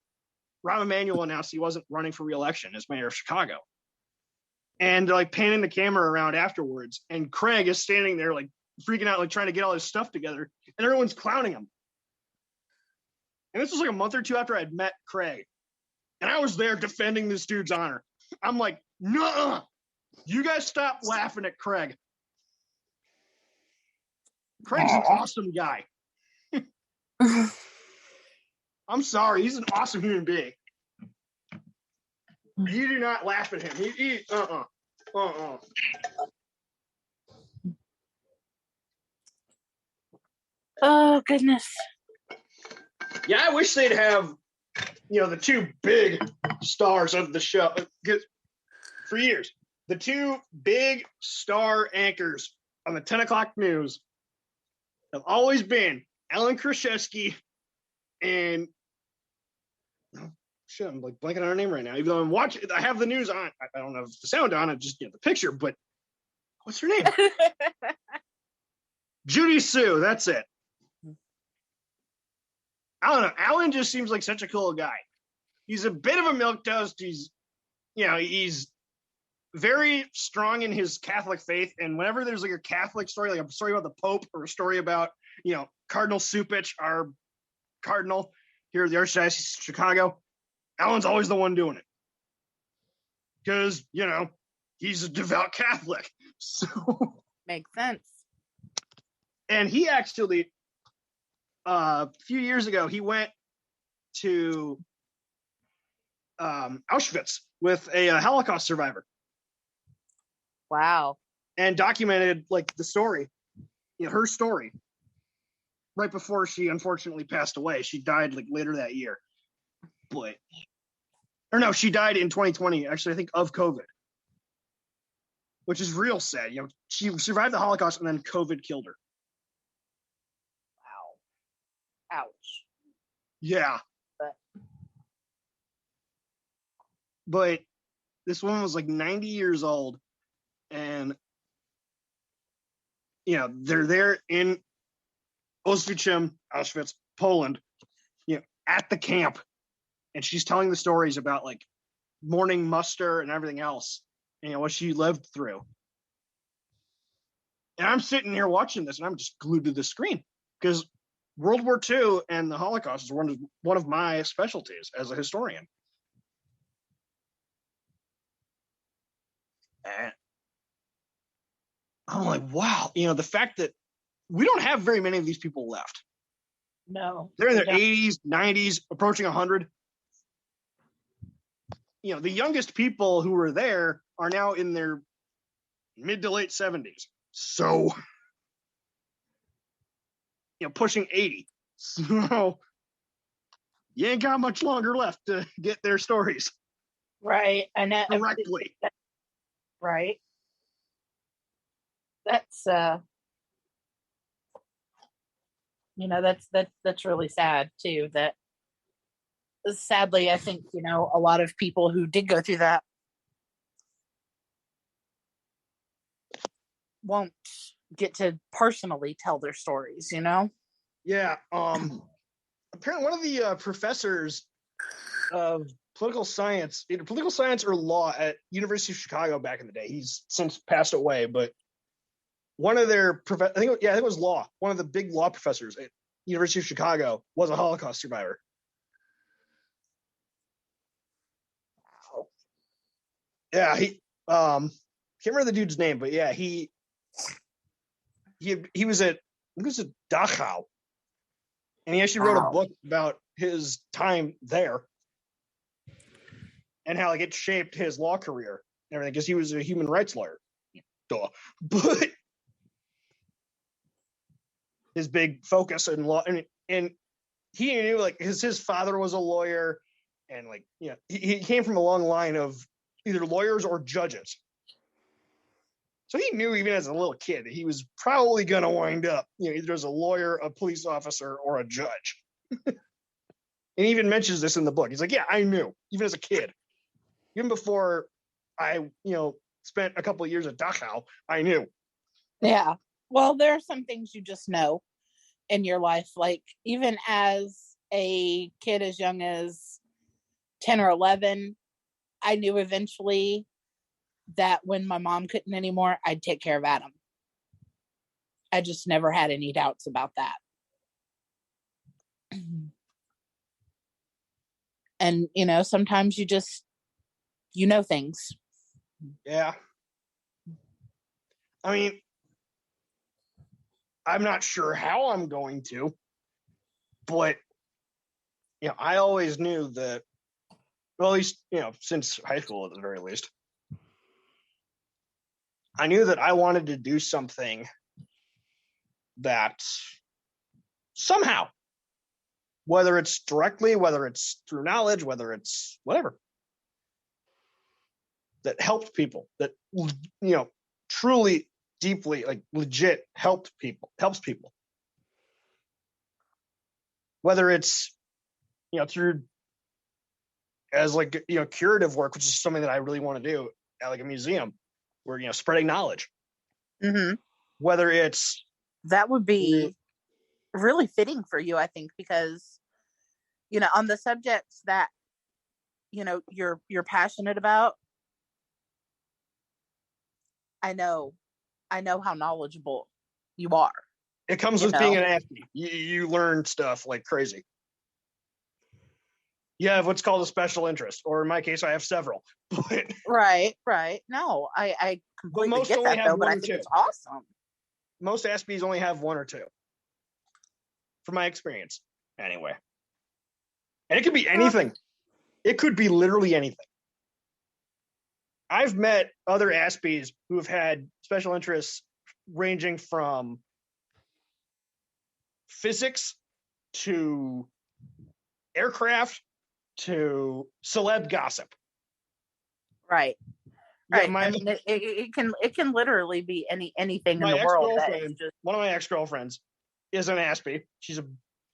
Rahm Emanuel announced he wasn't running for re-election as mayor of Chicago. And they're like panning the camera around afterwards. And Craig is standing there like freaking out, like trying to get all his stuff together. And everyone's clowning him. And this was like a month or two after I'd met Craig. And I was there defending this dude's honor. I'm like, nuh-uh. You guys stop laughing at Craig. Craig's an awesome guy. I'm sorry. He's an awesome human being. You do not laugh at him. Oh, goodness. Yeah, I wish they'd have, you know, the two big stars of the show. Because for years, the two big star anchors on the 10 o'clock news have always been Alan Kraszewski and shit, I'm like blanking on her name right now. Even though I'm watching, I have the news on. I don't have the sound on. I just get the picture. But what's her name? Judy Sue. That's it. I don't know. Alan just seems like such a cool guy. He's a bit of a milquetoast. He's very strong in his Catholic faith. And whenever there's like a Catholic story, like a story about the Pope or a story about, you know, Cardinal Supich, our cardinal here at the Archdiocese of Chicago, Alan's always the one doing it. Because, you know, he's a devout Catholic. So Makes sense. and he actually, a few years ago, he went to Auschwitz with a Holocaust survivor Wow. and documented like the story, you know, her story right before she unfortunately passed away. She died like later that year, she died in 2020, actually, I think, of COVID, which is real sad. You know, she survived the Holocaust and then COVID killed her. Wow. Ouch. Yeah. But this woman was like 90 years old, and you know, they're there in Auschwitz, Poland, you know, at the camp, and she's telling the stories about like morning muster and everything else, and, you know, what she lived through. And I'm sitting here watching this, and I'm just glued to the screen because World War II and the Holocaust is one of my specialties as a historian. And I'm like, wow, you know, the fact that we don't have very many of these people left. No. They're in their we don't. 80s, 90s, approaching 100. You know, the youngest people who were there are now in their mid to late 70s. So, you know, pushing 80. So, you ain't got much longer left to get their stories Right. And directly. right. That's you know, that's really sad too. That sadly, I think, you know, a lot of people who did go through that won't get to personally tell their stories, you know? Yeah. Apparently one of the professors of political science, either political science or law at University of Chicago back in the day, he's since passed away, but one of their I think it was law. One of the big law professors at University of Chicago was a Holocaust survivor. Wow. Yeah, he can't remember the dude's name, but yeah, he was at Dachau, and he actually wrote a book about his time there. and how like it shaped his law career and everything, because he was a human rights lawyer. Duh. But his big focus in law, and he knew like his father was a lawyer, and like he came from a long line of either lawyers or judges. So he knew even as a little kid that he was probably going to wind up, either as a lawyer, a police officer, or a judge. And he even mentions this in the book. He's like, yeah, I knew, even as a kid. Even before I, spent a couple of years at Dachau, I knew. Yeah. Well, there are some things you just know in your life. Like, even as a kid as young as 10 or 11, I knew eventually that when my mom couldn't anymore, I'd take care of Adam. I just never had any doubts about that. And, sometimes you just, things. Yeah. I mean, I'm not sure how I'm going to, but, I always knew that, well, at least, since high school at the very least, I knew that I wanted to do something that somehow, whether it's directly, whether it's through knowledge, whether it's whatever, that helped people, that, truly, deeply, like legit helps people. Whether it's, through as like, curative work, which is something that I really want to do at like a museum, where, spreading knowledge. Mm-hmm. Whether it's... That would be really fitting for you, I think, because, on the subjects that, you're passionate about, I know how knowledgeable you are. It comes with being an athlete. You learn stuff like crazy. You have what's called a special interest, or in my case, I have several. But right. No, I completely get that, though, but I think it's awesome. Most Aspies only have one or two, from my experience, anyway. And it could be anything. It could be literally anything. I've met other Aspies who have had special interests ranging from physics to aircraft to celeb gossip. Right. Yeah, right. I mean, it can literally be anything in the world. One of my ex-girlfriends is an Aspie. She's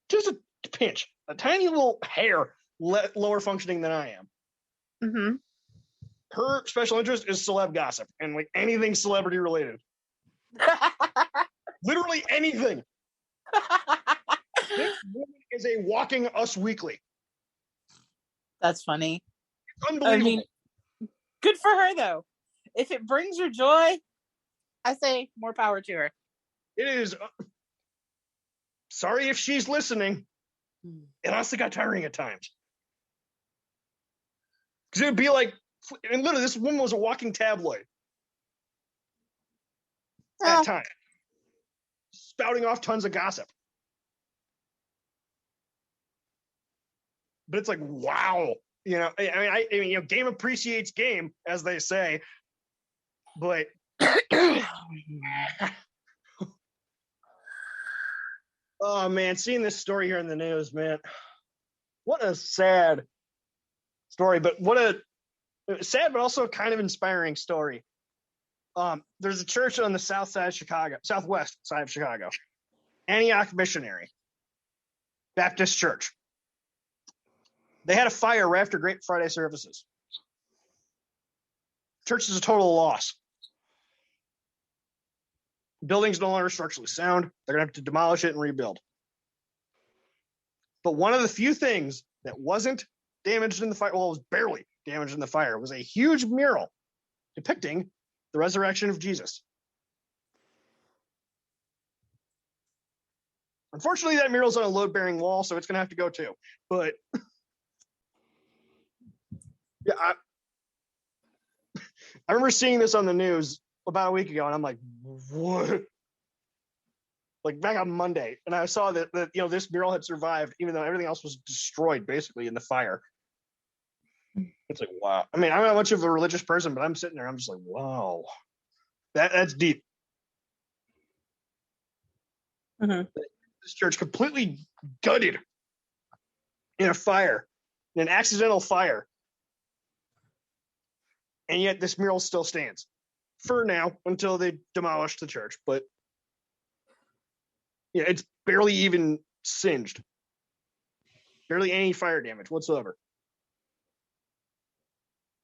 just a pinch, a tiny little hair lower functioning than I am. Mm-hmm. Her special interest is celeb gossip and like anything celebrity related. Literally anything. This woman is a walking Us Weekly. That's funny. It's unbelievable. I mean, good for her, though. If it brings her joy, I say more power to her. It is. Sorry if she's listening. It honestly got tiring at times. Because it would be like, and literally, this woman was a walking tabloid at time, spouting off tons of gossip. But it's like, wow, I mean, game appreciates game, as they say. But oh man, seeing this story here in the news, man, what a sad story. But what a sad, but also kind of inspiring story. There's a church on the southwest side of Chicago, Antioch Missionary Baptist Church. They had a fire right after Great Friday services. Church is a total loss. The building's no longer structurally sound. They're going to have to demolish it and rebuild. But one of the few things that wasn't damaged in the fire, well, it was barely damaged in the fire, was a huge mural depicting the resurrection of Jesus. Unfortunately, that mural's on a load-bearing wall, so it's going to have to go too. But yeah, I remember seeing this on the news about a week ago, and I'm like, what? Like back on Monday, and I saw that this mural had survived, even though everything else was destroyed basically in the fire. It's like, wow. I mean, I'm not much of a religious person, but I'm sitting there, I'm just like, wow. That's deep. Mhm. This church completely gutted in a fire, in an accidental fire. And yet this mural still stands. For now, until they demolish the church. But yeah, it's barely even singed. Barely any fire damage whatsoever.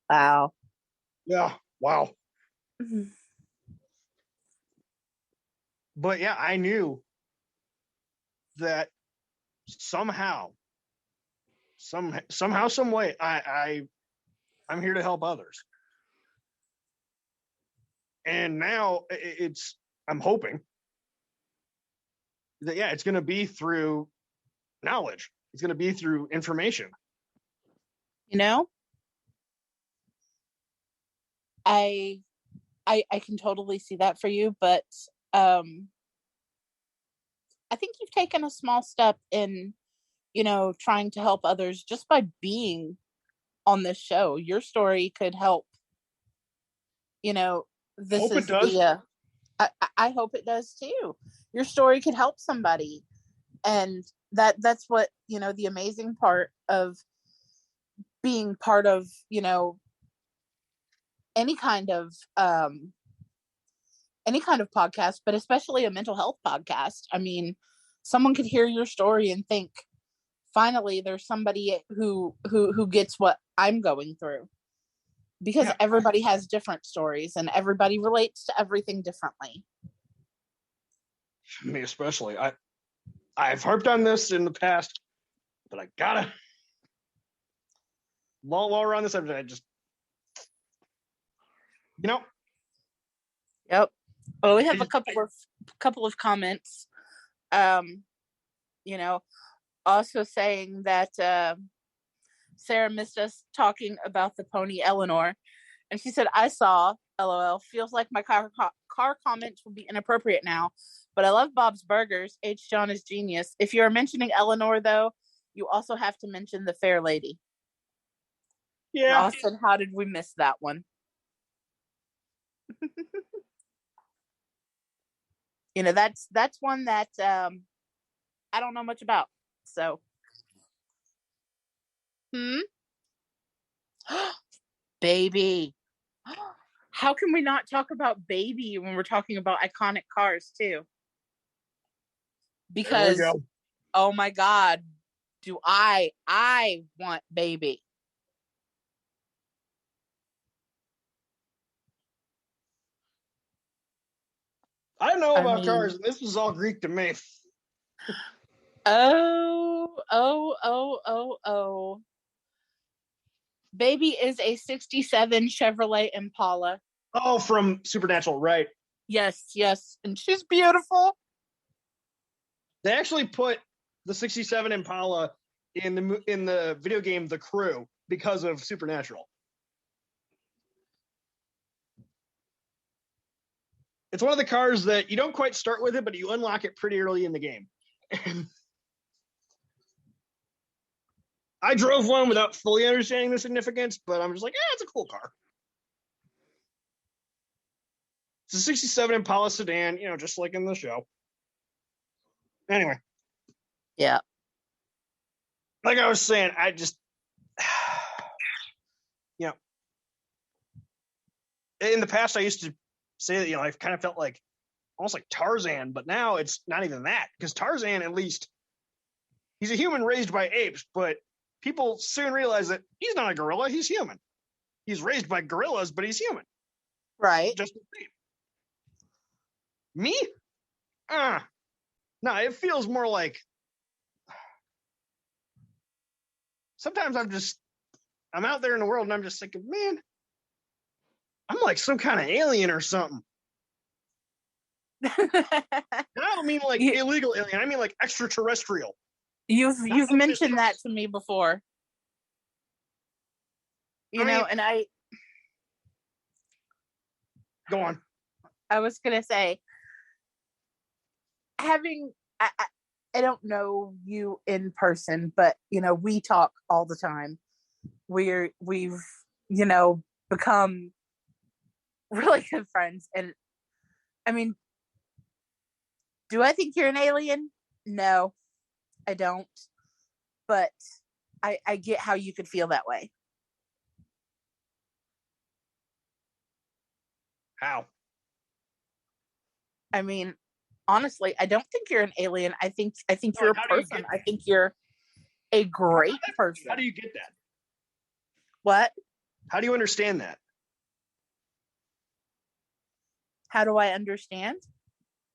Wow. Yeah, wow. Mhm. But yeah, I knew that somehow, some way, I'm here to help others. And now I'm hoping that, yeah, it's going to be through knowledge. It's going to be through information. You know, I can totally see that for you, but I think you've taken a small step in, trying to help others just by being on this show. Your story could help, this Hope it is does. I hope it does too. Your story could help somebody. And that's what, the amazing part of being part of, any kind of podcast, but especially a mental health podcast. I mean, someone could hear your story and think, finally, there's somebody who gets what I'm going through. Because Yeah. everybody has different stories and everybody relates to everything differently. Me especially. I've harped on this in the past, but I gotta. While we're on this subject, I just, Yep. Well, we have a couple of comments. Also saying that Sarah missed us talking about the pony Eleanor, and she said, "I saw. LOL. Feels like my car comments will be inappropriate now, but I love Bob's Burgers. H. John is genius. If you are mentioning Eleanor, though, you also have to mention the Fair Lady." yeah. Austin, how did we miss that one? That's one that I don't know much about. So, Baby. How can we not talk about Baby when we're talking about iconic cars too? Because, There we go. oh my God, do I want Baby. I know about cars, and this was all Greek to me. Oh. Baby is a 67 Chevrolet Impala. Oh, from Supernatural, right. Yes. And she's beautiful. They actually put the 67 Impala in the video game The Crew because of Supernatural. It's one of the cars that you don't quite start with it, but you unlock it pretty early in the game. I drove one without fully understanding the significance, but I'm just like, it's a cool car. It's a 67 Impala sedan, just like in the show. Anyway. Yeah. Like I was saying, I just, in the past, I used to say that, I kind of felt like almost like Tarzan, but now it's not even that, because Tarzan, at least, he's a human raised by apes, but people soon realize that he's not a gorilla, he's human. He's raised by gorillas, but he's human. Right. Just the same. Me? No, it feels more like, sometimes I'm out there in the world and I'm just thinking, man, I'm like some kind of alien or something. And I don't mean like illegal alien, I mean like extraterrestrial. You've mentioned that to me before. And I go on. I was gonna say, I don't know you in person, but we talk all the time. we've become really good friends. And I mean, do I think you're an alien? No, I don't. But I get how you could feel that way. How? I mean, honestly, I don't think you're an alien. I think No, you're a how do you person. get I think you're a great person. How do you get that? What? How do you understand that? How do I understand?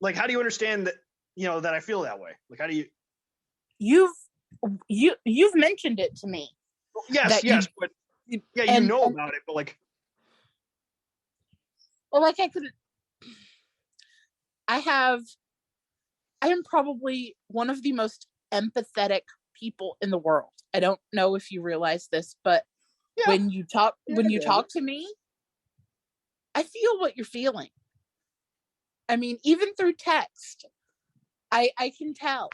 Like, how do you understand that, that I feel that way? Like, how do you? You've mentioned it to me. Yes, but yeah, you know about it, but like, well, like I am probably one of the most empathetic people in the world. I don't know if you realize this, but yeah, when you talk yeah. to me, I feel what you're feeling. I mean, even through text, I can tell.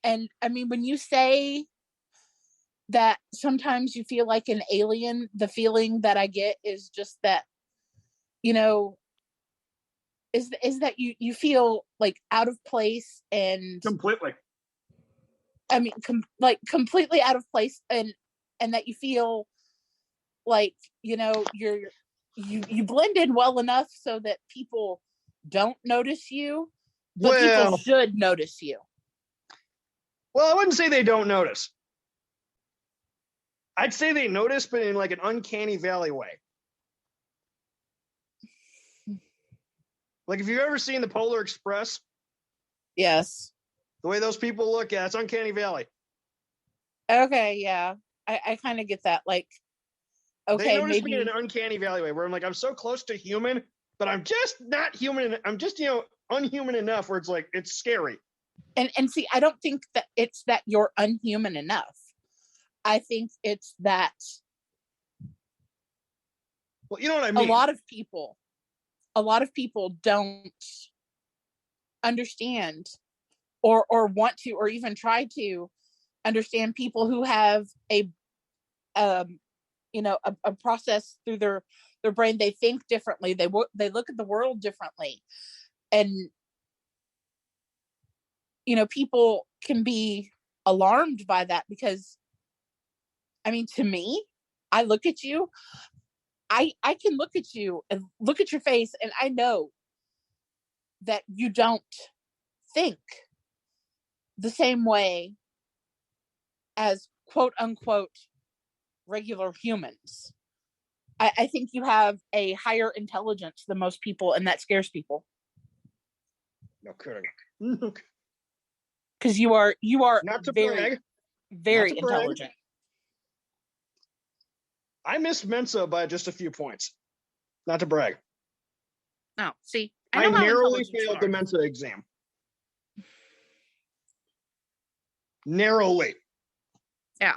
And I mean, when you say that sometimes you feel like an alien, the feeling that I get is just that, is that you feel like out of place, and Completely. I mean, completely out of place, and that you feel like, you blend in well enough so that people don't notice you, but people should notice you. Well, I wouldn't say they don't notice. I'd say they notice, but in like an uncanny valley way. Like, if you've ever seen the Polar Express, Yes. the way those people look at it's uncanny valley. Okay, yeah. I kind of get that. Like, okay, they notice maybe me in an uncanny valley way where I'm like, I'm so close to human, but I'm just not human. I'm just, unhuman enough where it's like, it's scary. And see, I don't think that it's that you're unhuman enough. I think it's that, well, you know what I mean? a lot of people don't understand or want to, or even try to understand people who have a process through their brain. They think differently. They look at the world differently, and people can be alarmed by that, because I mean, to me, I look at you, I can look at you and look at your face, and I know that you don't think the same way as quote unquote regular humans. I think you have a higher intelligence than most people, and that scares people. No kidding. Because you are Not to very, brag. very Not to brag. intelligent. I missed Mensa by just a few points. Not to brag. No, see, I know how narrowly intelligent you failed are. the Mensa exam. Narrowly. Yeah.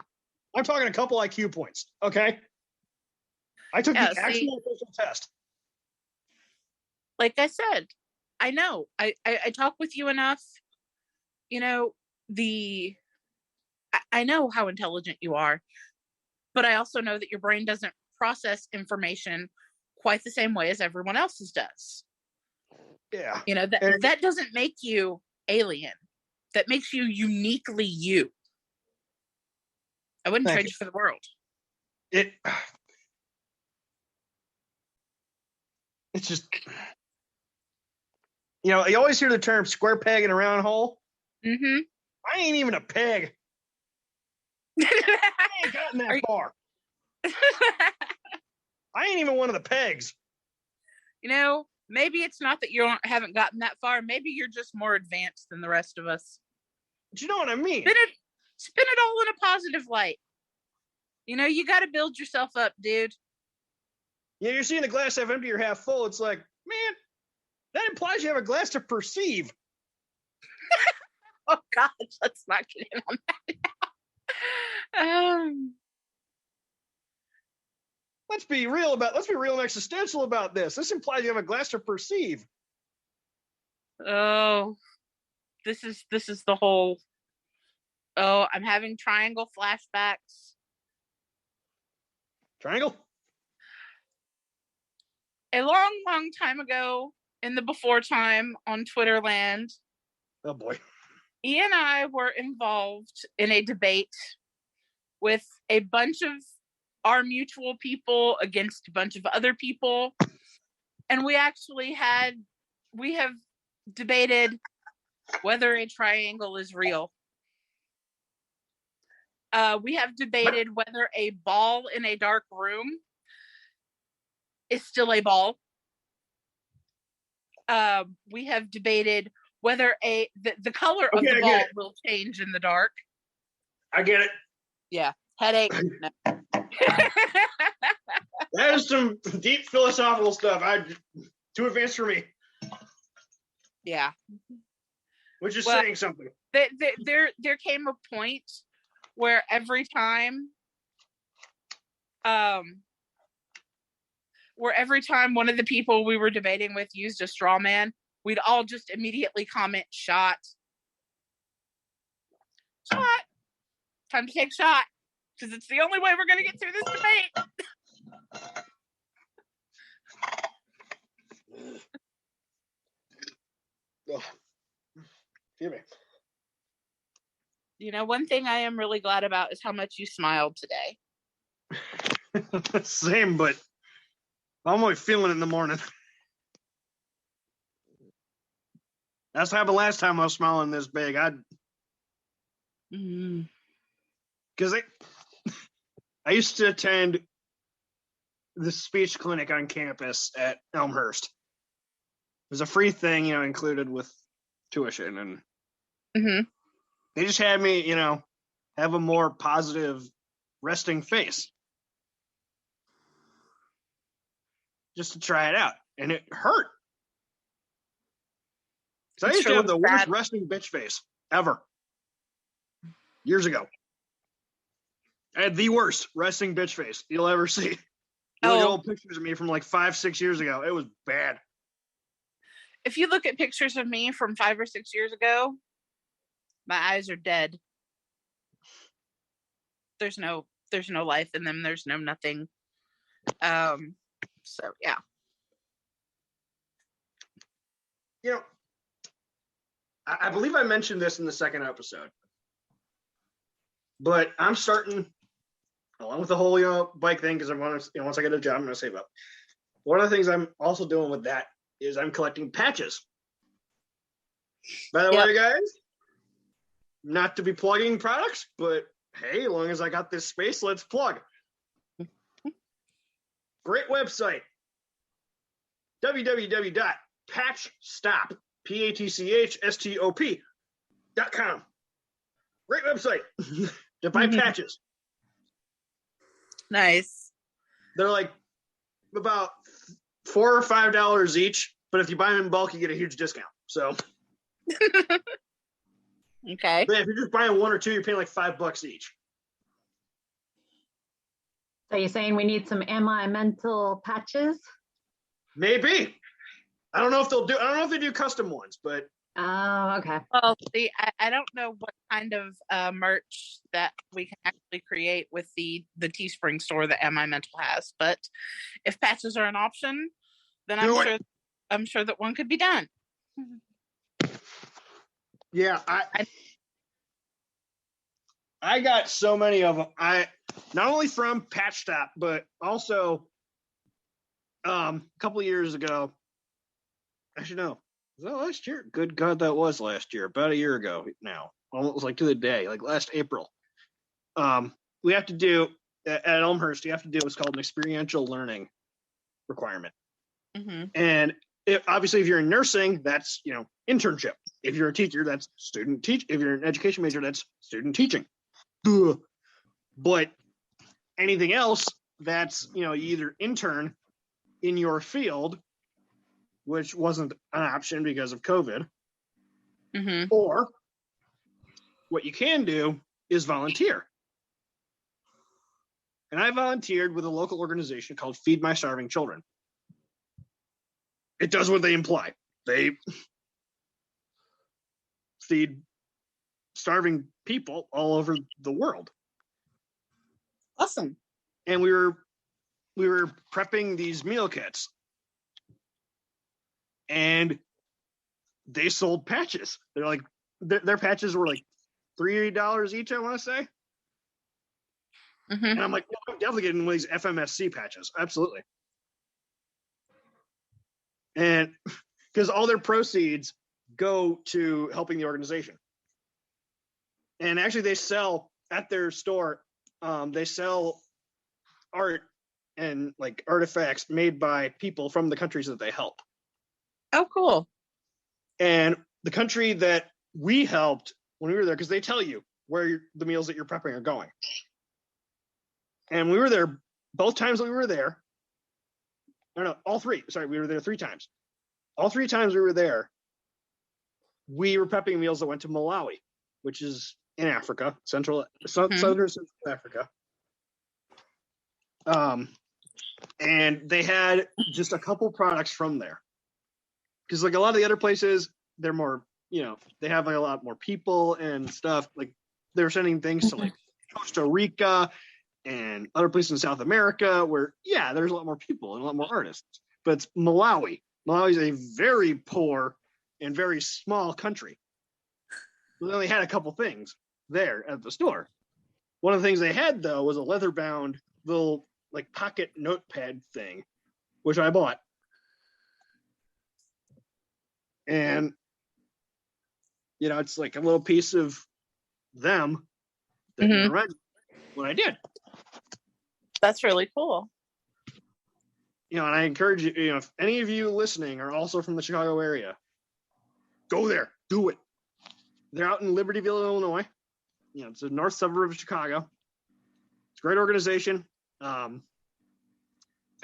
I'm talking a couple IQ points, okay? I took the actual official test. Like I said, I know. I talk with you enough. I know how intelligent you are, but I also know that your brain doesn't process information quite the same way as everyone else's does. Yeah. That doesn't make you alien. That makes you uniquely you. I wouldn't trade you for the world. It's just, you always hear the term square peg in a round hole. Mm-hmm. I ain't even a peg. I ain't gotten that far. I ain't even one of the pegs. Maybe it's not that you haven't gotten that far. Maybe you're just more advanced than the rest of us. But you know what I mean? Spin it all in a positive light. You got to build yourself up, dude. Yeah, you're seeing the glass half empty or half full. It's like, man, that implies you have a glass to perceive. Oh gosh, let's not get in on that. Let's be real and existential about this. This implies you have a glass to perceive. Oh, this is the whole. Oh, I'm having triangle flashbacks. Triangle? A long, long time ago in the before time on Twitter land, Oh boy. E and I were involved in a debate with a bunch of our mutual people against a bunch of other people. And we have debated whether a triangle is real. We have debated whether a ball in a dark room is still a ball. We have debated whether the color of the ball will change in the dark. I get it. Yeah. Headache. No. That is some deep philosophical stuff. Too advanced for me. Yeah. Which is saying something. There came a point where every time one of the people we were debating with used a straw man, we'd all just immediately comment shot. Time to take shot, because it's the only way we're going to get through this debate. Excuse me. You know, one thing I am really glad about is how much you smiled today. Same, but I'm only feeling it in the morning. That's what happened last time I was smiling this big. Because I used to attend the speech clinic on campus at Elmhurst. It was a free thing, included with tuition, and they just had me, have a more positive, resting face, just to try it out, and it hurt. So I used to have the worst resting bitch face ever. Years ago, I had the worst resting bitch face you'll ever see. Look at old pictures of me from like 5-6 years ago. It was bad. If you look at pictures of me from 5 or 6 years ago, my eyes are dead. There's no life in them. There's no nothing. So yeah. I believe I mentioned this in the second episode, but I'm starting, along with the whole bike thing, because I want to, once I get a job, I'm going to save up. One of the things I'm also doing with that is I'm collecting patches. By the way, guys, not to be plugging products, but hey, as long as I got this space, let's plug. Great website, www.patchstop, patchstop.com. Great website to buy patches. Nice. They're like about $4 or $5 each, but if you buy them in bulk, you get a huge discount. So, okay. But if you're just buying one or two, you're paying like $5 each. So you're saying we need some environmental patches? Maybe. I don't know if they do custom ones, but. Oh, okay. Well, see, I don't know what kind of merch that we can actually create with the Teespring store that Environmental has, but if patches are an option, then I'm sure that one could be done. Yeah, I got so many of them. Not only from Patch Stop, but also a couple of years ago. Actually, no. Was that last year? Good God, that was last year. About a year ago now. Almost like to the day, like last April. We have to do, at Elmhurst, you have to do what's called an experiential learning requirement. And obviously, if you're in nursing, that's, internship. If you're a teacher, that's student teach. If you're an education major, that's student teaching. Ugh. But anything else, that's, you either intern in your field, which wasn't an option because of COVID, or what you can do is volunteer. And I volunteered with a local organization called Feed My Starving Children. It does what they imply. They feed starving people all over the world. Awesome. And we were we were prepping these meal kits, and they sold patches. They're like, their patches were like $3 each, I want to say. Mm-hmm. And I'm like, well, I'm definitely getting one of these FMSC patches. Absolutely. And because all their proceeds go to helping the organization. And actually they sell at their store, they sell art and like artifacts made by people from the countries that they help. Oh, cool. And the country that we helped when we were there, because they tell you where the meals that you're prepping are going. And we were there both times that we were there. No, all three. Sorry, we were there 3 times. All 3 times we were there, we were prepping meals that went to Malawi, which is in Africa, southern Central Africa. And they had just a couple products from there. Because like a lot of the other places, they're more, they have like a lot more people and stuff. Like they were sending things to like Costa Rica and other places in South America where, there's a lot more people and a lot more artists. But it's Malawi. Malawi is a very poor and very small country. They only had a couple things there at the store. One of the things they had, though, was a leather-bound little like pocket notepad thing, which I bought. And, it's like a little piece of them that read what I did. That's really cool. And I encourage you, if any of you listening are also from the Chicago area, go there, do it. They're out in Libertyville, Illinois. It's a north suburb of Chicago. It's a great organization. I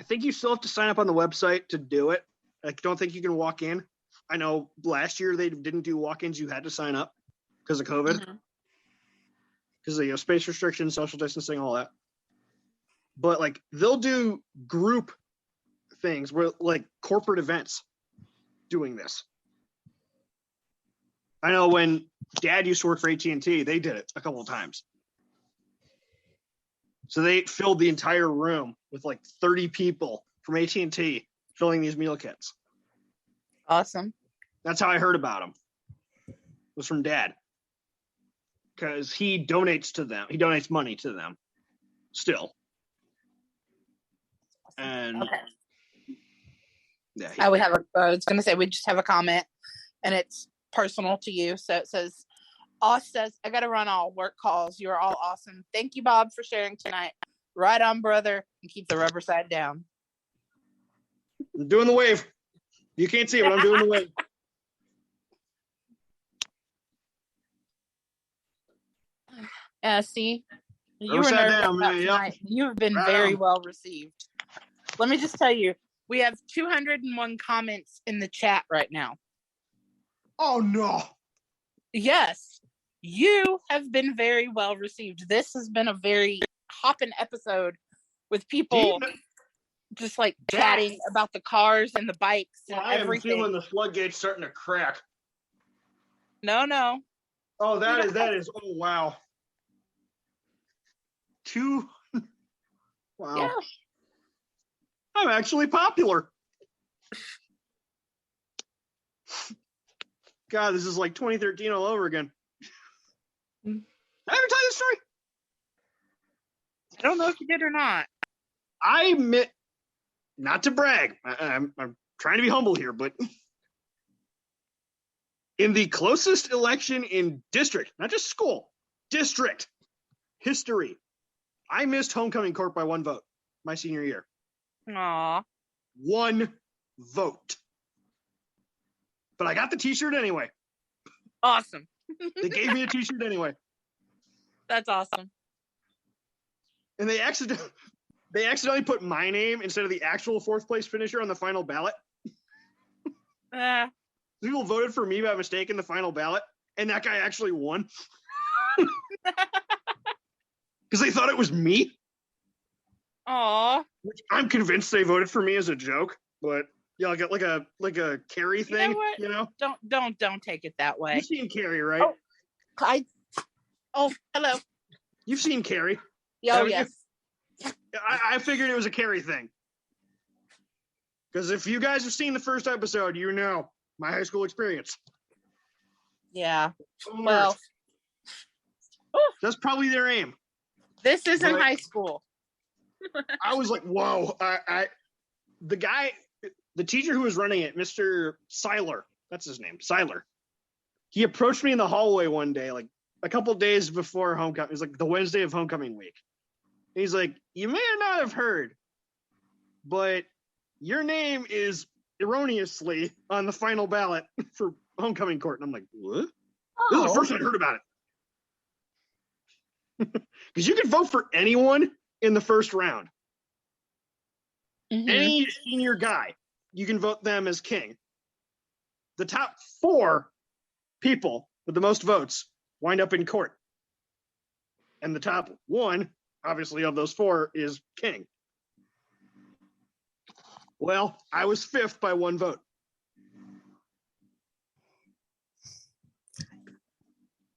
think you still have to sign up on the website to do it. I don't think you can walk in. I know last year they didn't do walk-ins. You had to sign up because of COVID. Because of space restrictions, social distancing, all that. But like they'll do group things where like corporate events doing this. I know when Dad used to work for AT&T, they did it a couple of times. So they filled the entire room with like 30 people from AT&T filling these meal kits. Awesome. That's how I heard about them. It was from Dad. Because he donates to them. He donates money to them still. And okay. I was going to say, we just have a comment and it's personal to you. So it says, Oz says, I got to run all work calls. You are all awesome. Thank you, Bob, for sharing tonight. Right on, brother. And keep the rubber side down. I'm doing the wave. You can't see it, but I'm doing the wave. See, you were nervous about tonight. You have been very well received. Let me just tell you, we have 201 comments in the chat right now. Oh, no. Yes, you have been very well received. This has been a very hopping episode with people just like chatting about the cars and the bikes and everything. I am feeling the floodgates starting to crack. No. Oh, that is. Oh, wow. 2. Wow. Yeah. I'm actually popular. God, this is like 2013 all over again. Did I ever tell you the story? I don't know if you did or not. I admit, not to brag, I'm trying to be humble here, but in the closest election in district, not just school, district history, I missed homecoming court by 1 vote my senior year. Aw. 1 vote. But I got the t-shirt anyway. Awesome. They gave me a t-shirt anyway. That's awesome. And they accidentally put my name instead of the actual 4th place finisher on the final ballot. People voted for me by mistake in the final ballot, and that guy actually won. Because they thought it was me. Aw. Which I'm convinced they voted for me as a joke, but yeah, like a Carrie thing, you know what? Don't take it that way. You've seen Carrie, right? Oh, hello. You've seen Carrie. Oh, yes. I figured it was a Carrie thing. Because if you guys have seen the first episode, you know my high school experience. Yeah. On Well, Earth. That's probably their aim. this isn't But- high school. I was like, whoa. The teacher who was running it, Mr. Seiler, that's his name, Seiler. He approached me in the hallway one day, like a couple days before homecoming. It was like the Wednesday of homecoming week. And he's like, you may not have heard, but your name is erroneously on the final ballot for homecoming court. And I'm like, what? This is the first I heard about it. Because you can vote for anyone in the first round. Mhm. Any senior guy, you can vote them as king. The top 4 people with the most votes wind up in court. And the top 1, obviously, of those 4 is king. Well, I was 5th by 1 vote.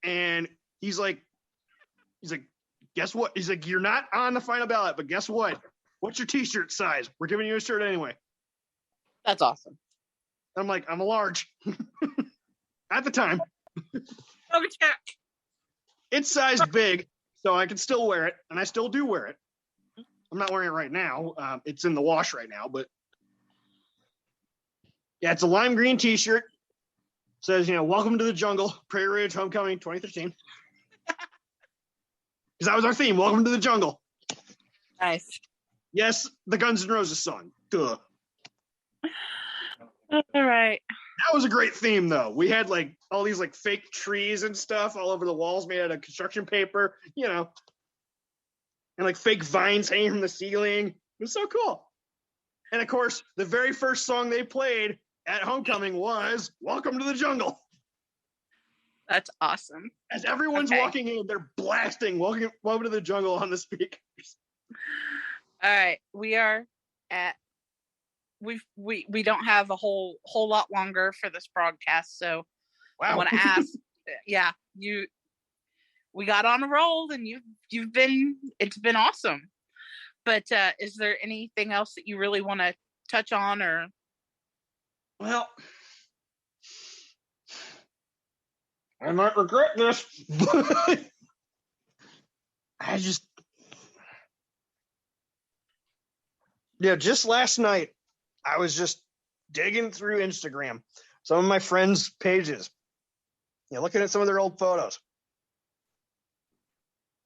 And he's like, guess what? He's like, you're not on the final ballot, but guess what? What's your t-shirt size? We're giving you a shirt anyway. That's awesome. I'm like, I'm a large. At the time. Okay. It's sized big, so I can still wear it, and I still do wear it. I'm not wearing it right now. It's in the wash right now, but yeah, it's a lime green t-shirt. Says, welcome to the jungle, Prairie Ridge Homecoming 2013. Because that was our theme, welcome to the jungle. Nice. Yes, the Guns N' Roses song. Duh. All right. That was a great theme, though. We had like all these like fake trees and stuff all over the walls made out of construction paper, and like fake vines hanging from the ceiling. It was so cool. And of course, the very first song they played at homecoming was "Welcome to the Jungle." That's awesome. As everyone's Okay. walking in, they're blasting "Welcome to the Jungle" on the speakers. All right. We are at we don't have a whole lot longer for this broadcast, so I Wow. want to ask yeah, we got on a roll and it's been awesome. But is there anything else that you really want to touch on or Well, I might regret this, but just last night, I was just digging through Instagram, some of my friends' pages, looking at some of their old photos.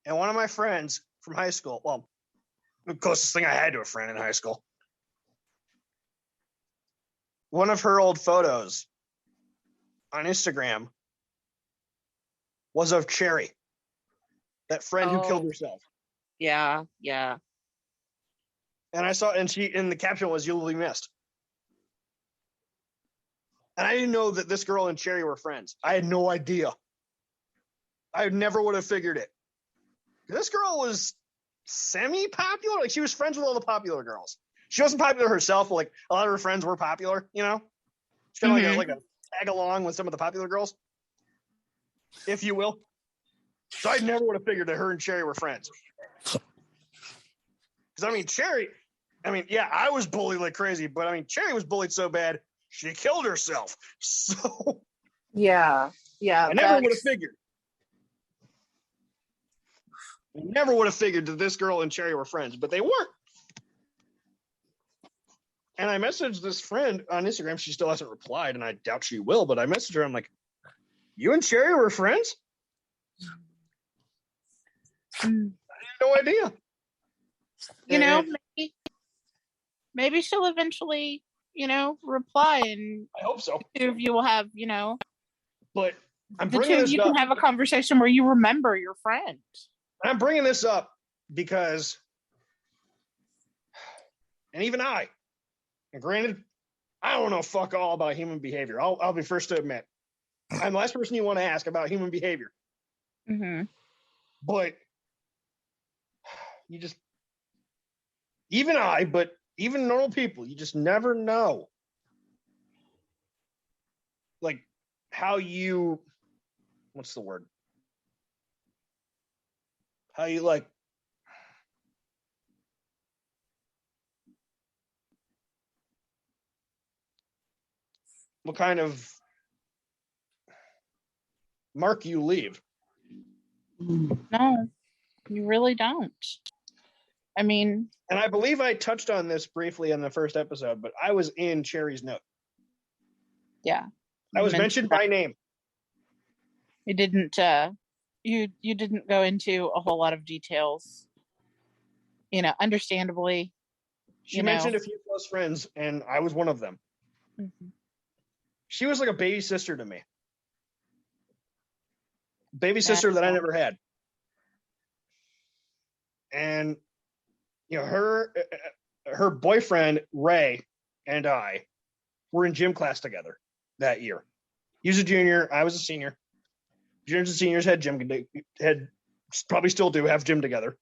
And one of my friends from high school, well, the closest thing I had to a friend in high school, one of her old photos on Instagram was of Cherry, that friend who killed herself. yeah. And I saw, and the caption was, "You'll be missed." And I didn't know that this girl and Cherry were friends. I had no idea. I never would have figured it. This girl was semi-popular. Like, she was friends with all the popular girls. She wasn't popular herself, but like a lot of her friends were popular, It's kind of like a tag along with some of the popular girls, if you will. So I never would have figured that her and Cherry were friends. Because, Cherry, I was bullied like crazy, but Cherry was bullied so bad, she killed herself. So Yeah. I never would have figured. I never would have figured that this girl and Cherry were friends, but they weren't. And I messaged this friend on Instagram. She still hasn't replied, and I doubt she will, but I messaged her. I'm like, you and Cherry were friends? I had no idea. Maybe she'll eventually, reply, and I hope so. the two of you will have, But I'm the two bringing of this you up. can have a conversation where you remember your friend. I'm bringing this up because, and even and granted, I don't know fuck all about human behavior. I'll be first to admit. I'm the last person you want to ask about human behavior. Mm-hmm. But you just, but even normal people, you just never know. Like how you, what's the word? How you what kind of mark you leave. No, you really don't. I mean, And I believe I touched on this briefly in the first episode, but I was in Cherry's note. yeah. I was You mentioned by name. You didn't you didn't go into a whole lot of details. Understandably. She mentioned a few close friends, and I was one of them. Mm-hmm. She was like a baby sister to me. Baby sister that I never had. And her boyfriend Ray and I were in gym class together that year. He was a junior, I was a senior. Juniors and seniors had probably still do have gym together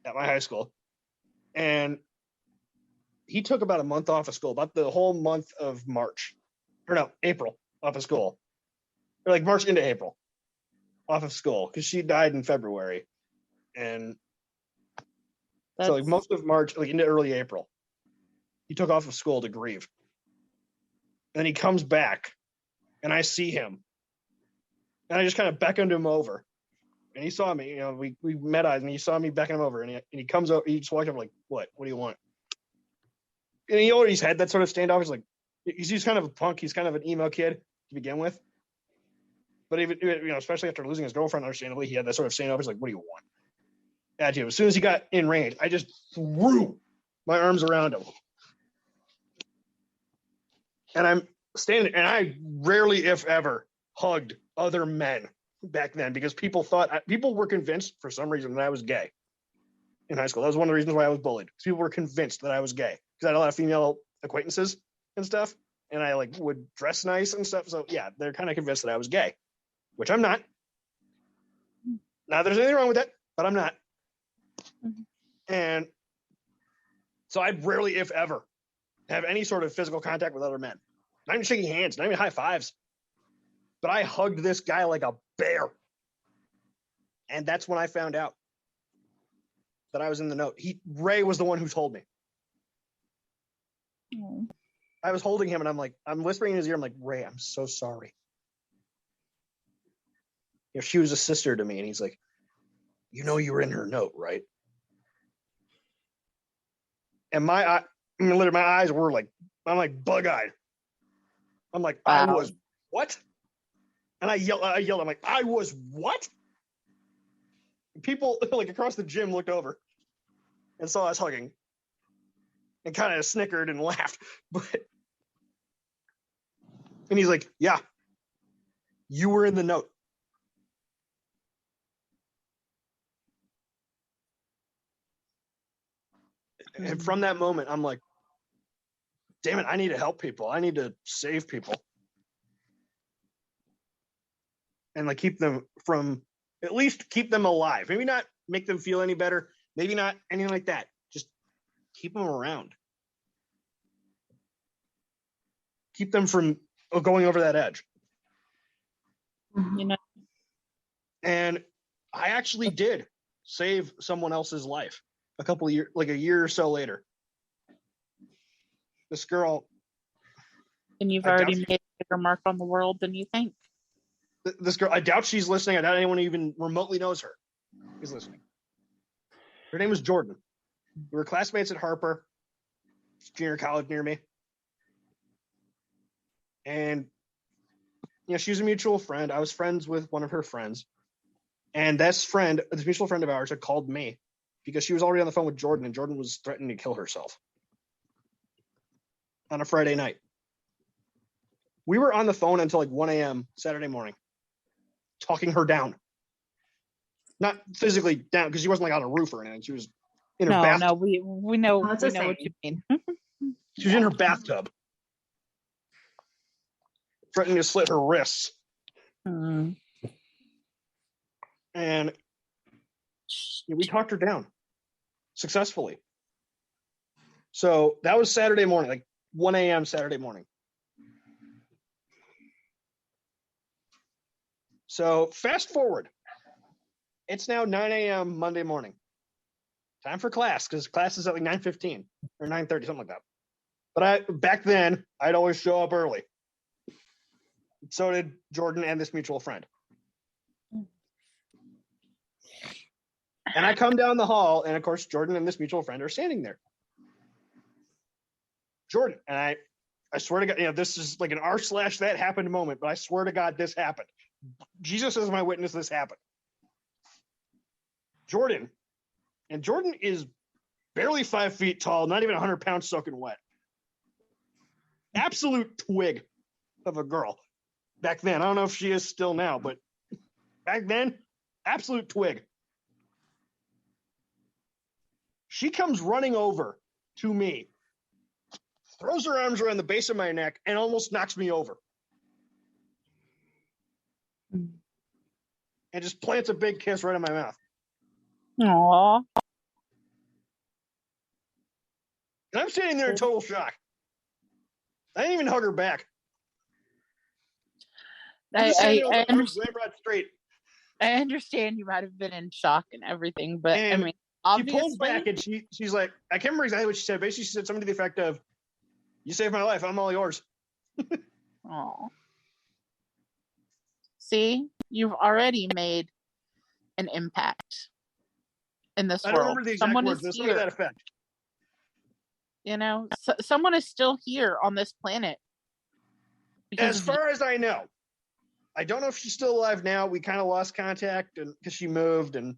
at my high school. And he took about a month off of school, about the whole month of April off of school. Or like March into April off of school, because she died in February. And so like most of March, like into early April, he took off of school to grieve. And then he comes back, and I see him. And I just kind of beckoned him over. And he saw me, we met eyes, and he saw me beckon him over. And he comes over, he just walked up like, what do you want? And he always had that sort of standoff. He's kind of a punk. He's kind of an emo kid to begin with. But even, especially after losing his girlfriend, understandably, he had that sort of standoff. He's like, what do you want? Attitude. As soon as he got in range, I just threw my arms around him. And I'm standing, and I rarely, if ever, hugged other men back then, because people were convinced for some reason that I was gay in high school. That was one of the reasons why I was bullied. People were convinced that I was gay because I had a lot of female acquaintances and stuff, and I would dress nice and stuff. So yeah, they're kind of convinced that I was gay, which I'm not. Now there's anything wrong with that, but I'm not. Mm-hmm. And so I'd rarely, if ever, have any sort of physical contact with other men. Not even shaking hands, not even high fives. But I hugged this guy like a bear. And that's when I found out that I was in the note. Ray was the one who told me. Mm. I was holding him, and I'm whispering in his ear. I'm like, Ray, I'm so sorry. She was a sister to me. And he's like, you were in her note, right? And literally my eyes were I'm like bug-eyed. I'm like, wow. I was what? And I yelled, I'm like, I was what? People across the gym looked over and saw us hugging and kind of snickered and laughed. And he's like, yeah, you were in the note. And from that moment, I'm like, damn it, I need to help people. I need to save people. And keep them at least keep them alive. Maybe not make them feel any better. Maybe not anything like that. Just keep them around. Keep them from going over that edge. And I actually did save someone else's life a couple of years, a year or so later. This girl. And you've already made a bigger mark on the world than you think. This girl, I doubt she's listening. I doubt anyone even remotely knows her is listening. Her name was Jordan. We were classmates at Harper, junior college near me. And, she was a mutual friend. I was friends with one of her friends. And this mutual friend of ours, had called me because she was already on the phone with Jordan, and Jordan was threatening to kill herself on a Friday night. We were on the phone until 1 a.m. Saturday morning, talking her down. Not physically down, because she wasn't on a roof or anything. She was in her bathtub. No, we know, we know what you mean. She was in her bathtub, threatening to slit her wrists. Mm. And we talked her down successfully. So that was Saturday morning, 1 a.m. Saturday morning. So fast forward. It's now 9 a.m. Monday morning. Time for class, because class is at 9:15 or 9:30, something like that. But back then, I'd always show up early. So did Jordan and this mutual friend. And I come down the hall, and of course, Jordan and this mutual friend are standing there. Jordan, and I swear to God, this is like an r/that happened moment, but I swear to God, this happened. Jesus is my witness, this happened. Jordan is barely 5 feet tall, not even 100 pounds soaking wet. Absolute twig of a girl. Back then, I don't know if she is still now, but back then, absolute twig. She comes running over to me, throws her arms around the base of my neck, and almost knocks me over. And just plants a big kiss right in my mouth. Aww. And I'm standing there in total shock. I didn't even hug her back. I Straight. understand you might have been in shock and everything, but And I mean, she obviously, pulls back and she's like, I can't remember exactly what she said. Basically, she said something to the effect of, "You saved my life. I'm all yours." Aw. See, you've already made an impact in this I don't world. remember the exact Someone words, is but something to here. that effect. Someone is still here on this planet. As far as I know. I don't know if she's still alive now. We kind of lost contact because she moved. And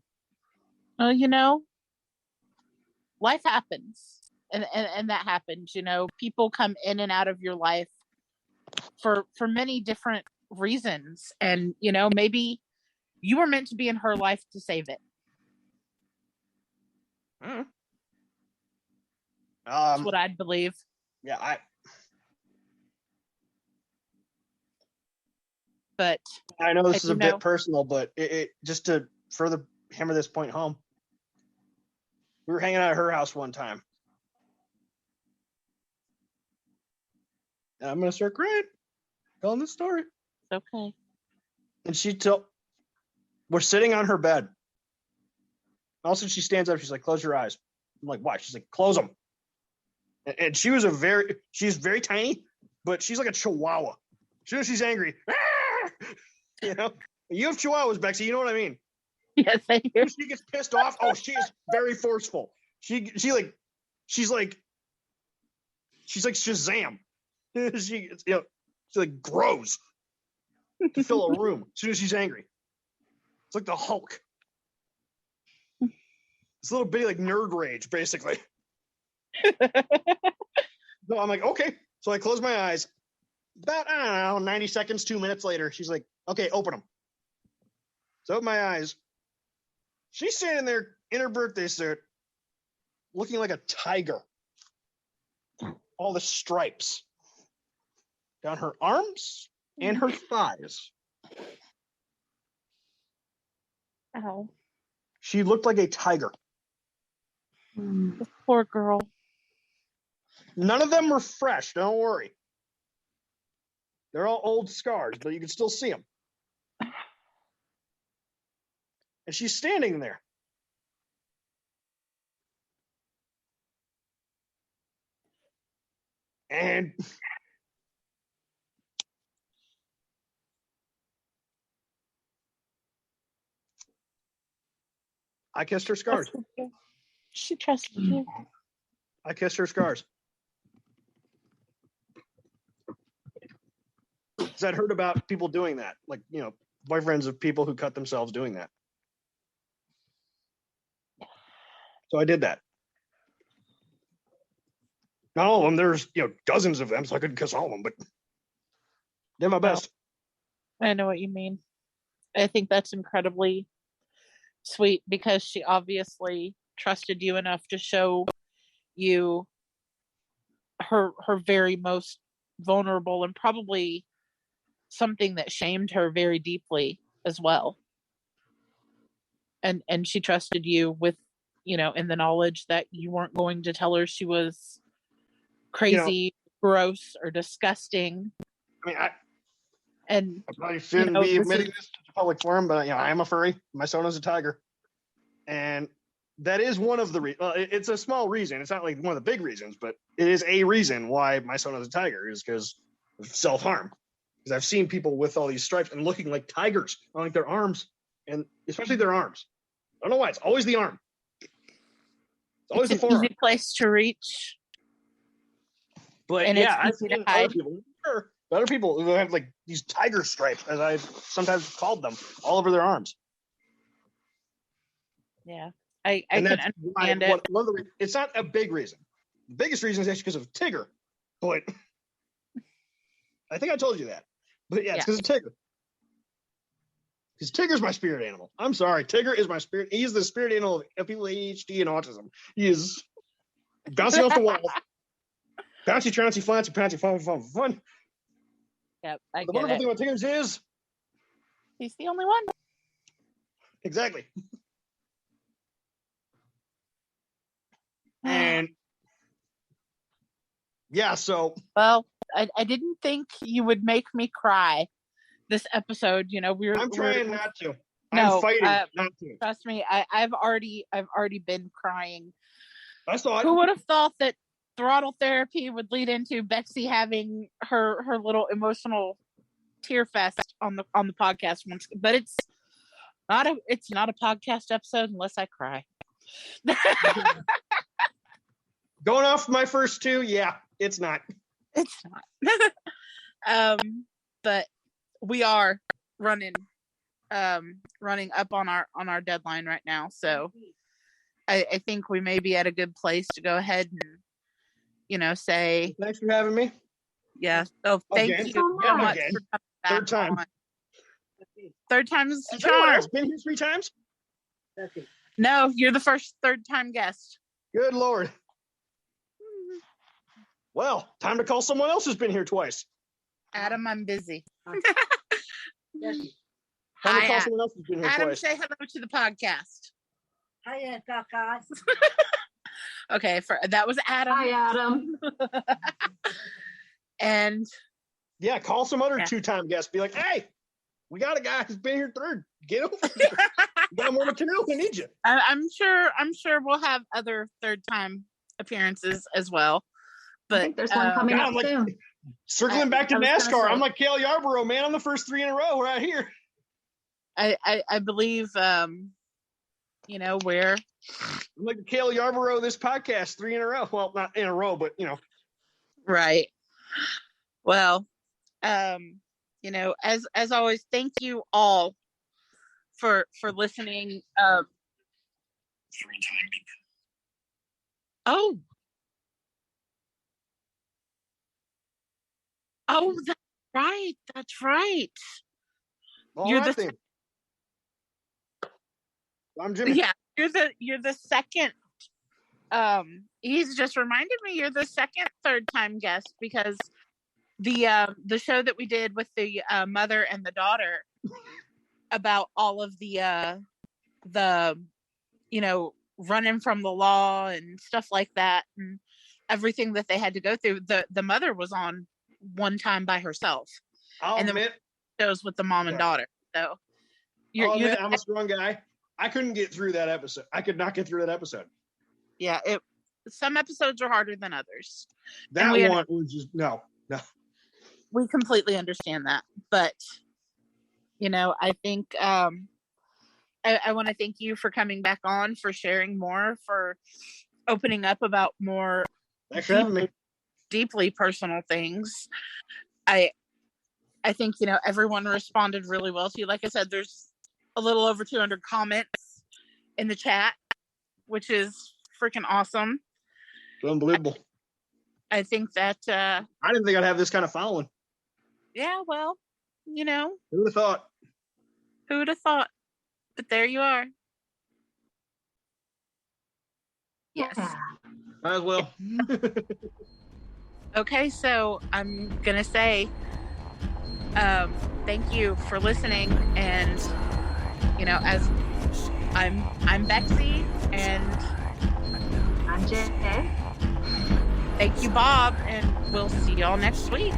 life happens, and that happens. People come in and out of your life for many different reasons, and maybe you were meant to be in her life to save it. That's what I'd believe. Yeah, But I know this is a bit personal, but it just to further hammer this point home, we were hanging out at her house one time. And I'm going to start crying, telling this story. It's okay. And we're sitting on her bed. All of a sudden she stands up. She's like, "Close your eyes." I'm like, "Why?" She's like, "Close them." And she's very tiny, but she's like a chihuahua. As soon as she's angry, you have chihuahuas, Bexy. You know what I mean? Yes, I do. When she gets pissed off, she is very forceful. She's like Shazam. she like grows to fill a room as soon as she's angry. It's like the Hulk. It's a little bitty like nerd rage, basically. So I'm like, okay. So I close my eyes. About, I don't know, 90 seconds, 2 minutes later, she's like, "Okay, open them." So I open my eyes. She's standing there in her birthday suit, looking like a tiger. All the stripes down her arms and her thighs. Ow. She looked like a tiger. The poor girl. None of them were fresh, don't worry. They're all old scars, but you can still see them. And she's standing there. And I kissed her scars. She trusted you. I kissed her scars. Because I'd heard about people doing that. Like, boyfriends of people who cut themselves doing that. So I did that. Not all of them. There's, dozens of them, so I couldn't kiss all of them, but did my best. I know what you mean. I think that's incredibly sweet because she obviously trusted you enough to show you her very most vulnerable and probably something that shamed her very deeply as well. And she trusted you with, in the knowledge that you weren't going to tell her she was crazy, gross, or disgusting. I mean, and I probably shouldn't be admitting this to the public forum, but I am a furry. My son is a tiger, and that is one of the it's a small reason. It's not like one of the big reasons, but it is a reason why my son is a tiger is because of self-harm. because I've seen people with all these stripes and looking like tigers on like their arms, and especially their arms. I don't know why. It's always the arm. It's always It's the an forearm. easy place to reach. But and yeah, I've it's easy to seen other hide. people. Sure, other people who have like these tiger stripes, as I've sometimes called them, all over their arms. Yeah, I And can that's why understand it. one of the it's not a big reason. The biggest reason is actually because of Tigger. But I think I told you that. But yeah, it's because of Tigger. Because Tigger's my spirit animal. I'm sorry. Tigger is my spirit. He's the spirit animal of people with ADHD and autism. He is bouncing off the walls. Bouncy, trouncy, flouncy, pouncy, fun. Yep, I The get wonderful it. thing about Tigger's is He's the only one. exactly. And yeah, so Well, I didn't think you would make me cry this episode. You know, I'm trying not to. No, I'm fighting not to. trust me. I've already been crying. I saw it. Who would have thought that throttle therapy would lead into Betsy having her little emotional tear fest on the podcast once? But it's not a podcast episode unless I cry. Going off my first two, yeah, it's not. It's not. But we are running up on our deadline right now, so I think we may be at a good place to go ahead and say Thanks for having me. yeah. Oh, thank Again. you so Yeah, much again. for coming back Third time. on. Third time is the Has anyone charm. else been here 3 times? No, you're the first third time guest. Good Lord. Well, time to call someone else who's been here twice. Adam, I'm busy. Time to call Hi, someone else who's been here Adam, twice. say hello to the podcast. Hiya, guys. Okay, that was Adam. Hi, Adam. And Yeah, call some other Yeah. 2-time guest. Be like, hey, we got a guy who's been here 3rd. Get over here. You got more to canoe. We need you. I'm sure we'll have other third time appearances as well. But I think there's one coming God, up like- soon. Circling back to I was gonna NASCAR, say- I'm like Cale Yarborough, man. I'm the first 3 in a row right here. I believe where I'm like the Cale Yarborough of this podcast, 3 in a row. Well, not in a row, but right. Well, as always, thank you all for listening. Oh, that's right. That's right. all You're right the- then. I'm Jimmy. Yeah, you're the second. He's just reminded me you're the second third time guest because the show that we did with the mother and the daughter about all of the running from the law and stuff like that and everything that they had to go through. The mother was on one time by herself. I'll and then- admit, Shows with the mom and Yeah. daughter. So I'll you're admit I'm a strong guy. I couldn't get through that episode. I could not get through that episode. yeah. Some episodes are harder than others. That we had- one was just no. We completely understand that, but I think I want to thank you for coming back on, for sharing more, for opening up about more Thanks for having me. deeply personal things. I think everyone responded really well to you. Like I said, there's a little over 200 comments in the chat, which is freaking awesome. It's unbelievable. I think that I didn't think I'd have this kind of following. yeah, well, Who would have thought? who would have thought? But there you are. Yes. Yeah. Might as well. Okay, so I'm gonna say thank you for listening, and as I'm Betsy, and I'm Jay. thank you, Bob, and we'll see y'all next week.